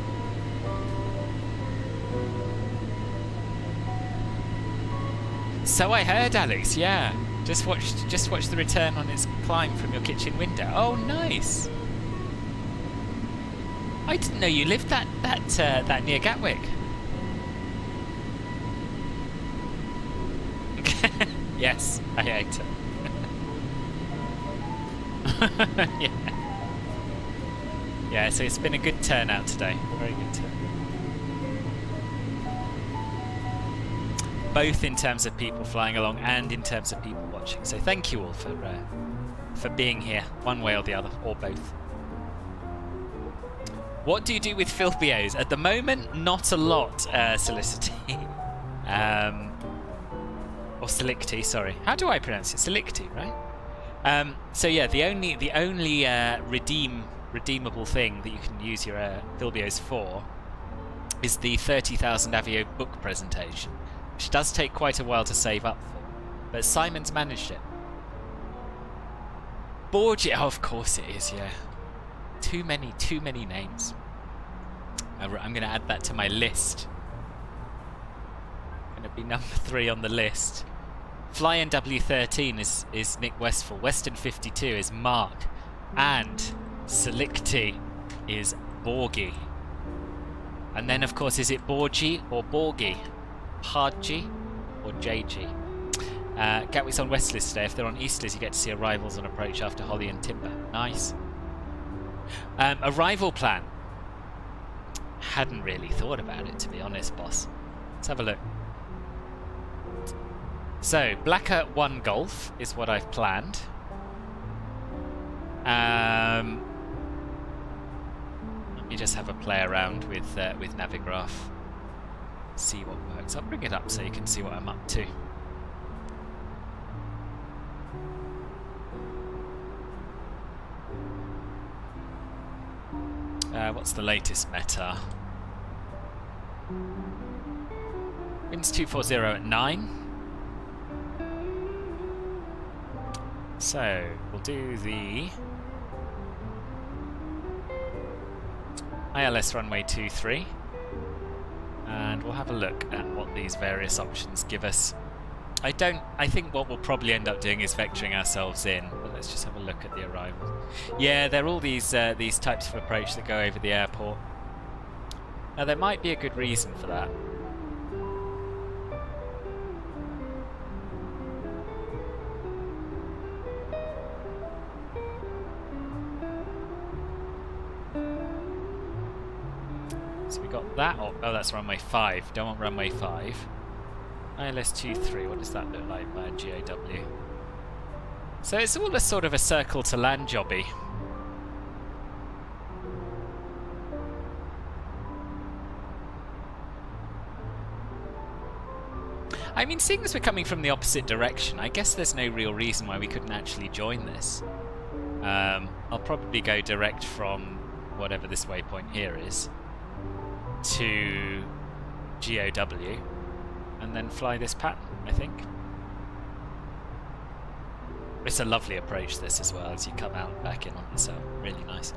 So I heard, Alex. Yeah, just watched the return on its climb from your kitchen window. Oh, nice. I didn't know you lived that near Gatwick. Yes, I hate it. Yeah. Yeah, so it's been a good turnout today. Very good turnout. Both in terms of people flying along and in terms of people watching. So thank you all for being here, one way or the other, or both. What do you do with Philbios? At the moment, not a lot, Solicity. Or Selicti, sorry. How do I pronounce it? Selicti, right? So yeah, the only redeemable thing that you can use your Philbios for is the 30,000 Avio book presentation, which does take quite a while to save up for. But Simon's managed it. Borgia, oh, of course it is, yeah. Too many names. I'm going to add that to my list. Going to be number 3 on the list. Fly NW13 is Nick Westfall. Western 52 is Mark. And Selicti is Borgi. And then, of course, is it Borgi or Borgi? Hardji or JG? Gatwick's on West List today. If they're on East List, you get to see arrivals on approach after Holly and Timber. Nice. Arrival plan. Hadn't really thought about it, to be honest, boss. Let's have a look. So, Blacker 1 Golf is what I've planned. Let me just have a play around with Navigraph. See what works. I'll bring it up so you can see what I'm up to. What's the latest meta? Winds 240 at 9. So we'll do the ILS runway 23. And we'll have a look at what these various options give us. I think what we'll probably end up doing is vectoring ourselves in, but let's just have a look at the arrivals. Yeah, there are all these types of approach that go over the airport. Now there might be a good reason for that. So we got that. Oh, that's runway 5. Don't want runway 5. ILS 23. What does that look like by GAW? So it's all a sort of a circle to land jobby. I mean, seeing as we're coming from the opposite direction, I guess there's no real reason why we couldn't actually join this. I'll probably go direct from whatever this waypoint here is to GOW and then fly this pattern, I think. It's a lovely approach, this, as well, as you come out and back in on it, so really nice.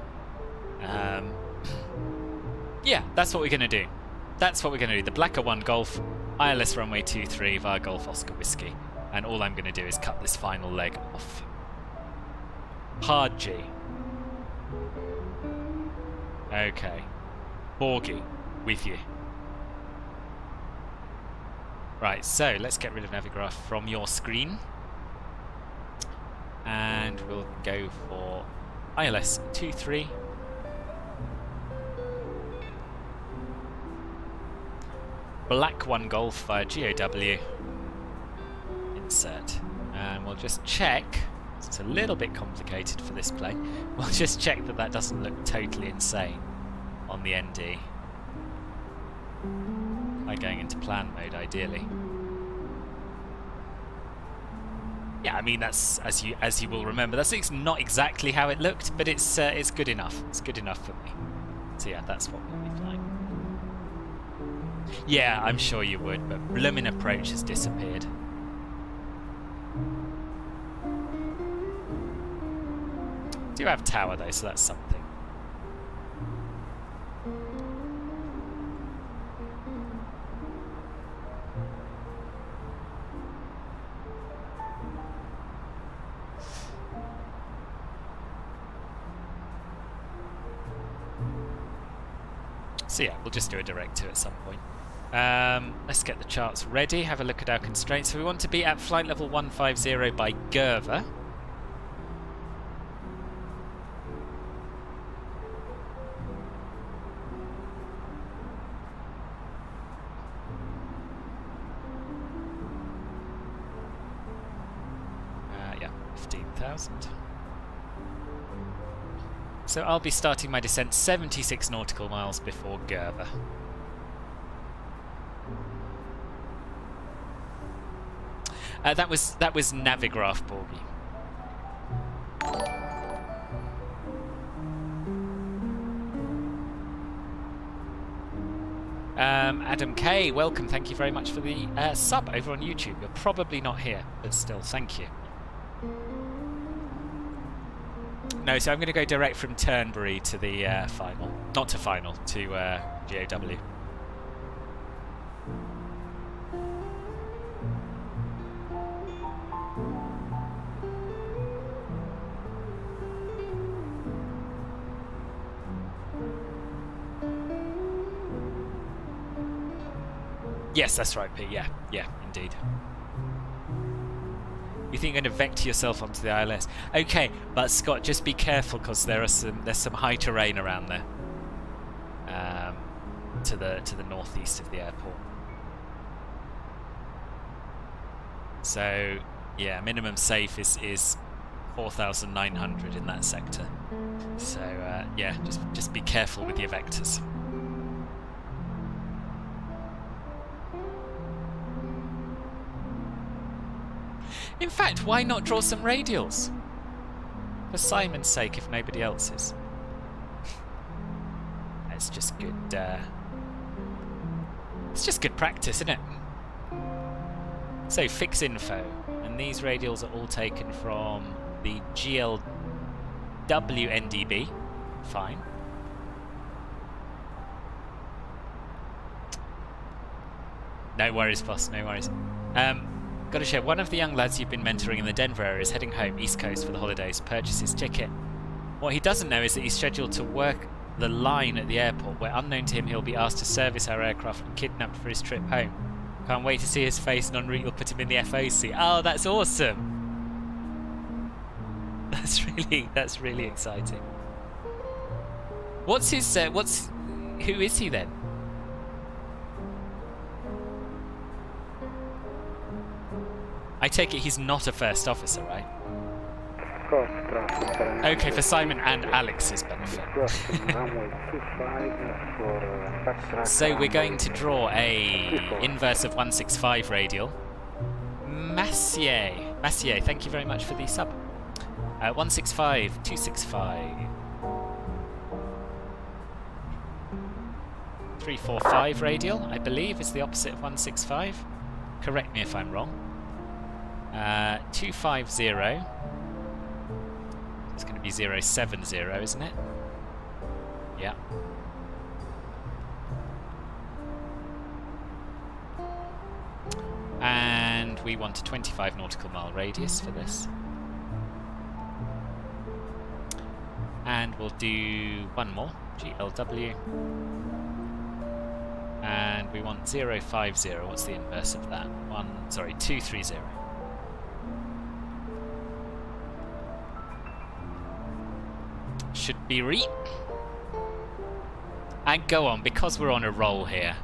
Yeah, that's what we're going to do. That's what we're going to do. The Blacker 1 Golf, ILS runway 23 via Golf Oscar Whiskey. And all I'm going to do is cut this final leg off. Hard G. Okay. Borgie, with you. Right, so let's get rid of Navigraph from your screen. And we'll go for ILS 23. Black 1 Golf via GOW. Insert. And we'll just check. It's a little bit complicated for this plane. We'll just check that that doesn't look totally insane on the ND. Like going into plan mode, ideally. Yeah, I mean, that's, as you will remember, that's not exactly how it looked, but it's good enough. It's good enough for me. So yeah, that's what we'll be flying. Yeah, I'm sure you would, but bloomin' approach has disappeared. Do have tower though, so that's something. So yeah, we'll just do a direct to at some point. Let's get the charts ready, have a look at our constraints. So we want to be at flight level 150 by Gerver. Yeah, 15,000. So I'll be starting my descent 76 nautical miles before Gerver. That was Navigraph Borgie. Adam K, welcome. Thank you very much for the sub over on YouTube. You're probably not here, but still, thank you. No, so I'm going to go direct from Turnberry to the final. Not to final, to GOW. Yes, that's right, P. Yeah, indeed. You think you're going to vector yourself onto the ILS? Okay, but Scott, just be careful because there's some high terrain around there, to the northeast of the airport. So yeah, minimum safe is 4,900 in that sector. So yeah, just be careful with your vectors. In fact, why not draw some radials? For Simon's sake, if nobody else is. It's just good. It's just good practice, isn't it? So fix info, and these radials are all taken from the GLW NDB. Fine. No worries, boss, no worries. Got to share, one of the young lads you've been mentoring in the Denver area is heading home, East Coast, for the holidays, purchase his ticket. What he doesn't know is that he's scheduled to work the line at the airport, where unknown to him he'll be asked to service our aircraft and kidnapped for his trip home. Can't wait to see his face, and en route you'll put him in the FOC. Oh, that's awesome! That's really exciting. What's his, who is he then? I take it he's not a first officer, right? Okay, for Simon and Alex's benefit. So we're going to draw a inverse of 165 radial. Massier, thank you very much for the sub. 165, 265. 345 radial, I believe, is the opposite of 165. Correct me if I'm wrong. 250. It's going to be 070, isn't it? Yeah. And we want a 25 nautical mile radius for this. And we'll do one more, GLW. And we want 050. What's the inverse of that? 230. Should be re. And go on, because we're on a roll here.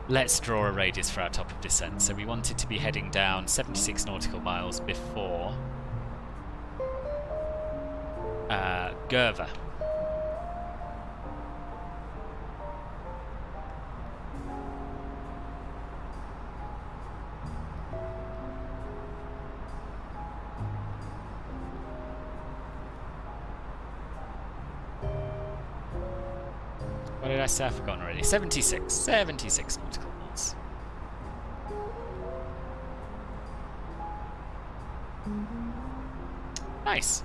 Let's draw a radius for our top of descent. So we wanted to be heading down 76 nautical miles before Gerva. What did I say? I've forgotten already. 76 nautical miles. Nice.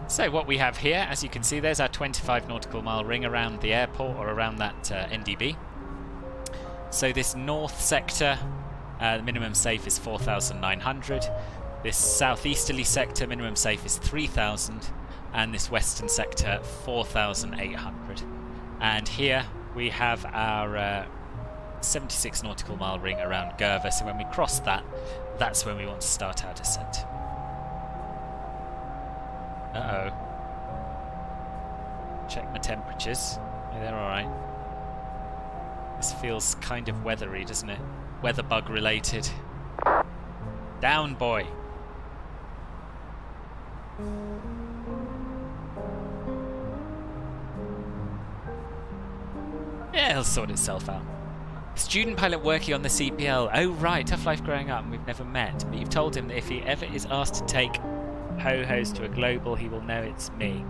So what we have here, as you can see, there's our 25 nautical mile ring around the airport, or around that NDB. So this north sector, the minimum safe is 4,900. This southeasterly sector, minimum safe is 3,000. And this western sector, 4,800. And here we have our 76 nautical mile ring around Gerva. So when we cross that, that's when we want to start our descent. Uh-oh. Check my temperatures. Yeah, they're alright. This feels kind of weathery, doesn't it? Weather bug related. Down, boy. Yeah, it'll sort itself out. Student pilot working on the CPL. Oh right, tough life growing up and we've never met. But you've told him that if he ever is asked to take ho-hos to a global, he will know it's me.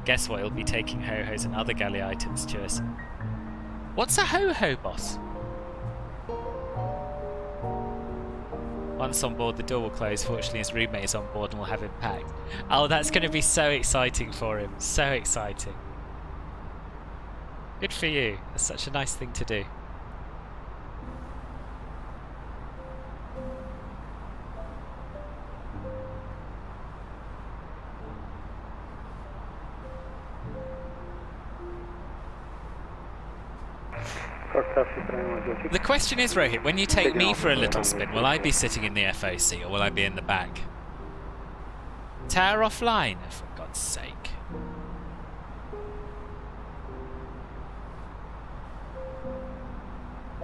Guess what, he'll be taking ho-hos and other galley items to us. What's a ho-ho, boss? Once on board, the door will close. Fortunately, his roommate is on board and will have him packed. Oh, that's going to be so exciting for him. So exciting. Good for you. That's such a nice thing to do. The question is, Rohit, when you take me for a little spin, will I be sitting in the FOC or will I be in the back? Tower offline, for God's sake.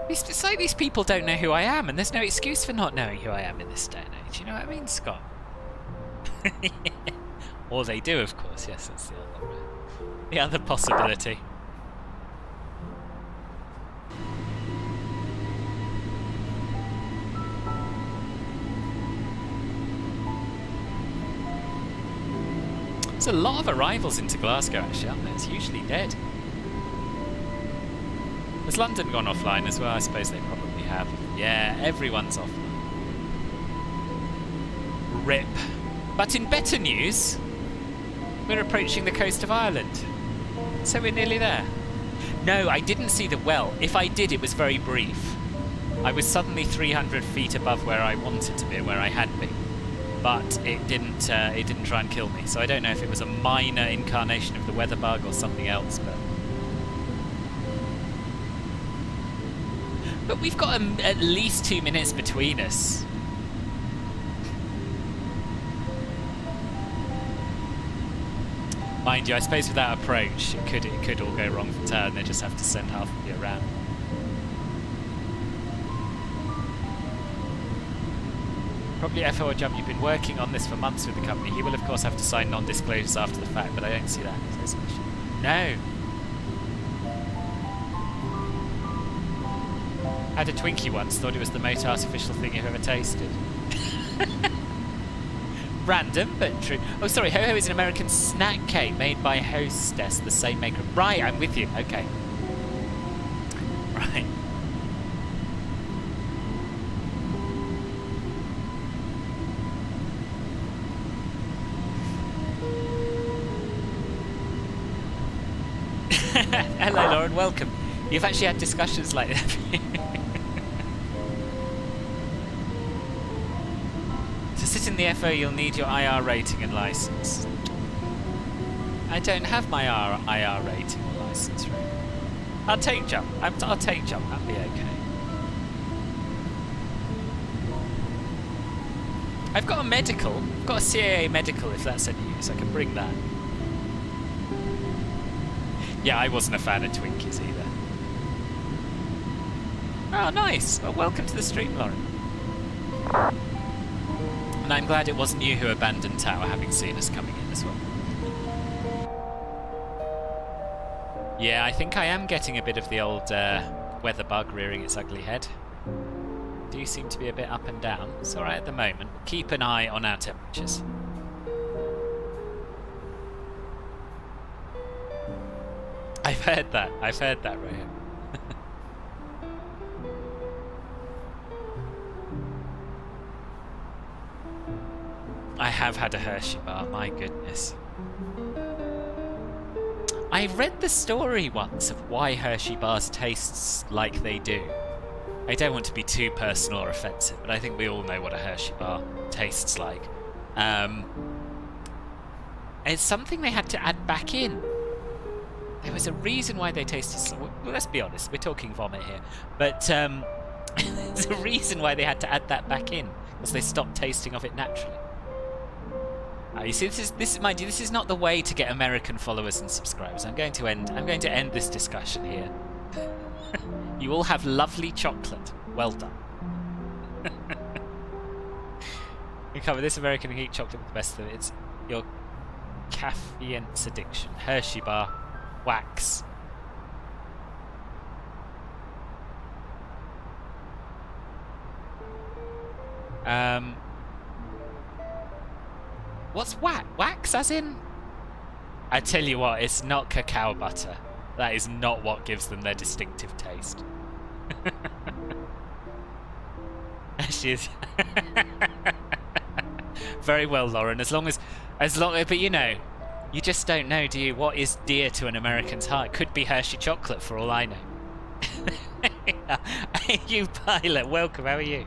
It's like these people don't know who I am, and there's no excuse for not knowing who I am in this day and age. You know what I mean, Scott? Or they do, of course. Yes, that's the other possibility. There's a lot of arrivals into Glasgow, actually, aren't there? It's usually dead. Has London gone offline as well? I suppose they probably have. Yeah, everyone's offline. RIP. But in better news, We're approaching the coast of Ireland. So we're nearly there. No, I didn't see the well. If I did, it was very brief. I was suddenly 300 feet above where I wanted to be, where I had been. But it didn't try and kill me. So I don't know if it was a minor incarnation of the weather bug or something else, but we've got at least 2 minutes between us. Mind you, I suppose without approach, it could all go wrong from turn. They just have to send half of you around. Probably FO or Jump, you've been working on this for months with the company. He will of course have to sign non-disclosures after the fact, but I don't see that as an issue. No. Had a Twinkie once, thought it was the most artificial thing you've ever tasted. Random, but true. Oh, sorry, Ho-Ho is an American snack cake made by Hostess, the same maker. Right, I'm with you. Okay. Right. Hello, Lauren. Welcome. You've actually had discussions like that. To sit in the FO, you'll need your IR rating and license. I don't have my IR rating or license, right? I'll take jump. I'll take jump. That'll be okay. I've got a medical. I've got a CAA medical if that's any use. I can bring that. Yeah, I wasn't a fan of Twinkies either. Oh, nice. Well, welcome to the stream, Lauren. And I'm glad it wasn't you who abandoned Tower, having seen us coming in as well. Yeah, I think I am getting a bit of the old weather bug rearing its ugly head. Do seem to be a bit up and down. It's alright at the moment. Keep an eye on our temperatures. I've heard that, Ryan. I have had a Hershey bar, my goodness. I read the story once of why Hershey bars taste like they do. I don't want to be too personal or offensive, but I think we all know what a Hershey bar tastes like. It's something they had to add back in. There was a reason why they tasted so... Well, let's be honest, we're talking vomit here. But there's a reason why they had to add that back in, because they stopped tasting of it naturally. You see, mind you, this is not the way to get American followers and subscribers. I'm going to end this discussion here. You all have lovely chocolate. Well done. We cover this American heat chocolate with the best of it. It's your caffeine addiction. Hershey bar. Wax. What's wax? Wax as in? I tell you what, it's not cacao butter. That is not what gives them their distinctive taste. She is. Very well, Lauren. As long, but you know, you just don't know, do you? What is dear to an American's heart? It could be Hershey chocolate, for all I know. You pilot, welcome. How are you?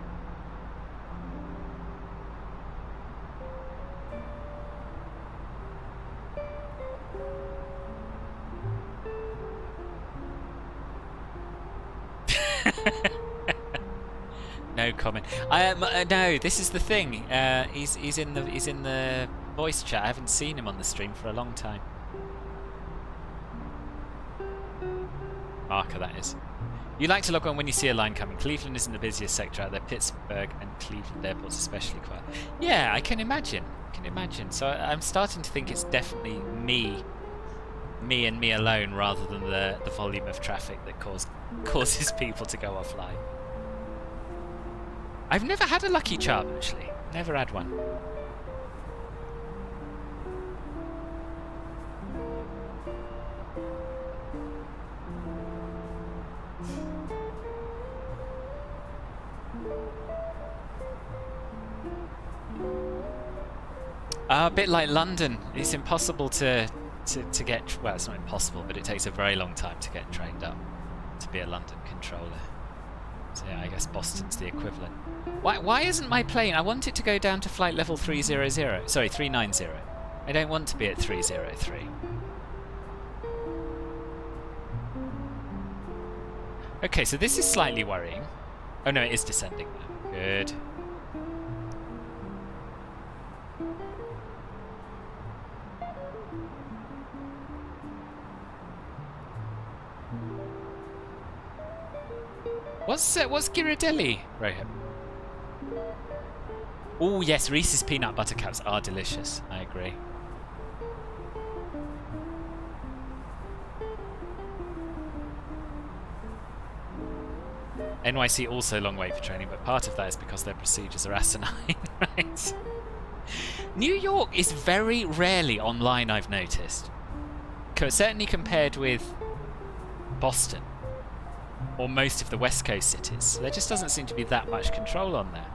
No comment. No, this is the thing. He's in the voice chat. I haven't seen him on the stream for a long time. Marker, that is. You like to log on when you see a line coming. Cleveland isn't the busiest sector out there. Pittsburgh and Cleveland airports especially quiet. Yeah, I can imagine. So I'm starting to think it's definitely me and me alone, rather than the volume of traffic that causes people to go offline. I've never had a lucky charm, actually. Never had one. A bit like London. It's impossible to get... Well, it's not impossible, but it takes a very long time to get trained up to be a London controller. So yeah, I guess Boston's the equivalent. Why isn't my plane... I want it to go down to flight level 300. Sorry, 390. I don't want to be at 303. Okay, so this is slightly worrying. Oh no, it is descending now. Good. What's Ghirardelli? Right here. Oh yes, Reese's peanut butter cups are delicious. I agree. NYC also long wait for training, but part of that is because their procedures are asinine, right? New York is very rarely online, I've noticed. Certainly compared with Boston, or most of the West Coast cities. There just doesn't seem to be that much control on there.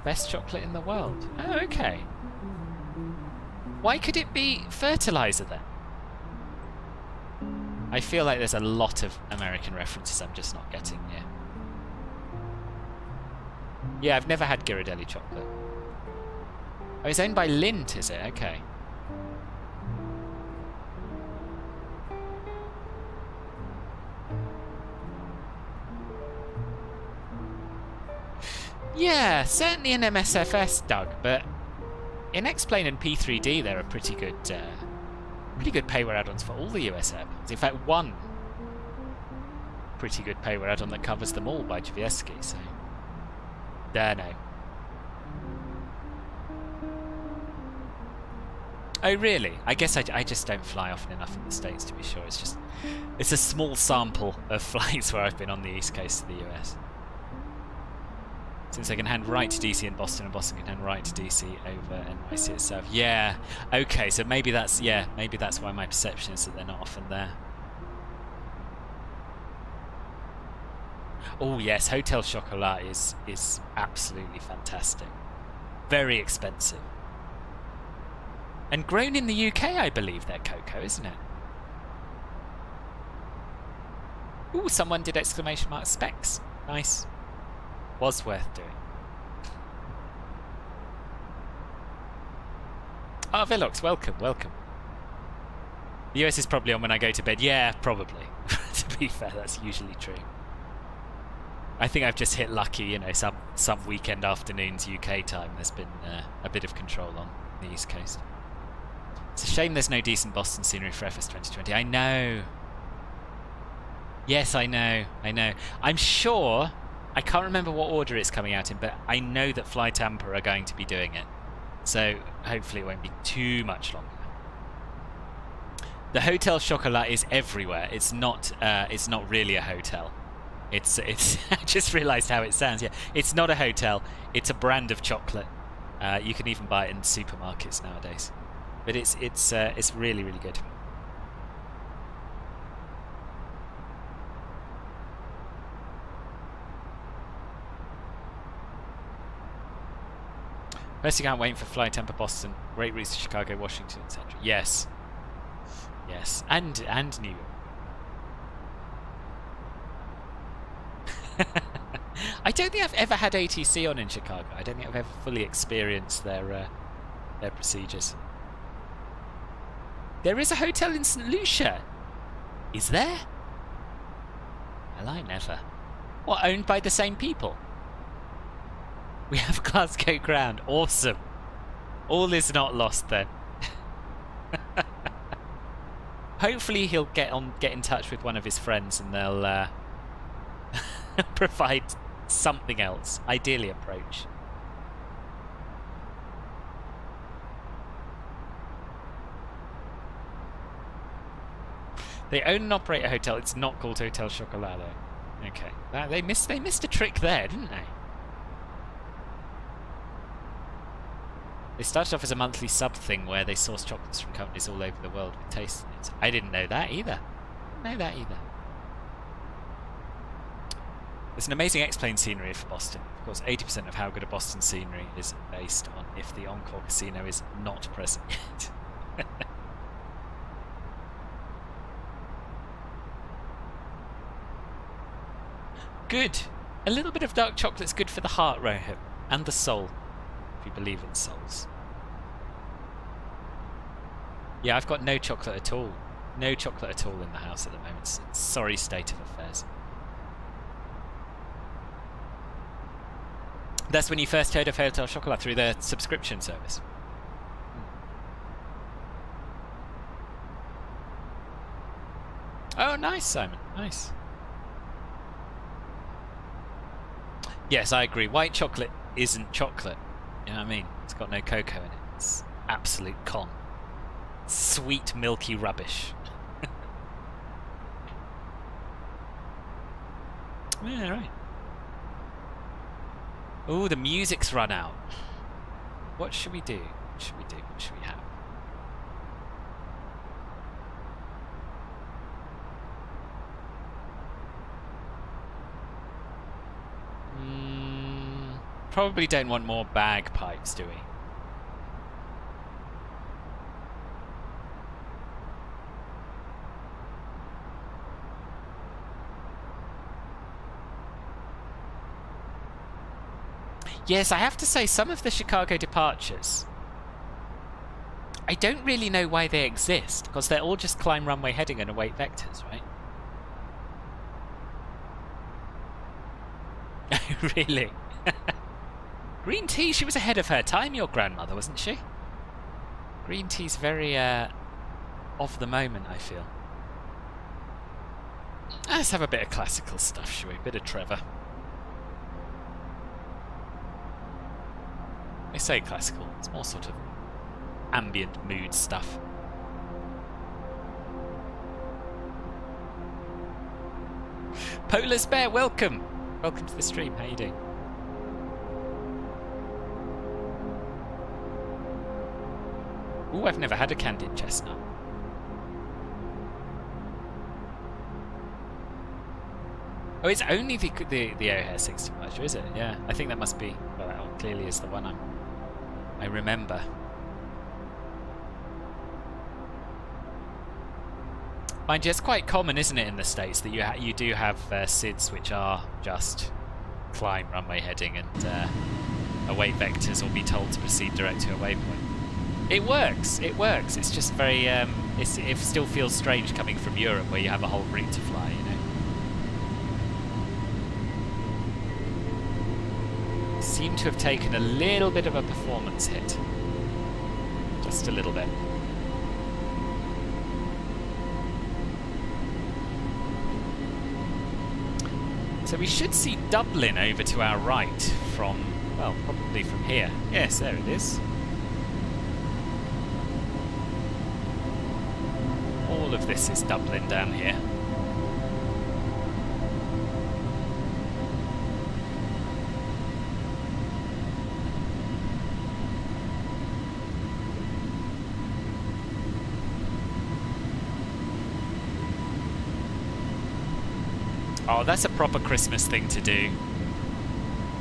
Best chocolate in the world. Oh, okay. Why could it be fertilizer then? I feel like there's a lot of American references I'm just not getting here. Yeah, I've never had Ghirardelli chocolate. Oh, it's owned by Lindt, is it? Okay. Yeah, certainly an MSFS, Doug, but in X-Plane and P3D there are pretty good payware add-ons for all the US airplanes. In fact, one pretty good payware add-on that covers them all by Javieski, so... no. Oh, really? I guess I just don't fly often enough in the States to be sure. It's a small sample of flights where I've been on the East Coast of the US. Since I can hand right to DC in Boston, and Boston can hand right to DC over NYC itself. Yeah, okay, so maybe that's why my perception is that they're not often there. Oh yes, Hotel Chocolat is absolutely fantastic. Very expensive. And grown in the UK, I believe, they're cocoa, isn't it? Ooh, someone did exclamation mark specs. Nice. Was worth doing. Ah, Velox, welcome, welcome. The US is probably on when I go to bed. Yeah, probably. To be fair, that's usually true. I think I've just hit lucky, you know, some weekend afternoons UK time. There's been a bit of control on the East Coast. It's a shame there's no decent Boston scenery for FS 2020. I know. Yes, I know. I'm sure... I can't remember what order it's coming out in, but I know that Fly Tampa are going to be doing it. So hopefully it won't be too much longer. The Hotel Chocolat is everywhere. It's not really a hotel. It's I just realised how it sounds. Yeah, it's not a hotel. It's a brand of chocolate. You can even buy it in supermarkets nowadays. But it's really, really good. Personally, can't wait for Fly Tampa, Boston. Great routes to Chicago, Washington, etc. Yes. Yes. And New York. I don't think I've ever had ATC on in Chicago. I don't think I've ever fully experienced their procedures. There is a hotel in St. Lucia. Is there? Well, I never. What, owned by the same people? We have Glasgow ground. Awesome. All is not lost then. Hopefully he'll get in touch with one of his friends and they'll provide something else. Ideally approach. They own and operate a hotel. It's not called Hotel Chocolat though. Okay. They missed a trick there, didn't they? They started off as a monthly sub thing where they sourced chocolates from companies all over the world with tasting it. I didn't know that either. There's an amazing X-Plane scenery for Boston. Of course, 80% of how good a Boston scenery is based on if the Encore Casino is not present yet. Good. A little bit of dark chocolate's good for the heart, Rohit, and the soul, if you believe in souls. Yeah, I've got no chocolate at all. No chocolate at all in the house at the moment. It's a sorry state of affairs. That's when you first heard of Hotel Chocolat, through their subscription service. Oh, nice, Simon. Nice. Yes, I agree. White chocolate isn't chocolate. You know what I mean? It's got no cocoa in it. It's absolute con. Sweet, milky rubbish. Yeah, right. Oh, the music's run out. What should we do? What should we do? What should we have? Probably don't want more bagpipes, do we? Yes, I have to say, some of the Chicago departures, I don't really know why they exist, because they're all just climb runway heading and await vectors, right? Really? Green tea, she was ahead of her time, your grandmother, wasn't she? Green tea's very of the moment, I feel. Let's have a bit of classical stuff, shall we? A bit of Trevor. I say classical, it's more sort of ambient mood stuff. Polar's Bear, welcome! Welcome to the stream, how you doing? Ooh, I've never had a candied chestnut. Oh, it's only the O'Hare 60 Pleasure, is it? Yeah, I think that must be, well, that one clearly is the one I remember. Mind you, it's quite common, isn't it, in the States, that you do have SIDs which are just climb runway heading and await vectors, or be told to proceed direct to a waypoint. It works, it's just very, it still feels strange coming from Europe where you have a whole route to fly, you know. Seem to have taken a little bit of a performance hit. Just a little bit. So we should see Dublin over to our right from, well, probably from here. Yes, there it is. All of this is Dublin down here. Oh, that's a proper Christmas thing to do.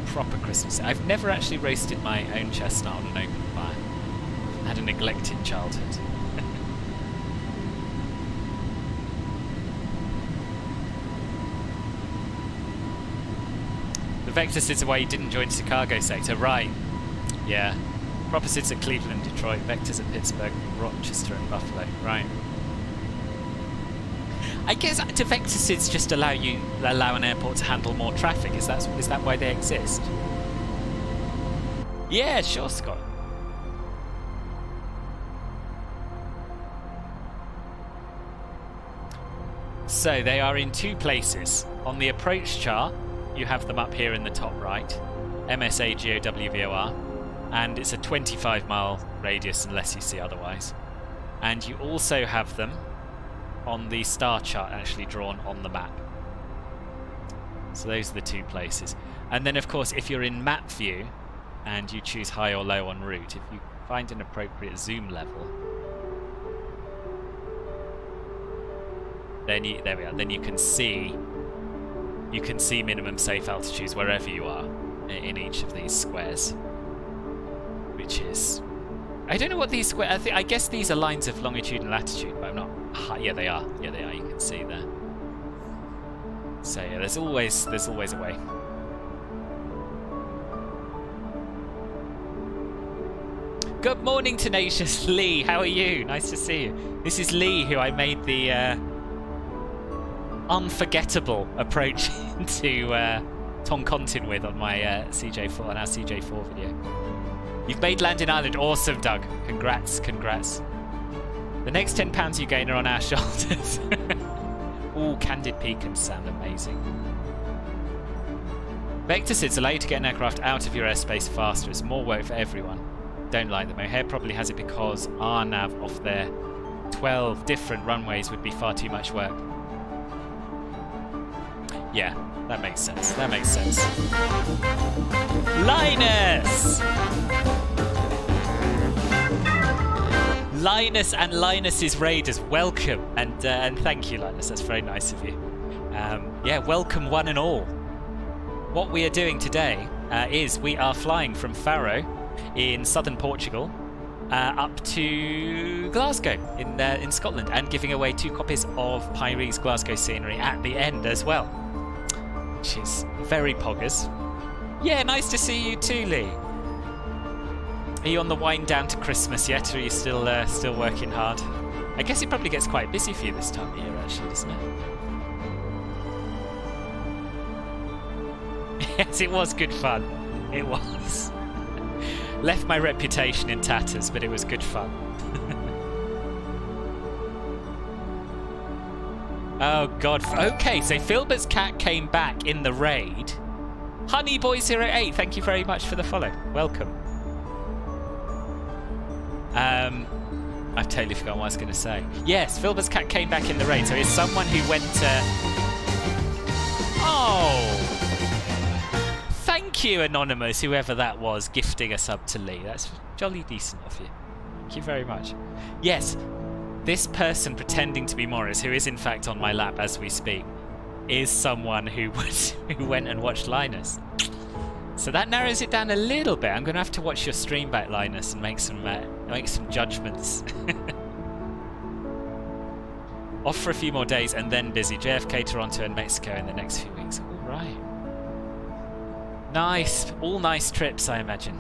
Proper Christmas. I've never actually roasted my own chestnut on an open fire. I had a neglected childhood. The Vector SIDs are why you didn't join Chicago sector, right? Yeah. Proper SIDs at Cleveland, Detroit, Vectors at Pittsburgh, Rochester and Buffalo, right. I guess do Vector SIDs just allow an airport to handle more traffic? Is that why they exist? Yeah, sure, Scott. So they are in two places. On the approach chart, you have them up here in the top right, MSAGOWVOR, and it's a 25-mile radius unless you see otherwise. And you also have them on the star chart actually drawn on the map. So those are the two places. And then of course if you're in map view and you choose high or low en route, if you find an appropriate zoom level, then there we are, then you can see you can see minimum safe altitudes wherever you are in each of these squares. Which is... I don't know what these squares... I guess these are lines of longitude and latitude, but I'm not... yeah, they are. Yeah, they are. You can see there. So yeah, there's always a way. Good morning, Tenacious Lee. How are you? Nice to see you. This is Lee, who I made the unforgettable approach to Toncontin with on my CJ4 on our CJ4 video. You've made Landing Island awesome, Doug. Congrats, congrats. The next £10 you gain are on our shoulders. Ooh, Candid Peakins sound amazing. Vector SIDs allow you to get an aircraft out of your airspace faster. It's more work for everyone. Don't like them. O'Hare probably has it because RNAV off their 12 different runways would be far too much work. Yeah, that makes sense. That makes sense. Linus! Linus and Linus's Raiders, welcome. And thank you, Linus. That's very nice of you. Yeah, welcome one and all. What we are doing today is we are flying from Faro in southern Portugal up to Glasgow in Scotland, and giving away 2 copies of Pyreegue's Glasgow scenery at the end as well, which is very poggers. Yeah, nice to see you too, Lee. Are you on the wind down to Christmas yet, or are you still working hard? I guess it probably gets quite busy for you this time of year, actually, doesn't it? Yes, it was good fun. It was. Left my reputation in tatters, but it was good fun. Oh god. Okay, so Filbert's cat came back in the raid. Honeyboy08, thank you very much for the follow. Welcome. I've totally forgotten what I was going to say. Yes, Filbert's cat came back in the raid, so he's someone who went to... Oh! Thank you, Anonymous, whoever that was, gifting a sub to Lee. That's jolly decent of you. Thank you very much. Yes, this person pretending to be Morris, who is in fact on my lap as we speak, is someone who went and watched Linus. So that narrows it down a little bit. I'm going to have to watch your stream back, Linus, and make some judgments. Off for a few more days and then busy. JFK, Toronto, and Mexico in the next few weeks. All right. Nice. All nice trips, I imagine.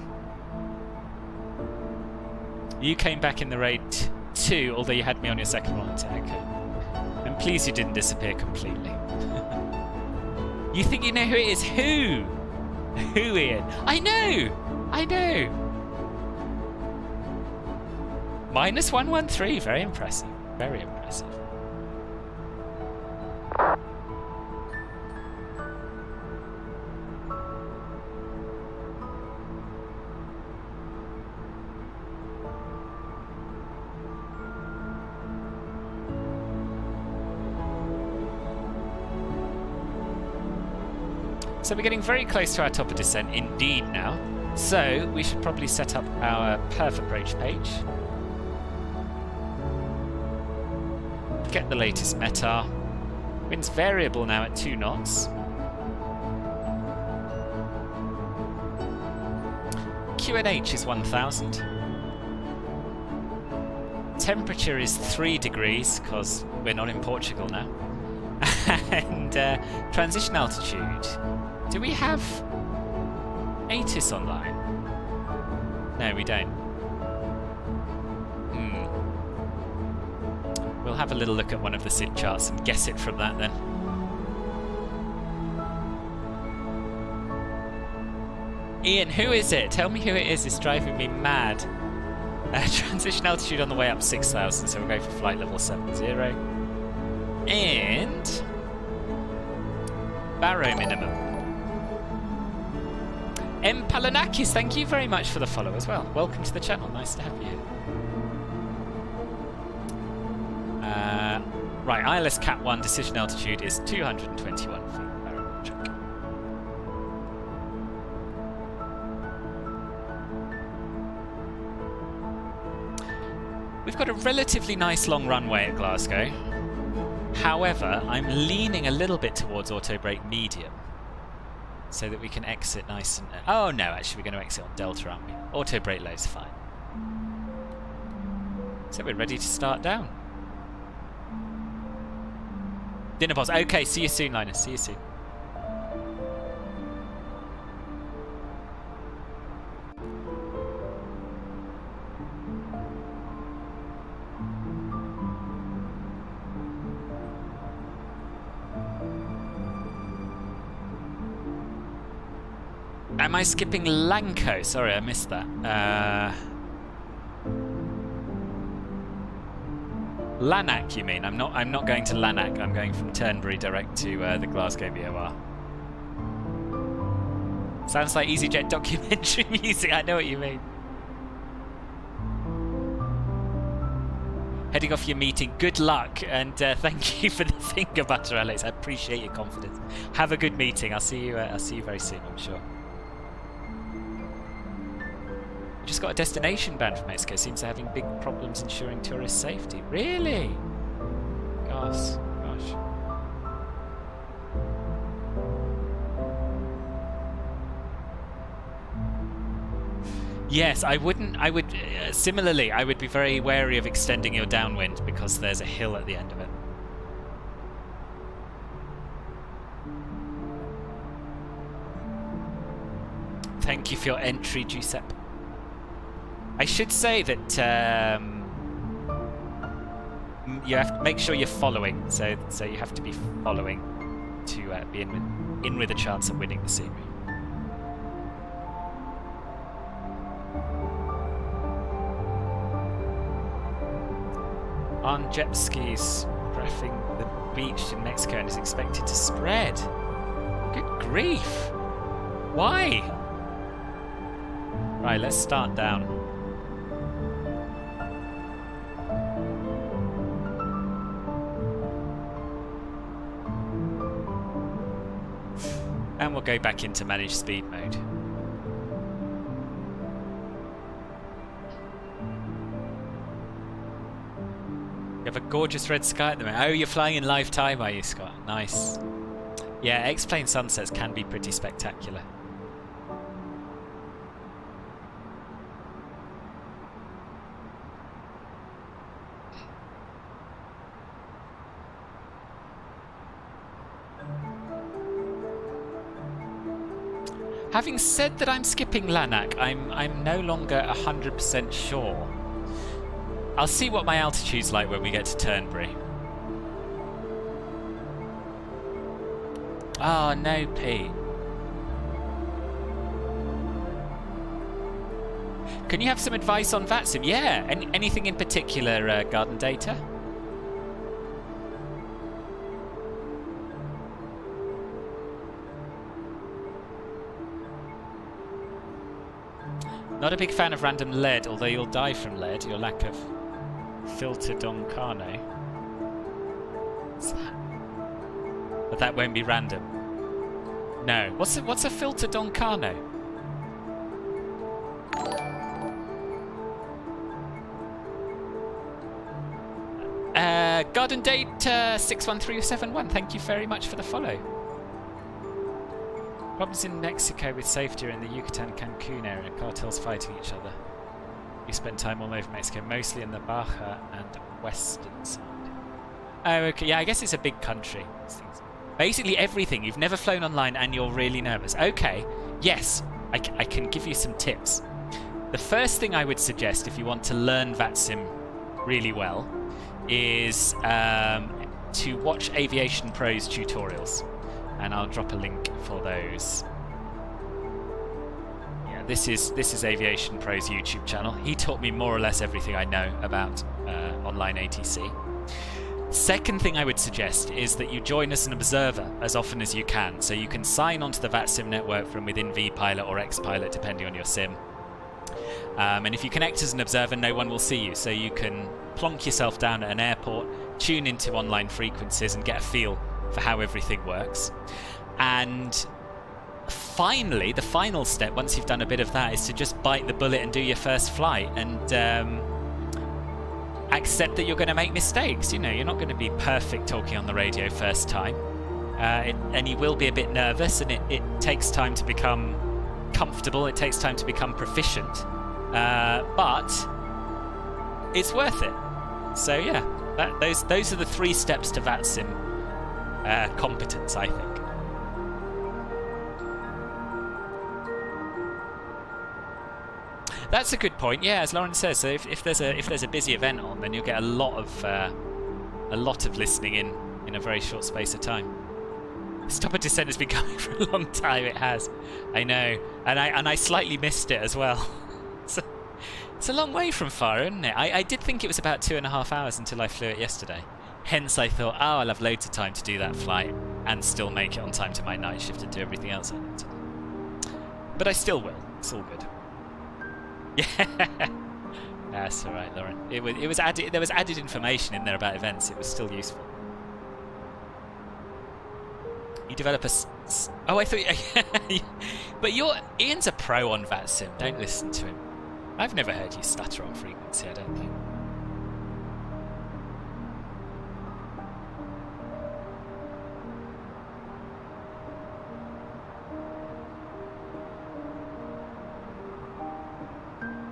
You came back in the raid too, although you had me on your second one attack. I'm pleased you didn't disappear completely. You think you know who it is? Who? Who, Ian? I know! I know! Minus 113. Very impressive. Very impressive. So we're getting very close to our top of descent indeed now. So we should probably set up our perf approach page. Get the latest METAR. Wind's variable now at 2 knots. QNH is 1000. Temperature is 3 degrees because we're not in Portugal now. And transition altitude. Do we have ATIS online? No, we don't. We'll have a little look at one of the SID charts and guess it from that then. Ian, who is it? Tell me who it is. It's driving me mad. Transition altitude on the way up 6,000, so we'll go for flight level 70. And Barrow minimum. M. Palanakis, thank you very much for the follow as well. Welcome to the channel. Nice to have you here. Right, ILS Cat 1 decision altitude is 221 feet. Barometric. We've got a relatively nice long runway at Glasgow. However, I'm leaning a little bit towards auto brake medium, so that we can exit nice and... Oh no, actually we're going to exit on delta, aren't we? Auto brake low's fine. So we're ready to start down. Dinner boss. Okay, see you soon, Linus. See you soon. Am I skipping Lanco? Sorry, I missed that. Lanark, you mean? I'm not going to Lanark. I'm going from Turnberry direct to the Glasgow VOR. Sounds like EasyJet documentary music. I know what you mean. Heading off your meeting. Good luck, and thank you for the finger butter, Alex. I appreciate your confidence. Have a good meeting. I'll see you very soon, I'm sure. Just got a destination ban from Mexico. Seems to having big problems ensuring tourist safety. Really? Gosh. Yes, I would similarly, I would be very wary of extending your downwind because there's a hill at the end of it. Thank you for your entry, Giuseppe. I should say that you have to make sure you're following, so you have to be following to be in with a chance of winning the series. On jet skis, roughing the beach in Mexico and is expected to spread. Good grief! Why? Right, let's start down. And we'll go back into managed speed mode. You have a gorgeous red sky at the moment. Oh, you're flying in live time, are you, Scott? Nice. Yeah, X-plane sunsets can be pretty spectacular. Having said that I'm skipping Lanark, I'm no longer 100% sure. I'll see what my altitude's like when we get to Turnberry. Oh, no, Pete. Can you have some advice on VATSIM? Yeah, anything in particular, Garden Data? Not a big fan of random lead, although you'll die from lead, your lack of filter Doncano. What's that? But that won't be random. No. What's a filter Doncano? Garden Date 61371, thank you very much for the follow. Problems in Mexico with safety are in the Yucatan Cancun area. Cartels fighting each other. We spend time all over Mexico, mostly in the Baja and western side. Oh, okay. Yeah, I guess it's a big country. Basically everything. You've never flown online and you're really nervous. Okay. Yes, I can give you some tips. The first thing I would suggest if you want to learn VATSIM really well is to watch Aviation Pro's tutorials. And I'll drop a link for those. Yeah, this is Aviation Pro's YouTube channel. He taught me more or less everything I know about online ATC. Second thing I would suggest is that you join as an observer as often as you can. So you can sign onto the VATSIM network from within vPilot or xPilot, depending on your sim. And if you connect as an observer, no one will see you. So you can plonk yourself down at an airport, tune into online frequencies and get a feel for how everything works. And finally, the final step, once you've done a bit of that, is to just bite the bullet and do your first flight. And accept that you're going to make mistakes. You know, you're not going to be perfect talking on the radio first time. And you will be a bit nervous, and it takes time to become comfortable, it takes time to become proficient. But it's worth it. So yeah, those are the 3 steps to VATSIM competence, I think. That's a good point. Yeah, as Lauren says, so if there's a busy event on, then you'll get a lot of listening in a very short space of time. Stop and Descent has been going for a long time. It has, I know, and I slightly missed it as well. It's a long way from Faro, isn't it? I did think it was about 2.5 hours until I flew it yesterday. Hence, I thought, oh, I'll have loads of time to do that flight and still make it on time to my night shift and do everything else I need to do. But I still will. It's all good. Yeah, that's all right, Lauren. It was added. There was added information in there about events. It was still useful. You develop a. Oh, I thought. But Ian's a pro on VATSIM. Don't listen to him. I've never heard you stutter on frequency. I don't think.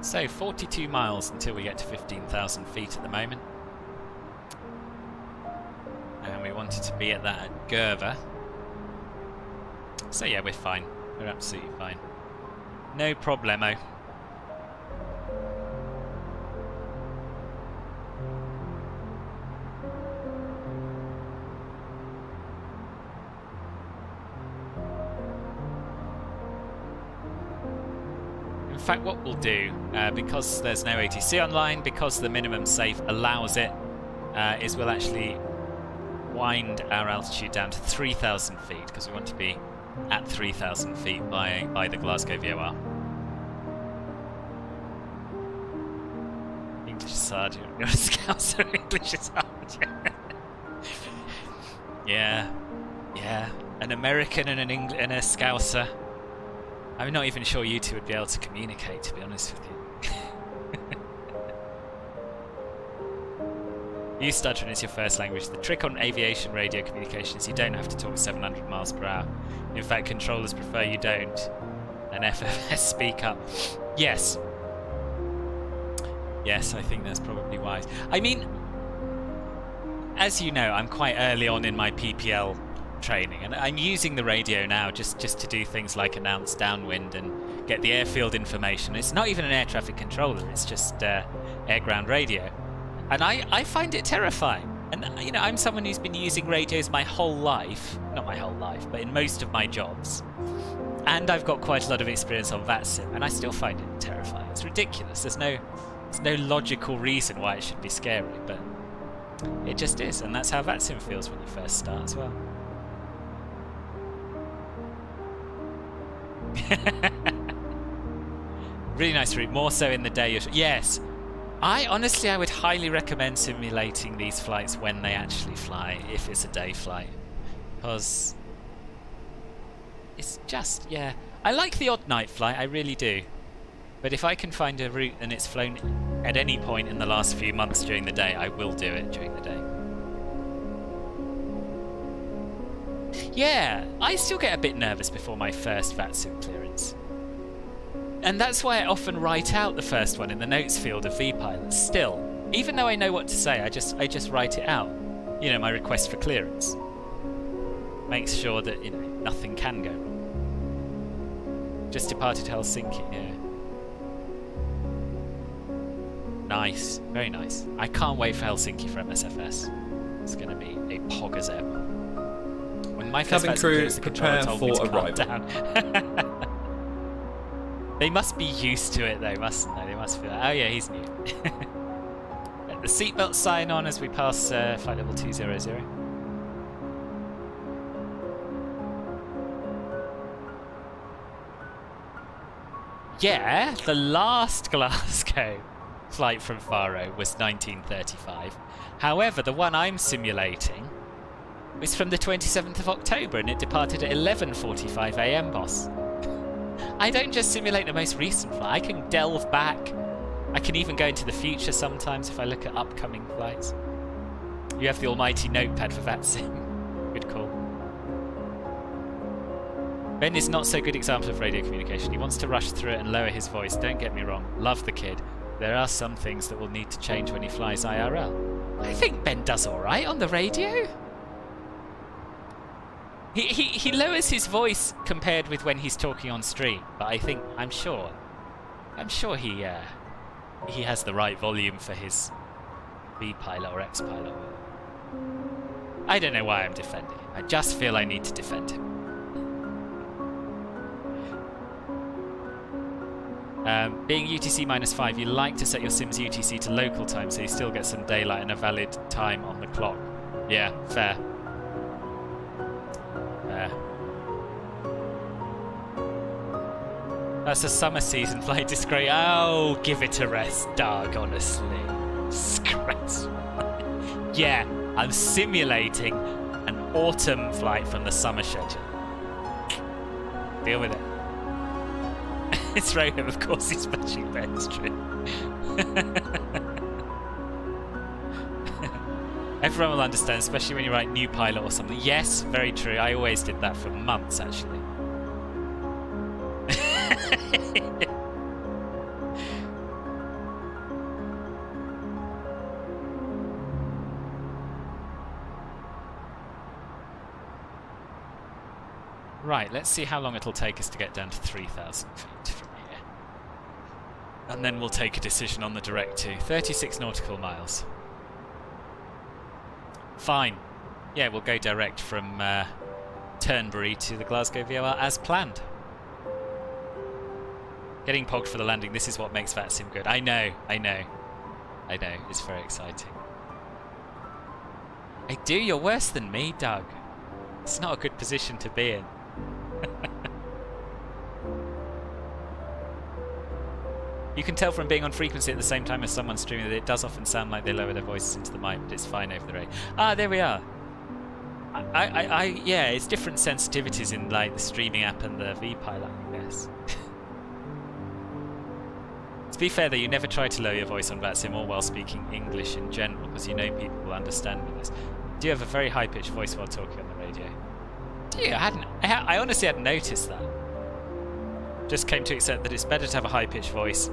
So 42 miles until we get to 15,000 feet at the moment. And we wanted to be at that at Gerva. So yeah, we're fine. We're absolutely fine. No problemo. In fact, what we'll do, because there's no ATC online, because the minimum safe allows it, is we'll actually wind our altitude down to 3,000 feet, because we want to be at 3,000 feet by the Glasgow VOR. English Sergeant, you're a Scouser, English Sergeant. Yeah, an American and and a Scouser. I'm not even sure you two would be able to communicate, to be honest with you. Use stuttering as your first language. The trick on aviation radio communication is you don't have to talk 700 miles per hour. In fact, controllers prefer you don't. And FFS speak up. Yes. Yes, I think that's probably wise. I mean, as you know, I'm quite early on in my PPL training, and I'm using the radio now just to do things like announce downwind and get the airfield information. It's not even an air traffic controller, it's just air-ground radio. And I find it terrifying. And, you know, I'm someone who's been using radios my whole life. Not my whole life, but in most of my jobs. And I've got quite a lot of experience on VATSIM, and I still find it terrifying. It's ridiculous. There's no logical reason why it should be scary, but it just is. And that's how VATSIM feels when you first start as well. Really nice route, more so in the day. Yes. I would highly recommend simulating these flights when they actually fly, if it's a day flight, because it's just, yeah, I like the odd night flight, I really do, but if I can find a route and it's flown at any point in the last few months during the day, I will do it during the day. Yeah, I still get a bit nervous before my first VATSIM clearance. And that's why I often write out the first one in the notes field of VPilot. Still, even though I know what to say, I just write it out. You know, my request for clearance. Makes sure that, you know, nothing can go wrong. Just departed Helsinki, yeah. Nice, very nice. I can't wait for Helsinki for MSFS. It's going to be a pog as ever. When my first cabin crew prepare for arrival. They must be used to it though, mustn't they? They must feel like, oh yeah, he's new. Let the seatbelt sign on as we pass flight level 200. Yeah, the last Glasgow flight from Faro was 1935. However, the one I'm simulating was from the 27th of October and it departed at 11:45 AM, boss. I don't just simulate the most recent flight, I can delve back I can even go into the future sometimes if I look at upcoming flights. You have the almighty notepad for VATSIM. Good call. Ben is not so good example of radio communication. He wants to rush through it and lower his voice. Don't get me wrong. Love the kid. There are some things that will need to change when he flies IRL. I think Ben does alright on the radio. He lowers his voice compared with when he's talking on stream, but I'm sure he has the right volume for his B pilot or X pilot. I don't know why I'm defending him. I just feel I need to defend him. Being UTC -5, you like to set your Sim's UTC to local time so you still get some daylight and a valid time on the clock. Yeah, fair. That's a summer season flight disgrace. Oh, give it a rest, Doug, honestly. Disgrace. Yeah, I'm simulating an autumn flight from the summer schedule. Deal with it. It's Roham, of course he's matching Ben's trip. Everyone will understand, especially when you write new pilot or something. Yes, very true. I always did that for months, actually. Right, let's see how long it'll take us to get down to 3,000 feet from here. And then we'll take a decision on the direct to 36 nautical miles. Fine. Yeah, we'll go direct from Turnberry to the Glasgow VOR as planned. Getting pogged for the landing, this is what makes VATSIM good. I know. It's very exciting. I do, you're worse than me, Doug. It's not a good position to be in. You can tell from being on frequency at the same time as someone streaming that it does often sound like they lower their voices into the mic, but it's fine over the radio. Ah, there we are. Yeah, it's different sensitivities in like the streaming app and the V-Pilot, I guess. To be fair though, you never try to lower your voice on VATSIM or while speaking English in general, because you know people will understand with this. Do you have a very high-pitched voice while talking on the radio? Do you? I honestly hadn't noticed that. Just came to accept that it's better to have a high-pitched voice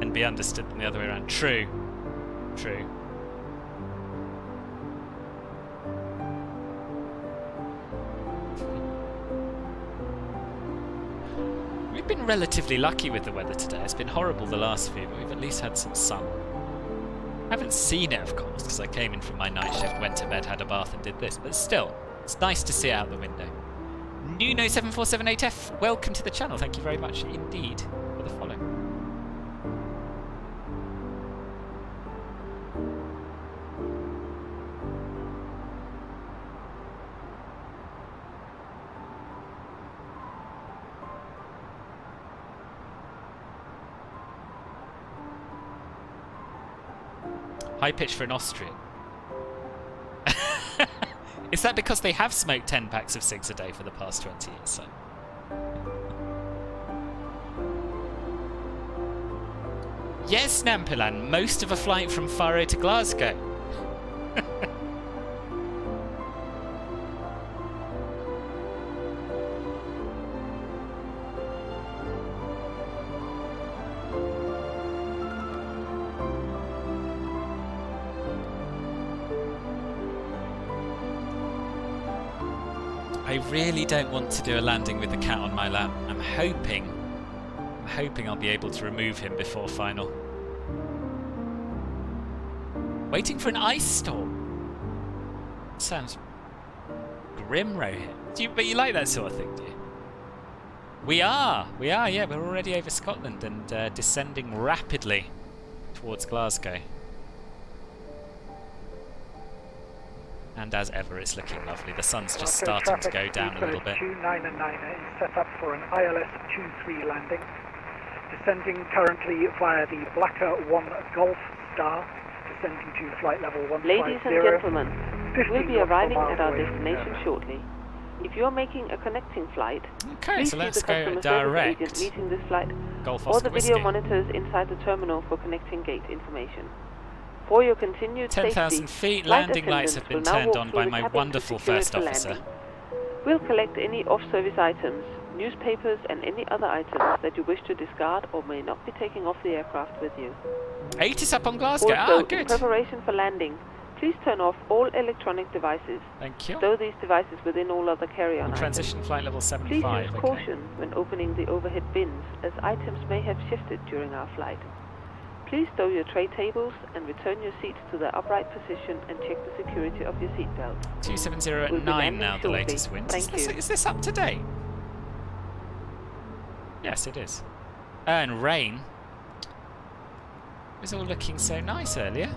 and be understood than the other way around. True. True. We've been relatively lucky with the weather today. It's been horrible the last few, but we've at least had some sun. I haven't seen it, of course, because I came in from my night shift, went to bed, had a bath and did this, but still, it's nice to see it out the window. Nuno7478F, welcome to the channel. Thank you very much indeed for the follow. High pitch for an Austrian. Is that because they have smoked 10 packs of cigs a day for the past 20 years? So? Yes, Nampilan, most of a flight from Faro to Glasgow. I really don't want to do a landing with the cat on my lap. I'm hoping I'll be able to remove him before final. Waiting for an ice storm. Sounds grim, Rohit. But you like that sort of thing, do you? We are, yeah. We're already over Scotland and descending rapidly towards Glasgow. And as ever, it's looking lovely. The sun's just starting to go down a little bit. 299 is set up for an ILS 23 landing. Descending currently via the Blacker 1 Golf Star, descending to flight level 150. Ladies and gentlemen, we'll be arriving at our destination shortly. If you are making a connecting flight, Okay, please so see let's the go customer service direct. agent meeting this flight Golf or Oscar the video Whiskey. monitors inside the terminal for connecting gate information. For your continued 10,000 safety, feet, flight landing lights have attendants been will now turned walk on through by the my cabin to wonderful secure it first for officer. landing. We'll collect any off-service items, newspapers and any other items that you wish to discard or may not be taking off the aircraft with you. 8 is up on Glasgow. Also, in Good. preparation for landing, please turn off all electronic devices. Thank you. Stow these devices within all other carry-on items. Transition flight level Please 75. use Okay. caution when opening the overhead bins, as items may have shifted during our flight. Please stow your tray tables and return your seats to their upright position and check the security of your seat belts. 270 at We'll be 9 landing now, the shortly. latest wind. Thank you. Is this up to date? Yes, it is. And rain. It was all looking so nice earlier.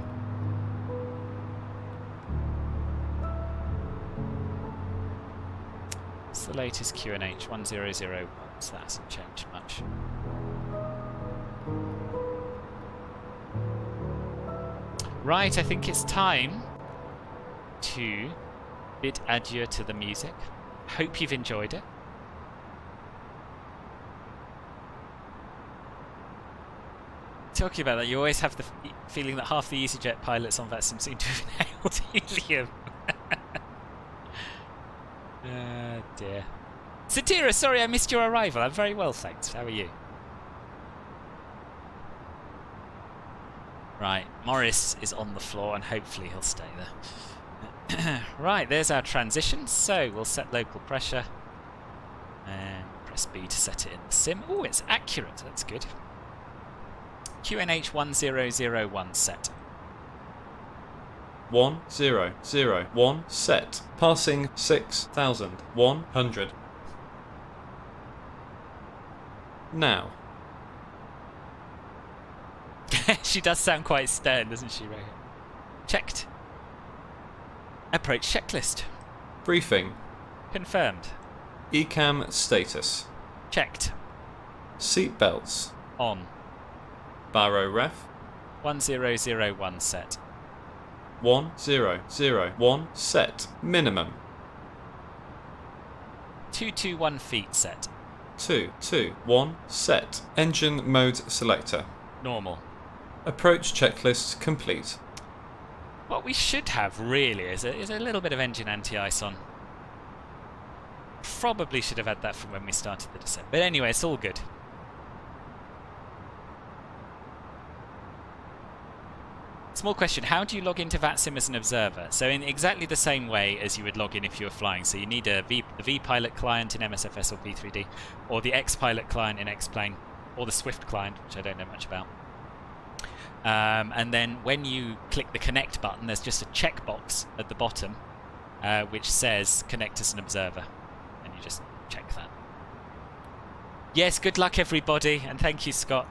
It's the latest QNH 1001, so that hasn't changed much. Right, I think it's time to bid adieu to the music. Hope you've enjoyed it. Talking about that, you always have the feeling that half the EasyJet pilots on VATSIM seem to have inhaled helium. Dear. Satira, sorry I missed your arrival. I'm very well, thanks. How are you? Right, Morris is on the floor and hopefully he'll stay there. Right, there's our transition. So we'll set local pressure and press B to set it in the sim. Oh, it's accurate. That's good. QNH 1001 set. 1001 set. Passing 6,100. Now. She does sound quite stern, doesn't she, Ray? Checked. Approach checklist. Briefing. Confirmed. ECAM status. Checked. Seat belts. On. Faro ref. 1001 set. 1001 set. Minimum. 221 feet set. 221 set. Engine mode selector. Normal. Approach checklist complete. What we should have really is a little bit of engine anti-ice on. Probably should have had that from when we started the descent. But anyway, it's all good. Small question, how do you log into VATSIM as an observer? So in exactly the same way as you would log in if you were flying. So you need the V-Pilot client in MSFS or P3D, or the X-Pilot client in X-Plane, or the Swift client, which I don't know much about. And then when you click the connect button, there's just a checkbox at the bottom which says connect as an observer, and you just check that. Yes, good luck everybody, and thank you, Scott.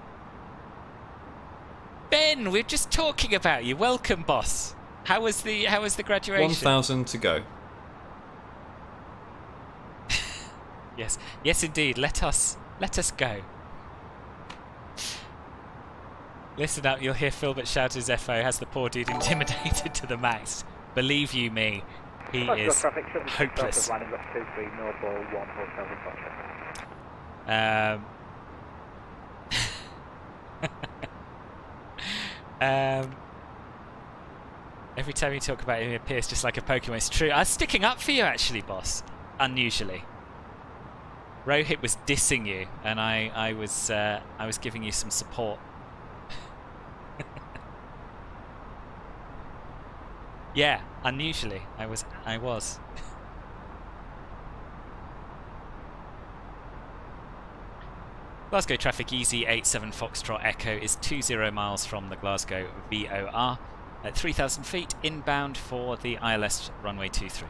Ben, we're just talking about you. Welcome, boss. How was the graduation? 1,000 to go. Yes, yes, indeed. Let us go. Listen up, you'll hear Philbert shout his FO. Has the poor dude intimidated to the max? Believe you me, he is hopeless. Every time you talk about him, he appears just like a Pokemon. It's true. I was sticking up for you, actually, boss. Unusually. Rohit was dissing you, and I was giving you some support. Yeah, unusually, I was. Glasgow traffic EZY6844 Foxtrot Echo is 20 miles from the Glasgow VOR at 3,000 feet inbound for the ILS runway 23.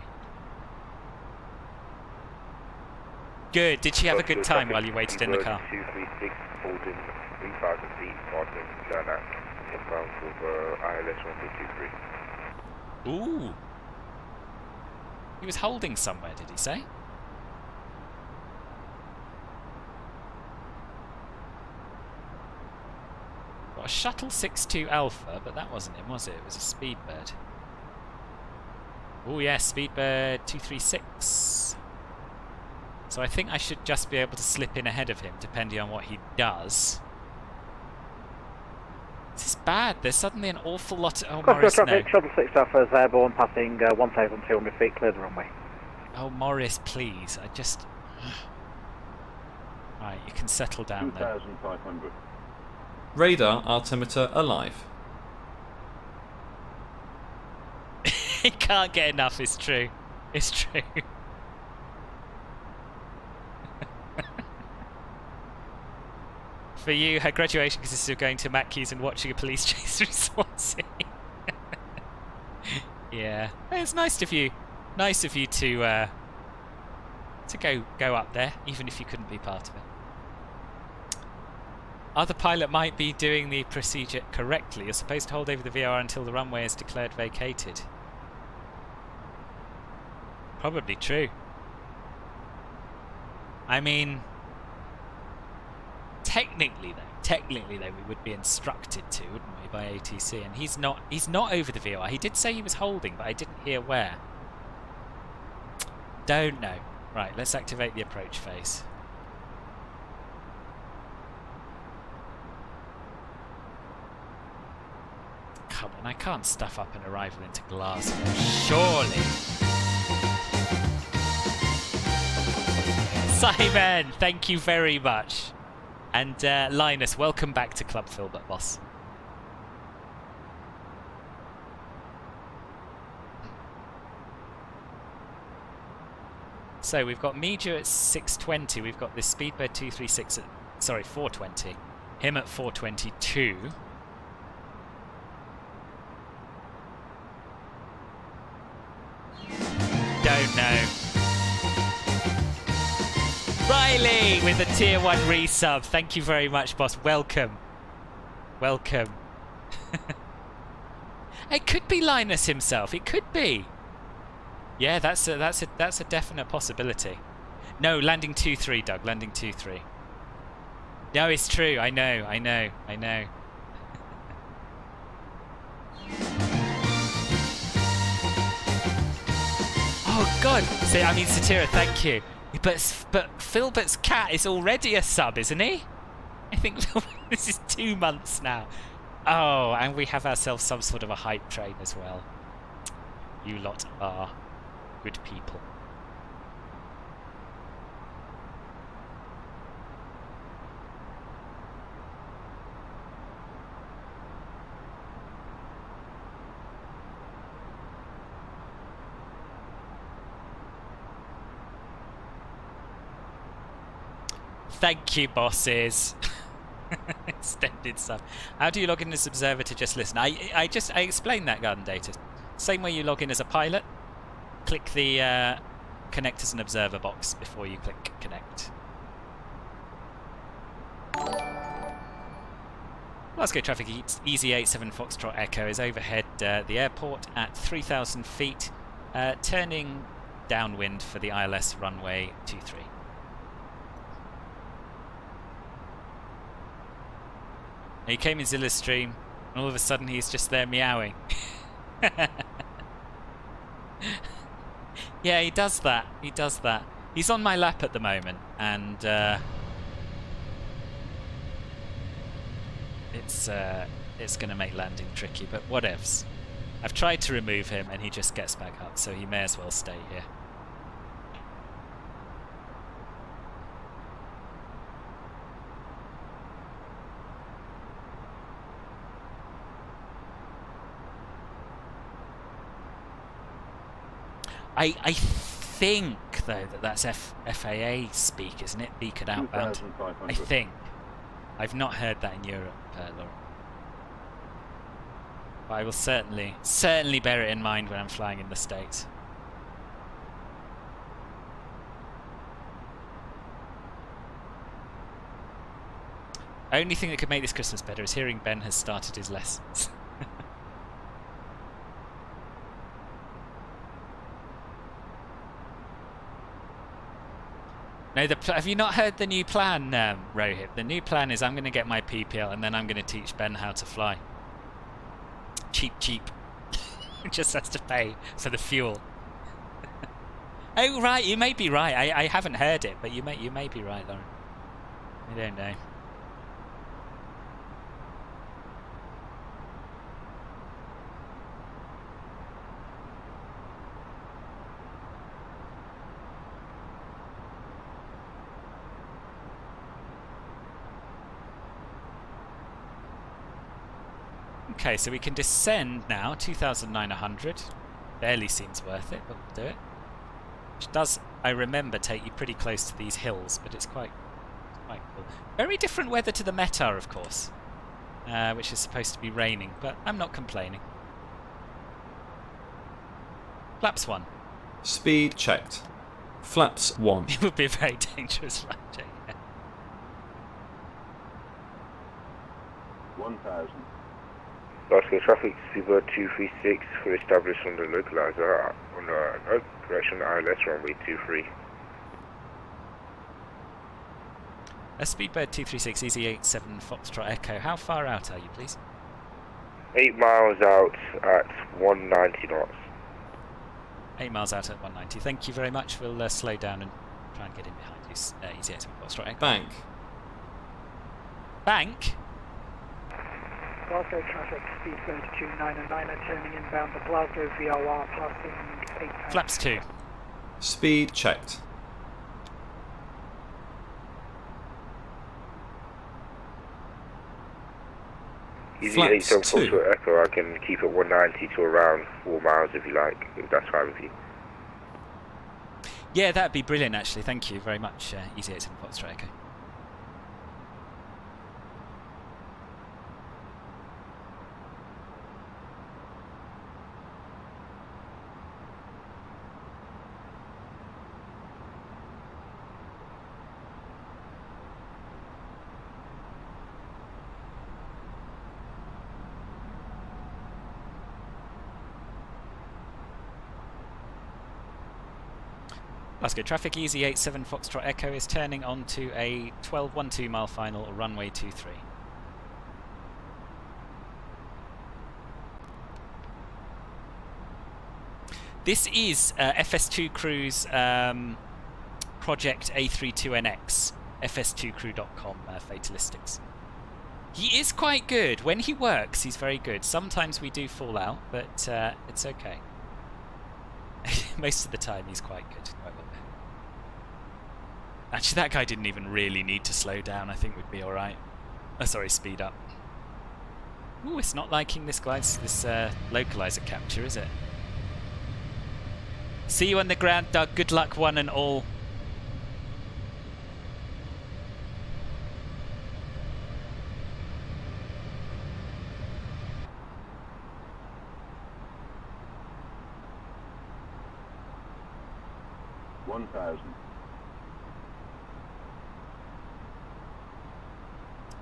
Good. Did she have a good time while you waited in the car? 236 holding 3,000 feet northern Ghana inbound for ILS runway 23. Ooh. He was holding somewhere, did he say? Got a Shuttle 62 Alpha, but that wasn't him, was it? It was a Speedbird. Oh yes, Speedbird 236. So I think I should just be able to slip in ahead of him, depending on what he does. This is bad. There's suddenly an awful lot. Oh, Morris, traffic, no. Shuttle 6 Alpha is airborne, passing 1,200 feet, clear the runway. Oh, Morris, please. I just... Right, you can settle down there. 2,500. Radar altimeter alive. He can't get enough, it's true. It's true. For you, her graduation consisted of going to Mackey's and watching a police chase through Swansea. Yeah, it's nice of you. Nice of you to go up there, even if you couldn't be part of it. Other pilot might be doing the procedure correctly. You're supposed to hold over the VR until the runway is declared vacated. Probably true. I mean, technically though, we would be instructed to, wouldn't we, by ATC? And he's not over the VOR. He did say he was holding, but I didn't hear where. Don't know. Right, let's activate the approach phase. Come on, I can't stuff up an arrival into Glasgow, surely. Simon, thank you very much. And Linus, welcome back to Club Filbert, boss. So we've got Media at 620. We've got this Speedbird 236 at 420. Him at 422. Don't know. Riley with a tier 1 resub. Thank you very much, boss. Welcome. Welcome. It could be Linus himself. It could be. Yeah, that's a definite possibility. No, landing 2-3, Doug. Landing 2-3. No, it's true. I know. Oh God. So I mean, Satira, thank you. But Filbert's cat is already a sub, isn't he? I think this is 2 months now. Oh, and we have ourselves some sort of a hype train as well. You lot are good people. Thank you, bosses. Extended stuff. How do you log in as observer to just listen? I explained that, Garden Data. Same way you log in as a pilot. Click the connect as an observer box before you click connect. Glasgow traffic EZY6844 Foxtrot Echo is overhead the airport at 3,000 feet, turning downwind for the ILS runway 23. He came in Zilla's stream, and all of a sudden he's just there meowing. Yeah, he does that. He does that. He's on my lap at the moment, and it's going to make landing tricky, but whatevs. I've tried to remove him, and he just gets back up, so he may as well stay here. I think, though, that's FAA speak, isn't it? Beacon outbound. I think. I've not heard that in Europe, Laura. But I will certainly bear it in mind when I'm flying in the States. Only thing that could make this Christmas better is hearing Ben has started his lessons. No, have you not heard the new plan, Rohit? The new plan is I'm going to get my PPL and then I'm going to teach Ben how to fly. Cheap. Just has to pay for the fuel. Oh right, you may be right. I haven't heard it, but you may be right, Lauren. I don't know. Okay, so we can descend now, 2,900. Barely seems worth it, but we'll do it. Which does, I remember, take you pretty close to these hills, but it's quite cool. Very different weather to the Metar, of course, which is supposed to be raining, but I'm not complaining. Flaps 1. Speed checked. Flaps 1. It would be a very dangerous flight check. 1,000. Glasgow traffic, Seabird 236 for established on the localizer on the correction ILS runway 23. A Speedbird 236 EZY6844 Foxtrot Echo. How far out are you, please? 8 miles out at 190 knots. 8 miles out at 190. Thank you very much. We'll slow down and try and get in behind you. EZY6844 Foxtrot Echo. Bank. Bank? Glasgow traffic, Speedbird 299 turning inbound the Glasgow VOR passing 8. Flaps 2. Speed checked. Flaps 2. EZY6844 Echo, I can keep it 190 to around 4 miles if you like, if that's fine with you. Yeah, that'd be brilliant actually. Thank you very much, EZY6844 Foxtrot Echo. Glasgow traffic, EZY87 Foxtrot Echo is turning onto a 12.12 mile final, runway 23. This is FS2 Crew's project A32NX, fs2crew.com fatalistics. He is quite good. When he works, he's very good. Sometimes we do fall out, but it's okay. Most of the time, he's quite good. Quite well. Actually, that guy didn't even really need to slow down. I think we'd be all right. Oh, sorry, speed up. Ooh, it's not liking this localizer capture, is it? See you on the ground, Doug. Good luck, one and all.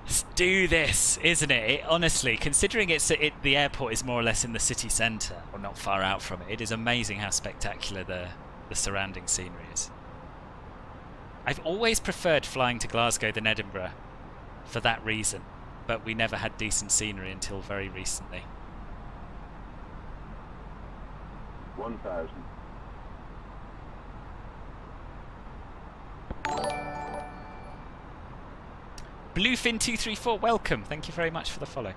Let's do this, isn't it? Honestly, considering the airport is more or less in the city centre, or not far out from it, it is amazing how spectacular the surrounding scenery is. I've always preferred flying to Glasgow than Edinburgh for that reason, but we never had decent scenery until very recently. 1,000. Bluefin234, welcome. Thank you very much for the follow.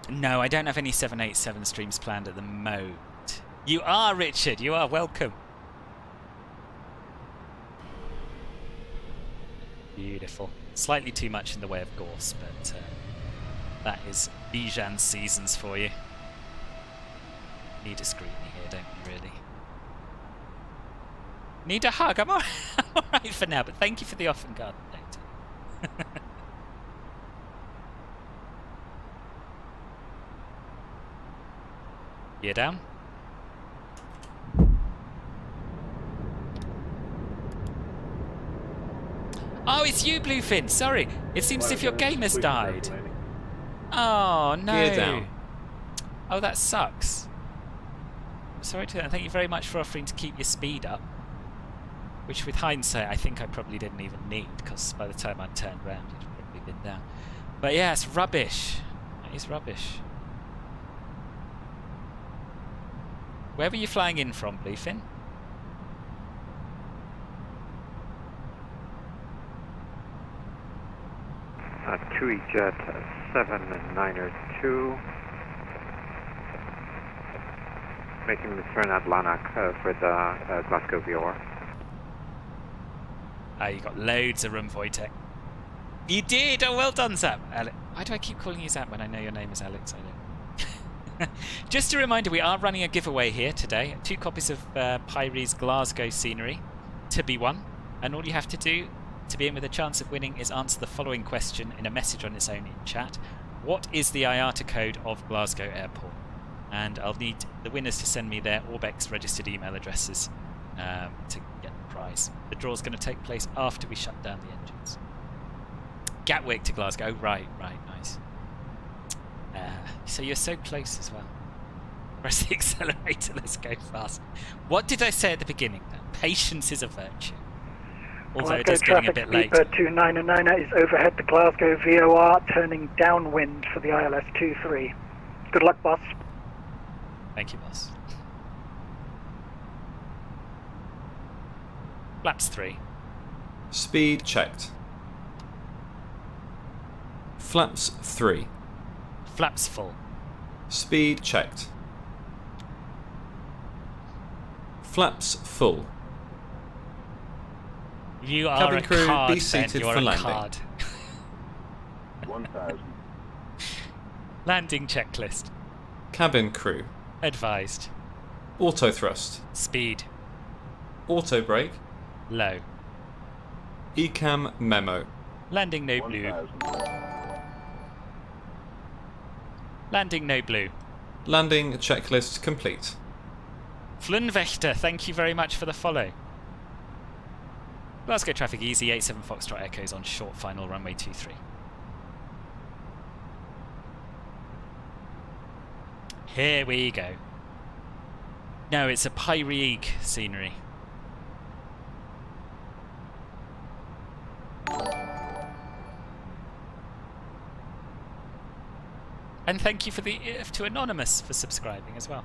No, I don't have any 787 streams planned at the moment. You are, Richard. You are welcome. Beautiful. Slightly too much in the way of gorse, but that is Bijan seasons for you. Need a screening here, don't we, really? Need a hug? I'm alright for now, but thank you for the off and garden note. Gear down. Oh, it's you, Bluefin. Sorry. It seems as if your game has died. Oh, no. Gear down. Oh, that sucks. Sorry to that. Thank you very much for offering to keep your speed up. Which, with hindsight, I think I probably didn't even need, because by the time I'd turned around, it'd probably been down. But yeah, it's rubbish. It is rubbish. Where were you flying in from, Bluefin? TUI Jet 792. Making the turn at Lanark for the Glasgow VOR. You got loads of room, Wojtek. You did! Oh, well done, Zap. Why do I keep calling you Zap when I know your name is Alex? I don't. Just a reminder, we are running a giveaway here today. 2 copies of Pyreegue's Glasgow scenery to be won. And all you have to do to be in with a chance of winning is answer the following question in a message on its own in chat. What is the IATA code of Glasgow Airport? And I'll need the winners to send me their Orbex registered email addresses to get the prize. The draw's going to take place after we shut down the engines. Gatwick to Glasgow. Right, nice. So you're so close as well. Press the accelerator, let's go fast. What did I say at the beginning then? Patience is a virtue. Although it is getting a bit late. Glasgow traffic, Beeper 2999 is overhead the Glasgow VOR, turning downwind for the ILS 23. Good luck, boss. Thank you, boss. Flaps 3. Speed checked. Flaps 3. Flaps full. Speed checked. Flaps full. You are Cabin a crew, card, be seated Ben. You for are a landing. card. 1000. Landing checklist. Cabin crew. Advised. Auto thrust. Speed. Auto brake. Low. ECAM memo. Landing no blue. 1000. Landing no blue. Landing checklist complete. Flunwächter, thank you very much for the follow. Glasgow traffic EZY6844 Foxtrot Echoes on short final runway 23. Here we go. No, it's a Pyreegue scenery. And thank you for the to Anonymous for subscribing as well.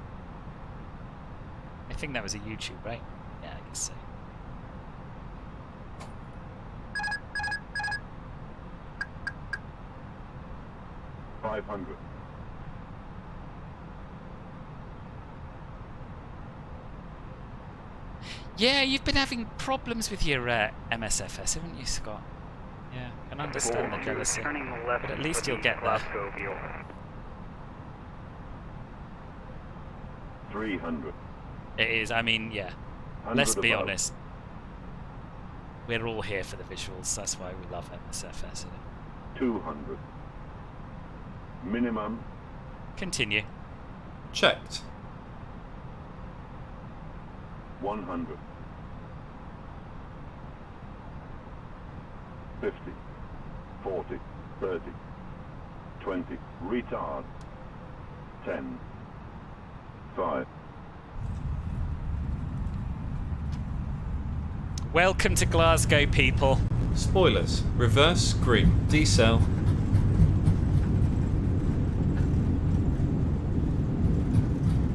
I think that was a YouTube, right? Yeah, I guess so. $500. Yeah, you've been having problems with your MSFS, haven't you, Scott? Yeah, I can understand the jealousy. But at least you'll get there. 300. It is, I mean, yeah. Let's be honest. We're all here for the visuals, that's why we love MSFS, isn't it? 200. Minimum. Continue. Checked. 100. 50. 40. 30. 20. Retard. 10. 5. Welcome to Glasgow, people. Spoilers. Reverse green. Decel.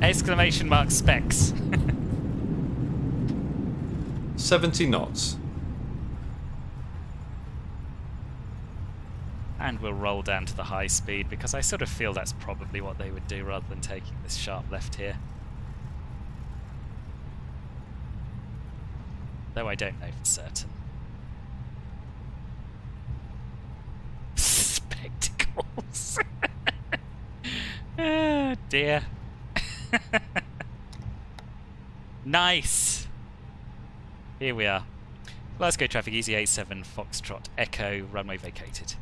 Exclamation mark specs. 70 knots. And we'll roll down to the high speed because I sort of feel that's probably what they would do rather than taking this sharp left here. Though I don't know for certain. Spectacles. Oh dear. Nice. Here we are. Glasgow traffic EZY87 Foxtrot Echo, runway vacated.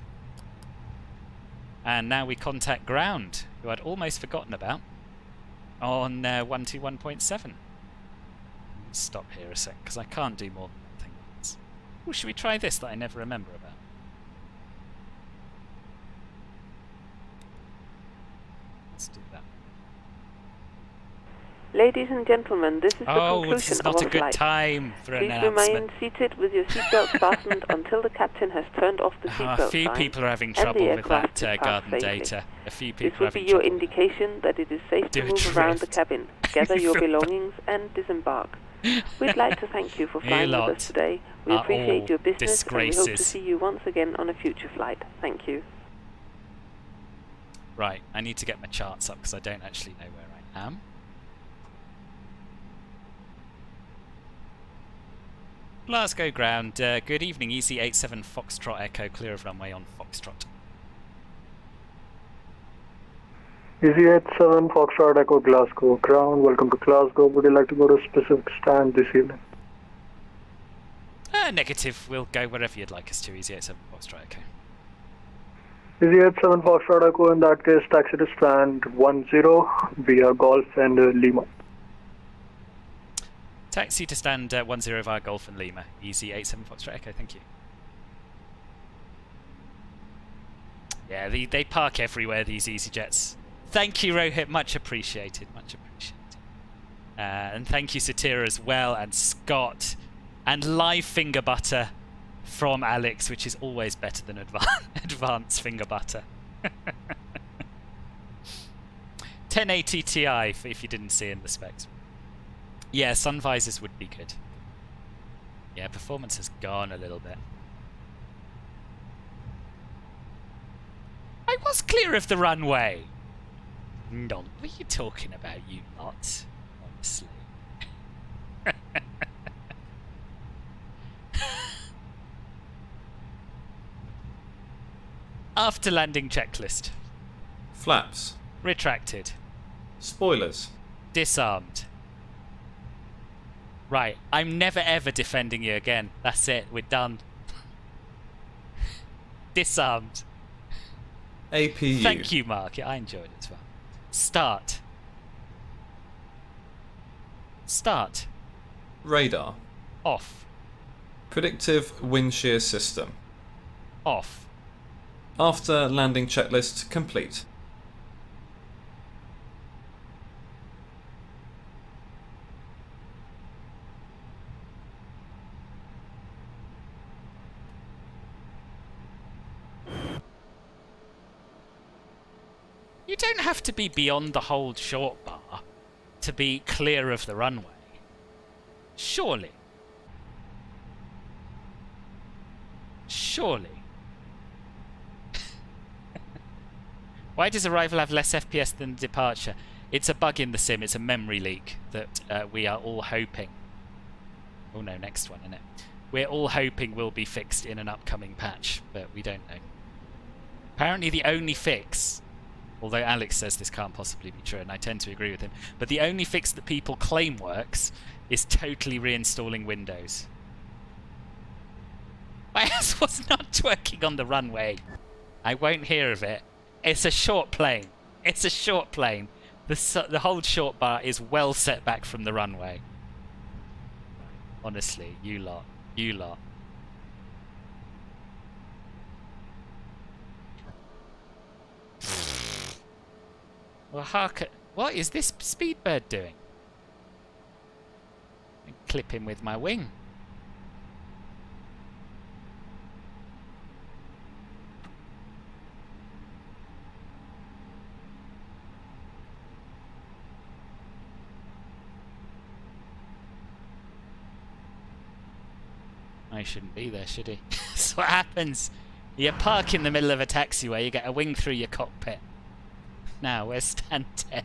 And now we contact ground, who I'd almost forgotten about, on 121.7. Stop here a sec, because I can't do more than one thing once. Oh, should we try this that I never remember about? Let's do that. Ladies and gentlemen, this is the conclusion this is of not our a good flight. time for an Please announcement. remain seated with your seatbelts fastened until the captain has turned off the seatbelt A few sign people are having and trouble the with aircraft that depart garden safely. data. A few people This are will having be your trouble. indication that it is safe to Do a move around the drift. cabin, gather your belongings and disembark. We'd like to thank you for flying with lot us today. We are appreciate all your business and we hope to disgraces. see you once again on a future flight. Thank you. Right, I need to get my charts up because I don't actually know where I am. Glasgow ground, good evening, EZY67 Foxtrot Echo, clear of runway on Foxtrot. EZY67 Foxtrot Echo Glasgow ground, welcome to Glasgow. Would you like to go to a specific stand this evening? Negative, we'll go wherever you'd like us to, EZY67 Foxtrot Echo. EZY67 Foxtrot Echo, in that case, taxi to stand 10 via Golf and Lima. Taxi to stand 10 via Golf and Lima, EZY67 Foxtrot Echo, thank you. Yeah, they park everywhere, these EasyJets. Thank you, Rohit, much appreciated, much appreciated. And thank you, Satira, as well, and Scott, and live finger butter from Alex, which is always better than advanced finger butter. 1080 Ti, if you didn't see in the specs. Yeah, sun visors would be good. Yeah, performance has gone a little bit. I was clear of the runway. What are you talking about, you lot? Honestly. After landing checklist. Flaps. Retracted. Spoilers. Disarmed. Right, I'm never ever defending you again. That's it, we're done. Disarmed. APU. Thank you, Mark. Yeah, I enjoyed it as well. Start. Start. Radar. Off. Predictive wind shear system. Off. After landing checklist complete. You don't have to be beyond the hold short bar to be clear of the runway. Surely. Surely. Why does arrival have less FPS than departure? It's a bug in the sim. It's a memory leak that we are all hoping... Oh no, next one, isn't it? We're all hoping will be fixed in an upcoming patch, but we don't know. Apparently the only fix, although Alex says this can't possibly be true, and I tend to agree with him, but the only fix that people claim works is totally reinstalling Windows. My ass was not twerking on the runway. I won't hear of it. It's a short plane. It's a short plane. The whole short bar is well set back from the runway. Honestly, you lot. You lot. Well, hark at... What is this speedbird doing? I clip him with my wing. I shouldn't be there, should he? That's what happens. You park in the middle of a taxiway, you get a wing through your cockpit. Now, where's stand 10?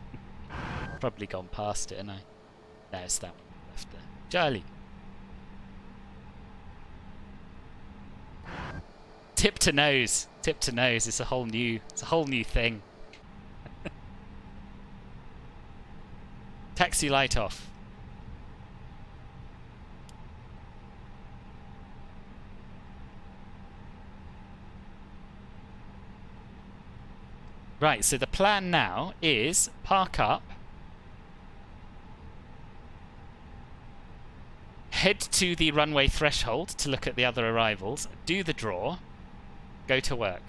Probably gone past it, haven't I? There's that one left there. Charlie. Tip to nose. Tip to nose. It's a whole new thing. Taxi light off. Right, so the plan now is park up, head to the runway threshold to look at the other arrivals, do the draw, go to work.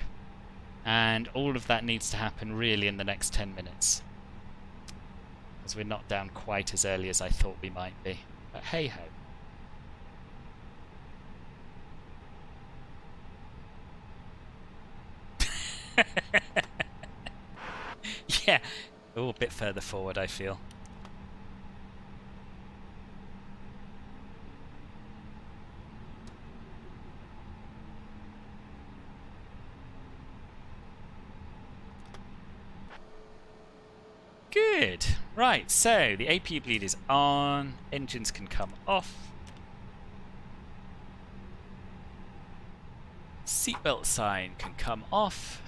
And all of that needs to happen really in the next 10 minutes. Because we're not down quite as early as I thought we might be. But hey ho. Yeah. Oh, a bit further forward, I feel. Good. Right, so the APU bleed is on. Engines can come off. Seatbelt sign can come off.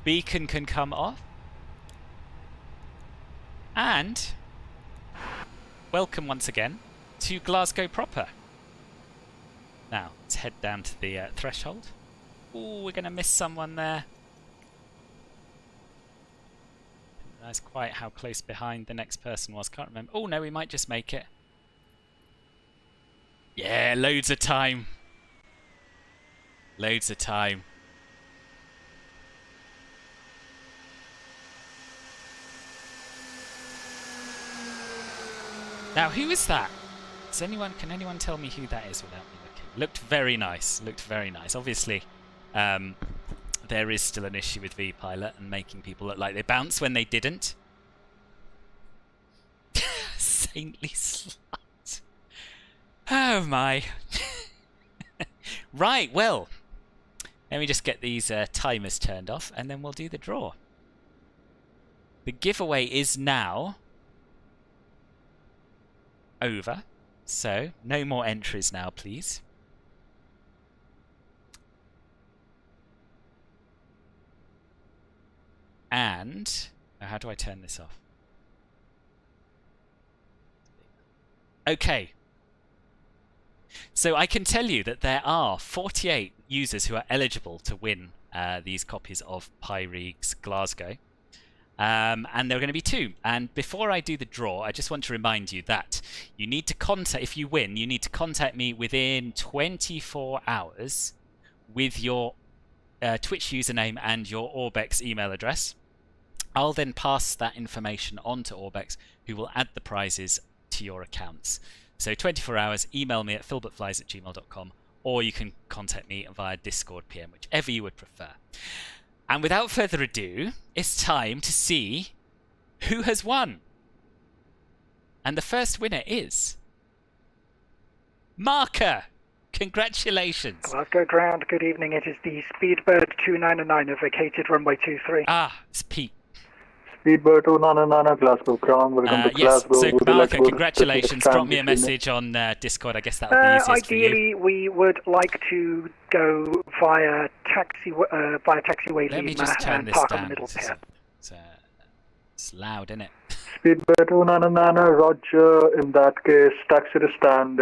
Beacon can come off. And welcome once again to Glasgow proper. Now, let's head down to the threshold. Ooh, we're going to miss someone there. That's quite how close behind the next person was. Can't remember. Oh no, we might just make it. Yeah, loads of time. Loads of time. Now, who is that? Can anyone tell me who that is without me looking? Looked very nice. Looked very nice. Obviously, there is still an issue with vPilot and making people look like they bounce when they didn't. Saintly slut. Oh my. Right, well, let me just get these timers turned off and then we'll do the draw. The giveaway is now over, so no more entries now, please. And how do I turn this off? Okay. So I can tell you that there are 48 users who are eligible to win these copies of Pyreegue's Glasgow. And there are going to be 2. And before I do the draw, I just want to remind you that you need to contact, if you win, you need to contact me within 24 hours with your Twitch username and your Orbex email address. I'll then pass that information on to Orbex, who will add the prizes to your accounts. So 24 hours, email me at philbertflies@gmail.com, or you can contact me via Discord PM, whichever you would prefer. And without further ado, it's time to see who has won. And the first winner is Marker. Congratulations. Glasgow ground, good evening. It is the Speedbird 299 of vacated runway 23. Ah, it's Pete. Speedbird 299, Glasgow ground. Welcome to yes, Glasgow. so Would you like Marker, to go to congratulations. specific Drop me a time this evening? message on Discord. I guess that'll be easiest Ideally, for you. we would like to go via taxiway Let me Lima just turn and this park on down. the middle pier. It's loud, isn't it? Speedbird 299, Roger. In that case, taxi to stand,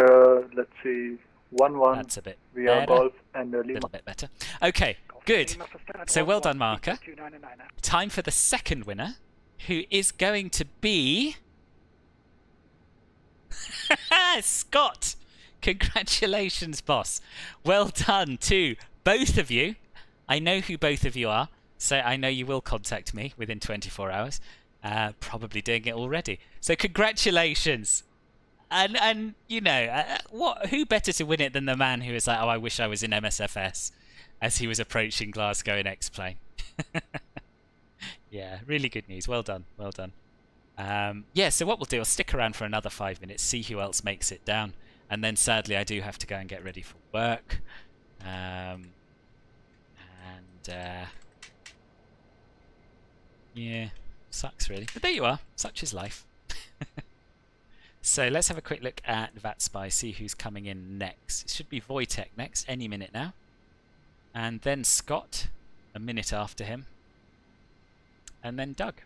let's see, 11. That's a bit We are better. Golf and Lima. A little bit better. Okay, good. So well done, Marker. Time for the second winner, who is going to be Scott. Congratulations, boss. Well done to both of you. I know who both of you are, so I know you will contact me within 24 hours. Probably doing it already. So congratulations. And you know, who better to win it than the man who was like, oh, I wish I was in MSFS, as he was approaching Glasgow in X-Plane. Yeah, really good news. Well done, well done. Yeah, so what we'll do, I'll stick around for another 5 minutes, see who else makes it down. And then sadly, I do have to go and get ready for work. Yeah, sucks really. But there you are, such is life. So let's have a quick look at VATSPY, see who's coming in next. It should be Wojtek next, any minute now. And then Scott, a minute after him. And then Doug.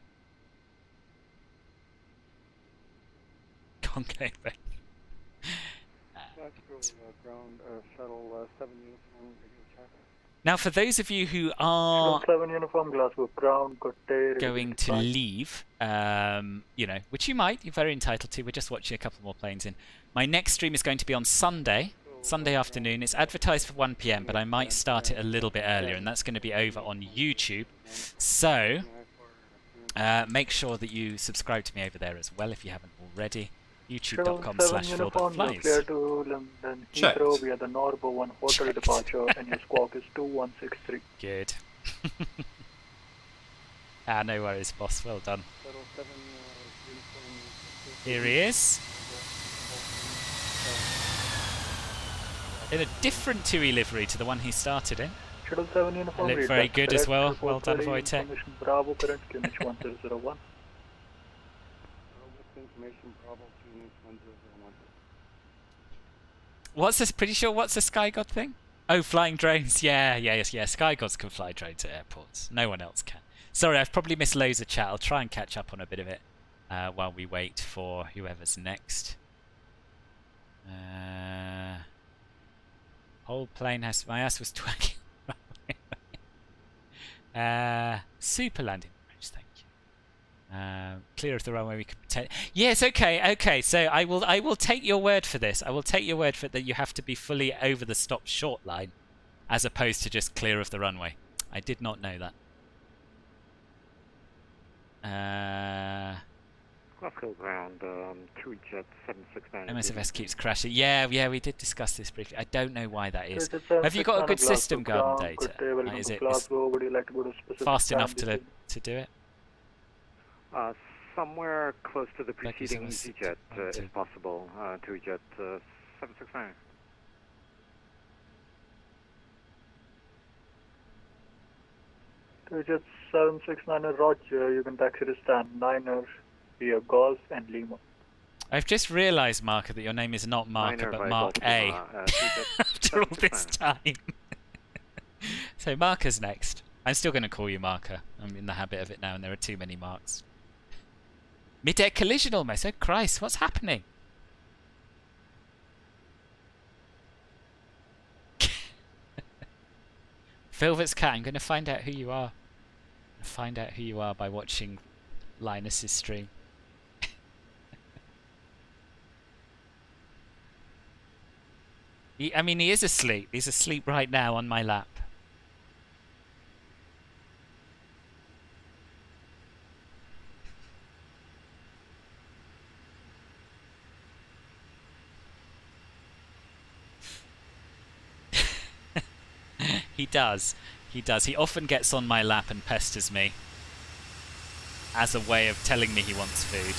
Congo. Now, for those of you who are going to leave, you know, which you might, you're very entitled to. We're just watching a couple more planes in. My next stream is going to be on Sunday afternoon. It's advertised for 1 PM, but I might start it a little bit earlier, and that's going to be over on YouTube. So, Make sure that you subscribe to me over there as well if you haven't already. YouTube.com/FilbertFlies. Clear to London Heathrow via the Norbo 1 hotel departure, and your squawk is 2163. Good. No worries, boss. Well done. Here he is. In a different TUI livery to the one he started in. Shuttle 7 uniform. Look very good as well. Well done, Wojtek. Bravo, current QNH 1001. What's this? Pretty sure what's the Sky God thing? Oh, flying drones. Yeah. Sky Gods can fly drones at airports. No one else can. Sorry, I've probably missed loads of chat. I'll try and catch up on a bit of it while we wait for whoever's next. Whole plane has... My ass was twagging. Super landing range, thank you. Clear of the runway, we can pretend. Yes, okay. So I will take your word for this. I will take your word for it that you have to be fully over the stop short line, as opposed to just clear of the runway. I did not know that. Glasgow ground, 2-jet 769. MSFS keeps crashing. Yeah, we did discuss this briefly. I don't know why that is. Have you got a good system garden data? Is it fast enough to do it? Somewhere close to the preceding EasyJet, if possible. 2-jet 769. Jet 769 Roger, you can taxi to stand 9er via Golf and Lima. I've just realised, Marker, that your name is not Marker but Mark A. After all this time. So Marker's next. I'm still going to call you Marker. I'm in the habit of it now and there are too many marks. Mid-air collision almost. Oh Christ, what's happening? Velvet's cat, I'm going to find out who you are. Find out who you are by watching Linus's stream. He is asleep. He's asleep right now on my lap. He does. He often gets on my lap and pesters me as a way of telling me he wants food.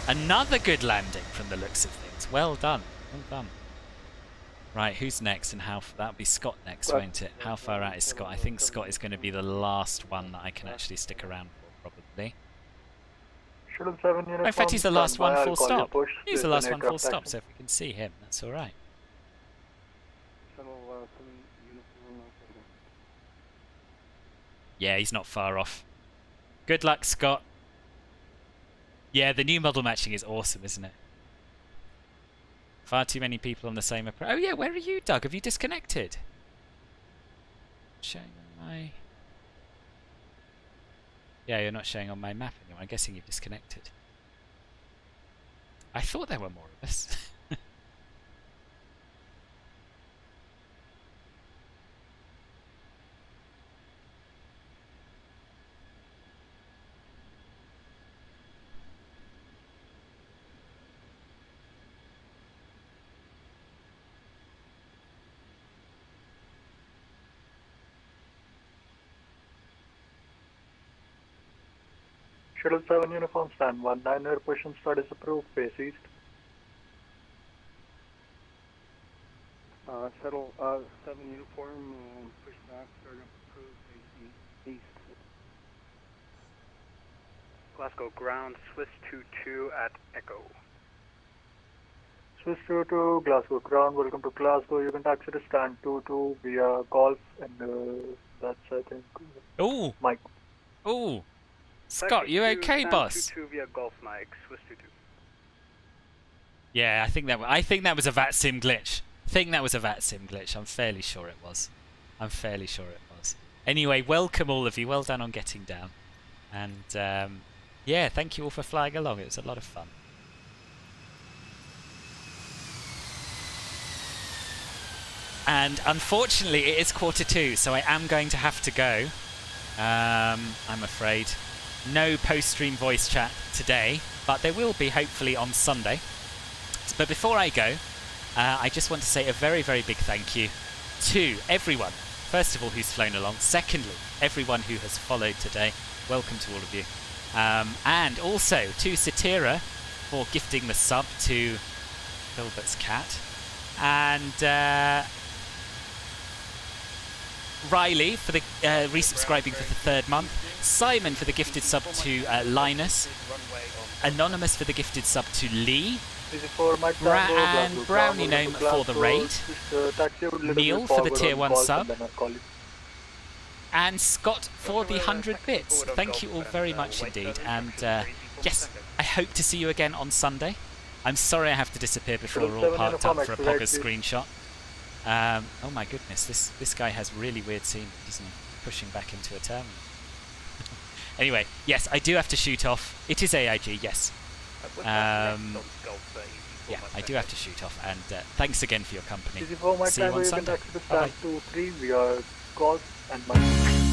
Another good landing from the looks of things. Well done. Right, who's next and how... That'll be Scott next, won't it? How far out is Scott? I think Scott is going to be the last one that I can actually stick around for, probably. In fact, he's the last one full stop. He's the last one full stop, so if we can see him, that's alright. Yeah, he's not far off. Good luck, Scott. Yeah, the new model matching is awesome, isn't it? Far too many people on the same approach. Oh yeah, where are you, Doug? Have you disconnected? Showing on my... Yeah, you're not showing on my map anymore. I'm guessing you've disconnected. I thought there were more of us. Shuttle 7 uniform stand 19er, push and start is approved, face east. Shuttle 7 uniform, pushback, start up approved, face east. Glasgow ground, Swiss 22 at Echo. Swiss 22, Glasgow ground, welcome to Glasgow. You can taxi to stand 22 via Golf, and that's, I think, Ooh. Mike. Ooh. Scott, you okay, boss? 22 via Golf Mike, Swiss 22. Yeah, I think that was a VATSIM glitch. I'm fairly sure it was. Anyway, welcome all of you. Well done on getting down. And yeah, thank you all for flying along. It was a lot of fun. And unfortunately, it is 2:45, so I am going to have to go. I'm afraid. No post-stream voice chat today, but there will be hopefully on Sunday. But before I go, I just want to say a very, very big thank you to everyone. First of all, who's flown along. Secondly, everyone who has followed today. Welcome to all of you. And also to Satira for gifting the sub to Filbert's cat. And Riley for the resubscribing for the 3rd month. Simon for the gifted sub to Linus. Anonymous for the gifted sub to Lee. And Brownie Gnome for the raid. Neil for the tier 1 sub. And Scott for the 100 bits. Thank you all very much indeed. And yes, I hope to see you again on Sunday. I'm sorry I have to disappear before we're all parked up for a Poggers screenshot. Oh my goodness, this guy has really weird scenery, doesn't he? Pushing back into a terminal. Anyway, yes, I do have to shoot off. It is AIG, yes. Yeah, I do have to shoot off, and thanks again for your company. See you on Sunday. Bye-bye. We are Gauss and